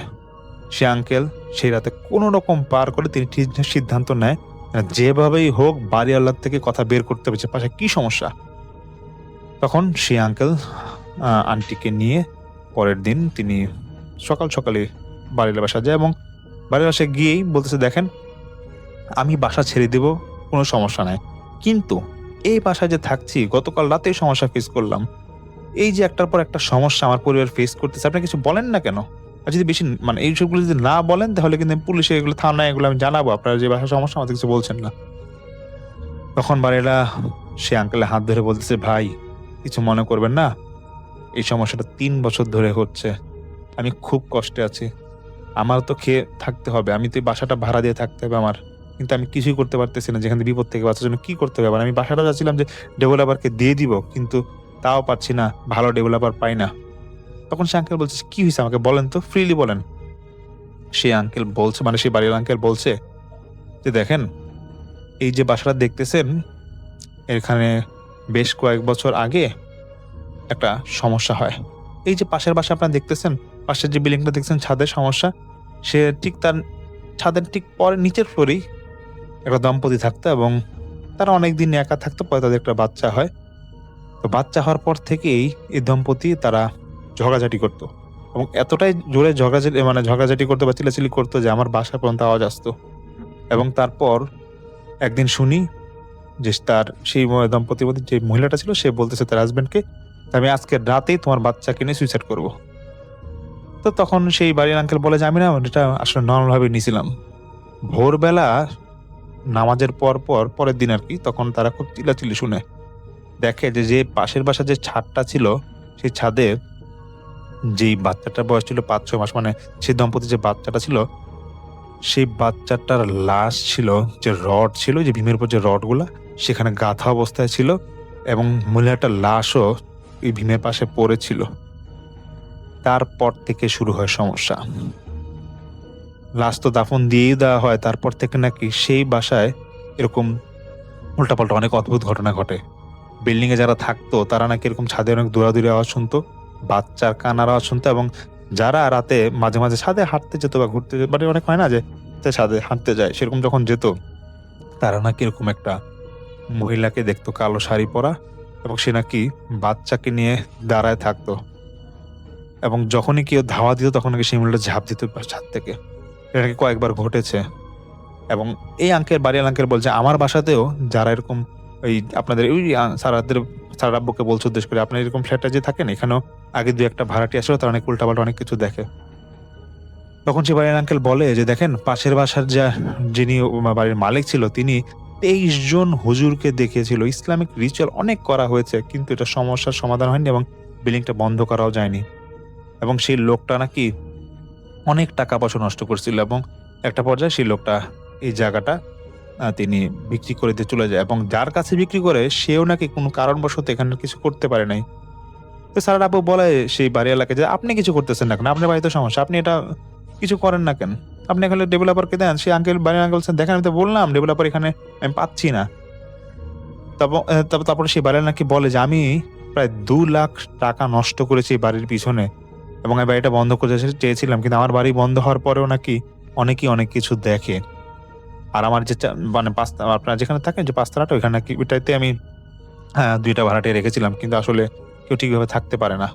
Speaker 7: সে আঙ্কেল সেই রাতে কোনো রকম পার করে তিনি ঠিক সিদ্ধান্ত নেয়, যেভাবেই হোক বাড়িওয়ালার থেকে কথা বের করতে হবে, পাশে কি সমস্যা। তখন সেই আঙ্কেল আন্টিকে নিয়ে পরের দিন তিনি সকাল সকালে বাড়ির বাসা যায় এবং বাড়ির বাসায় গিয়েই বলতেছে, দেখেন আমি বাসা ছেড়ে দেব, কোনো সমস্যা নাই, কিন্তু এই বাসায় যে থাকছি গতকাল রাতেই সমস্যা ফেস করলাম। এই যে একটার পর একটা সমস্যা আমার পরিবার ফেস করতেছে, আপনি কিছু বলেন না কেন? আর যদি বেশি মানে এই সবগুলো যদি না বলেন তাহলে কিন্তু পুলিশে এগুলো, থানায় এগুলো আমি জানাবো, আপনারা যে বাসার সমস্যা আমাদের কিছু বলছেন না। তখন বাড়িরা সে আঙ্কেলের হাত ধরে বলতেছে, ভাই কিছু মনে করবেন না, এই সমস্যাটা 3 বছর ধরে হচ্ছে, আমি খুব কষ্টে আছি, আমার তো খেয়ে থাকতে হবে, আমি তো এই বাসাটা ভাড়া দিয়ে থাকতে হবে আমার, কিন্তু আমি কিছুই করতে পারতেছি না, যেখানে বিপদ থেকে বাঁচার জন্য কি করতে হবে। আমি বাসাটা যাচ্ছিলাম যে ডেভেলপারকে দিয়ে দিব, কিন্তু তাও পাচ্ছি না, ভালো ডেভেলপার পাই না। তখন সে আঙ্কেল বলছে, কি হয়েছে আমাকে বলেন তো, ফ্রিলি বলেন। সে আঙ্কেল বলছে, মানে সেই বাড়ির আঙ্কেল বলছে যে, দেখেন এই যে বাসাটা দেখতেছেন, এখানে বেশ কয়েক বছর আগে একটা সমস্যা হয়। এই যে পাশের বাসা আপনারা দেখতেছেন, পাশের যে বিল্ডিংটা দেখছেন ছাদের সমস্যা, সে ঠিক তার ছাদের ঠিক পরে নিচের ফ্লোরেই একটা দম্পতি থাকতো এবং তারা অনেকদিন একা থাকতো, পরে তাদের একটা বাচ্চা হয়। তো বাচ্চা হওয়ার পর থেকেই এই দম্পতি তারা ঝগড়াঝাটি করতো এবং এতটাই জোরে ঝগড়াঝাটি করতো বা চিল্লাচিল্লি করতো যে আমার বাসা পর্যন্ত আওয়াজ আসতো। এবং তারপর একদিন শুনি যে তার সেই দম্পতির মধ্যে যে মহিলাটা ছিল, সে বলতেছে তার হাজবেন্ডকে, আমি আজকে রাতেই তোমার বাচ্চাকে নিয়ে সুইসাইড করবো। তো তখন সেই বাড়ির আঙ্কেল বলে যে, আমি না এটা আসলে নর্মাল ভাবে নিয়েছিলাম। ভোরবেলা নামাজের পরের দিন আর কি, তখন তারা খুব চিল্লাচিল্লি শুনে দেখে যে পাশের বাসা যে ছাদটা ছিল, সেই ছাদে যেই বাচ্চাটার বয়স ছিল 5-6 মাস, মানে সেই দম্পতি যে বাচ্চাটা ছিল, সেই বাচ্চাটার লাশ ছিল, যে রড ছিল, যে ভীমের উপর যে রডগুলা সেখানে গাঁথা অবস্থায় ছিল এবং মহিলাটার লাশও এই ভীমের পাশে পড়েছিল। তারপর থেকে শুরু হয় সমস্যা। লাশ তো দাফন দিয়েই দেওয়া হয়, তারপর থেকে নাকি সেই বাসায় এরকম উল্টাপাল্টা অনেক অদ্ভুত ঘটনা ঘটে। বিল্ডিং এ যারা থাকতো তারা নাকি এরকম ছাদে অনেক দৌড়াদৌড়ি আওয়াজ শুনতো, বাচ্চার কান্নার আওয়াজ শুনতো, এবং যারা রাতে মাঝে মাঝে ছাদে হাঁটতে যেত বা ঘুরতে যেত, মানে অনেক হয় না যে ছাদে হাঁটতে যায়, সেরকম যখন যেত তারা নাকি এরকম একটা মহিলাকে দেখতো কালো শাড়ি পরা, এবং সে নাকি বাচ্চাকে নিয়ে দাঁড়ায় থাকতো, এবং যখনই কেউ ধাওয়া দিত তখন নাকি সেই মহিলাটা ঝাঁপ দিত ছাদ থেকে। এটা নাকি কয়েকবার ঘটেছে। এবং এই বাড়িয়াল আঙ্কেল বলছে আমার বাসাতেও যারা এরকম ওই আপনাদের ওই সারা আব্বুকে বলছে উদ্দেশ্য করে, আপনার এরকম ফ্ল্যাটে যে থাকেন এখানেও আগে 2-1টা ভাড়াটি আসলো, তারা অনেক উল্টাপাল্টা অনেক কিছু দেখে। তখন সে বাড়ির আঙ্কেল বলে যে দেখেন, পাশের বাসার যিনি বাড়ির মালিক ছিল তিনি 23 জন হুজুরকে দেখিয়েছিল, ইসলামিক রিচুয়াল অনেক করা হয়েছে, কিন্তু এটা সমস্যার সমাধান হয়নি এবং বিল্ডিংটা বন্ধ করাও যায়নি। এবং সেই লোকটা নাকি অনেক টাকা পয়সা নষ্ট করছিল, এবং একটা পর্যায়ে সেই লোকটা এই জায়গাটা তিনি বিক্রি করে দিয়ে চলে যায়, এবং যার কাছে বিক্রি করে সেও নাকি কোনো কারণবশত এখানে কিছু করতে পারে নাই। তো স্যার আপু বলে সেই বাড়িওয়ালাকে যে আপনি কিছু করতেছেন না কেন, আপনার বাড়িতে সমস্যা, আপনি এটা কিছু করেন না কেন, আপনি এখানে ডেভেলপারকে দেন। সেই বাড়ির আঙ্কেল বলছেন দেখেন আমি তো বললাম ডেভেলপার এখানে আমি পাচ্ছি না। তারপরে সেই বাড়িওয়ালা নাকি বলে যে আমি প্রায় 2 লাখ টাকা নষ্ট করেছি এই বাড়ির পিছনে, এবং এই বাড়িটা বন্ধ করতে চেয়েছিলাম, কিন্তু আমার বাড়ি বন্ধ হওয়ার পরেও নাকি অনেকেই অনেক কিছু দেখে। আর আমার যে মানে আপনারা যেখানে থাকেন যে 5তলাটা, ওইখানে নাকি ওইটাতে আমি 2টা ভাড়াটিয়া রেখেছিলাম, কিন্তু আসলে কেউ ঠিকভাবে থাকতে পারে না।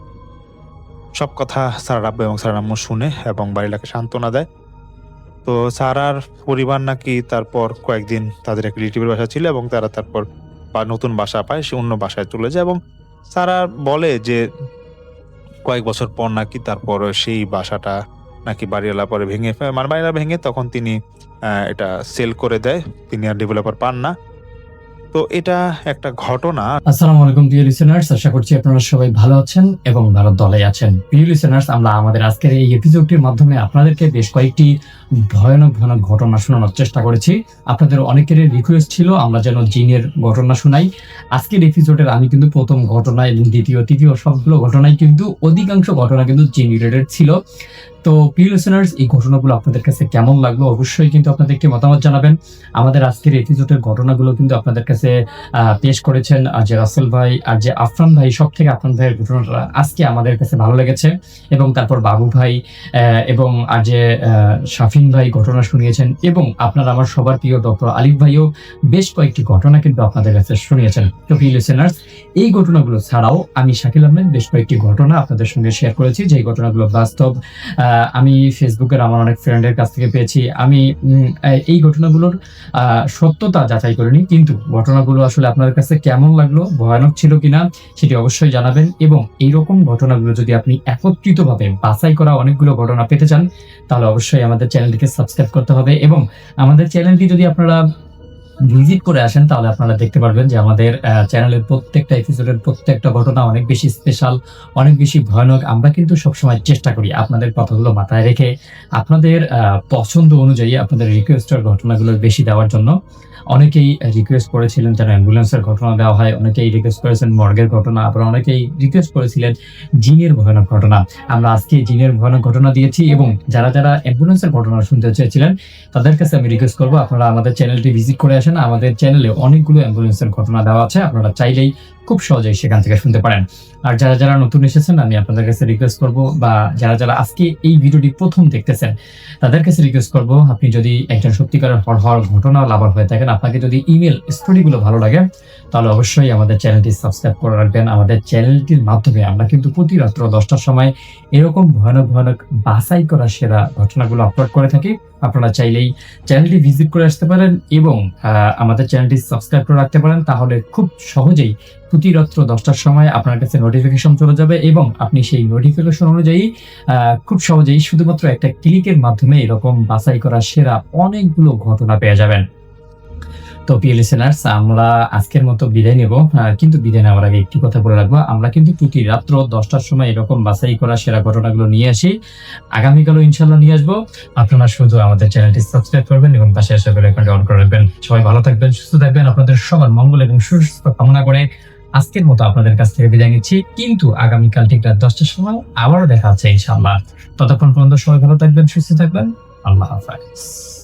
Speaker 7: সব কথা স্যার আব্বু এবং স্যার আম্মু শুনে এবং বাড়িটাকে সান্ত্বনা দেয়। তো স্যারার পরিবার নাকি তারপর কয়েকদিন তাদের এক রিলেটিভের বাসা ছিল, এবং তারা তারপর নতুন বাসা পায়, সে অন্য বাসায় চলে যায়, এবং স্যারা বলে যে কয়েক বছর পর নাকি তারপর সেই বাসাটা নাকি বাড়িওয়ালা পরে বাড়িওয়ালা ভেঙে তখন তিনি এটা সেল করে দেয়, তিনি আর ডেভেলপার পান না। তো এটা একটা ঘটনা।
Speaker 6: আসসালামু আলাইকুম প্রিয় লিসেনার্স, আশা করছি আপনারা সবাই ভালো আছেন এবং ভালো দলে আছেন। প্রিয় লিসেনার্স, আমরা আমাদের আজকের এই এপিসোডটির মাধ্যমে আপনাদেরকে বেশ কয়েকটি ভয়ানক ভয়ানক ঘটনা শোনানোর চেষ্টা করেছি। আপনাদের অনেকেরই রিকোয়েস্ট ছিল আমরা যেন জিনের ঘটনা শোনাই। আজকের এপিসোডের আমি কিন্তু প্রথম ঘটনা এবং দ্বিতীয় তৃতীয় সবগুলো ঘটনাই কিন্তু অধিকাংশ ঘটনা কিন্তু জিন রিলেটেড ছিল। তো প্রিয় লিসেনার্স, এই ঘটনাগুলো আপনাদের কাছে কেমন লাগলো অবশ্যই কিন্তু আপনাদের একটি মতামত জানাবেন। আমাদের আজকের এপিসোডের ঘটনাগুলো কিন্তু আপনাদের কাছে পেশ করেছেন যে রাসেল ভাই আর যে আফরান ভাই। সব থেকে আফরান ভাইয়ের ঘটনাটা আজকে আমাদের কাছে ভালো লেগেছে, এবং তারপর বাবু ভাই এবং আর যে শাফিন ভাই ঘটনা শুনিয়েছেন, এবং আপনারা আমার সবার প্রিয় ডক্টর আলিফ ভাইও বেশ কয়েকটি ঘটনা কিন্তু আপনাদের কাছে শুনিয়েছেন। তো প্রিয় লিসেনার্স, এই ঘটনাগুলো ছাড়াও আমি শাকিল আহমেদ বেশ কয়েকটি ঘটনা আপনাদের সঙ্গে শেয়ার করেছি, যে ঘটনাগুলো বাস্তব আমি ফেসবুকের আমার অনেক ফ্রেন্ডের কাছ থেকে পেয়েছি। আমি এই ঘটনাগুলোর সত্যতা যাচাই করিনি, কিন্তু ঘটনাগুলো আসলে আপনাদের কাছে কেমন লাগলো, ভয়ানক ছিল কিনা সেটি অবশ্যই জানাবেন। এবং এইরকম ঘটনাগুলো যদি আপনি একত্রিতভাবে বাছাই করা অনেকগুলো ঘটনা পেতে চান, তাহলে অবশ্যই আমাদের চ্যানেলটিকে সাবস্ক্রাইব করতে হবে, এবং আমাদের চ্যানেলটি যদি আপনারা ভিজিট করে আসেন তাহলে আপনারা দেখতে পারবেন যে আমাদের চ্যানেলের প্রত্যেকটা এপিসোডের প্রত্যেকটা ঘটনা অনেক বেশি স্পেশাল, অনেক বেশি ভয়ানক। আমরা কিন্তু সবসময় চেষ্টা করি আপনাদের কথাগুলো মাথায় রেখে আপনাদের পছন্দ অনুযায়ী আপনাদের রিকোয়েস্টের ঘটনাগুলো বেশি দেওয়ার জন্য। অনেকেই রিকোয়েস্ট করেছিলেন যেন অ্যাম্বুলেন্সের ঘটনা দেওয়া হয়, অনেকেই রিকোয়েস্ট করেছেন মর্গের ঘটনা, আবার অনেকেই রিকোয়েস্ট করেছিলেন জিনের ভয়ানক ঘটনা। আমরা আজকে জিনের ভয়ানক ঘটনা দিয়েছি, এবং যারা যারা অ্যাম্বুলেন্সের ঘটনা শুনতে চেয়েছিলেন তাদের কাছে আমি রিকোয়েস্ট করবো আপনারা আমাদের চ্যানেলটি ভিজিট করে আসেন। আমাদের চ্যানেলে অনেকগুলো অ্যাম্বুলেন্সের ঘটনা দেওয়া আছে, আপনারা চাইলেই খুব সহজেই সেখান থেকে শুনতে পারেন। আর যারা যারা নতুন এসেছেন আমি আপনাদের কাছে রিকোয়েস্ট করব, বা যারা যারা আজকে এই ভিডিওটি প্রথম দেখতেছেন তাদের কাছে রিকোয়েস্ট করব, আপনি যদি একজন সত্যিকারের হওয়ার ঘটনা লাভার হয়ে থাকেন, আপনাকে যদি ইমেল স্টোরিগুলো ভালো লাগে, তাহলে অবশ্যই আমাদের চ্যানেলটি সাবস্ক্রাইব করে রাখবেন। আমাদের চ্যানেলটির মাধ্যমে আমরা কিন্তু প্রতি রাত্র 10টার সময় এরকম ভয়ানক ভয়ানক বাছাই করা সেরা ঘটনাগুলো আপলোড করে থাকি। আপনারা চাইলেই চ্যানেলটি ভিজিট করে আসতে পারেন এবং আমাদের চ্যানেলটি সাবস্ক্রাইব করে রাখতে পারেন, তাহলে খুব সহজেই প্রতি রাত্র 10টার সময় আপনার কাছে নোটিফিকেশন চলে যাবে, এবং আপনি সেই নোটিফিকেশন অনুযায়ী খুব সহজেই শুধুমাত্র একটা ক্লিকের মাধ্যমে এরকম বাছাই করা সেরা অনেকগুলো ঘটনা পেয়ে যাবেন। তো প্রিয় লিসেনার্স, আমরা আজকের মতো বিদায় নেব, কিন্তু বিদায় নেওয়ার আগে একটি কথা বলে রাখবো, আমরা কিন্তু প্রতি রাত্র 10টার সময় এরকম বাছাই করা সেরা ঘটনাগুলো নিয়ে আসি। আগামীকালও ইনশাল্লাহ নিয়ে আসবো। আপনারা শুধু আমাদের চ্যানেলটি সাবস্ক্রাইব করবেন এবং পাশে আসা বেল আইকনটি অন করে রাখবেন। সবাই ভালো থাকবেন, সুস্থ থাকবেন। আপনাদের সবার মঙ্গল এবং সুস্বাস্থ্য কামনা করে আজকের মতো আপনাদের কাছ থেকে বিদায় নিচ্ছি, কিন্তু আগামীকাল ঠিক রাত 10টার সময় আবারও দেখা হচ্ছে ইনশাআল্লাহ। ততক্ষণ পর্যন্ত সবাই ভালো থাকবেন, সুস্থ থাকবেন। আল্লাহ হাফেজ।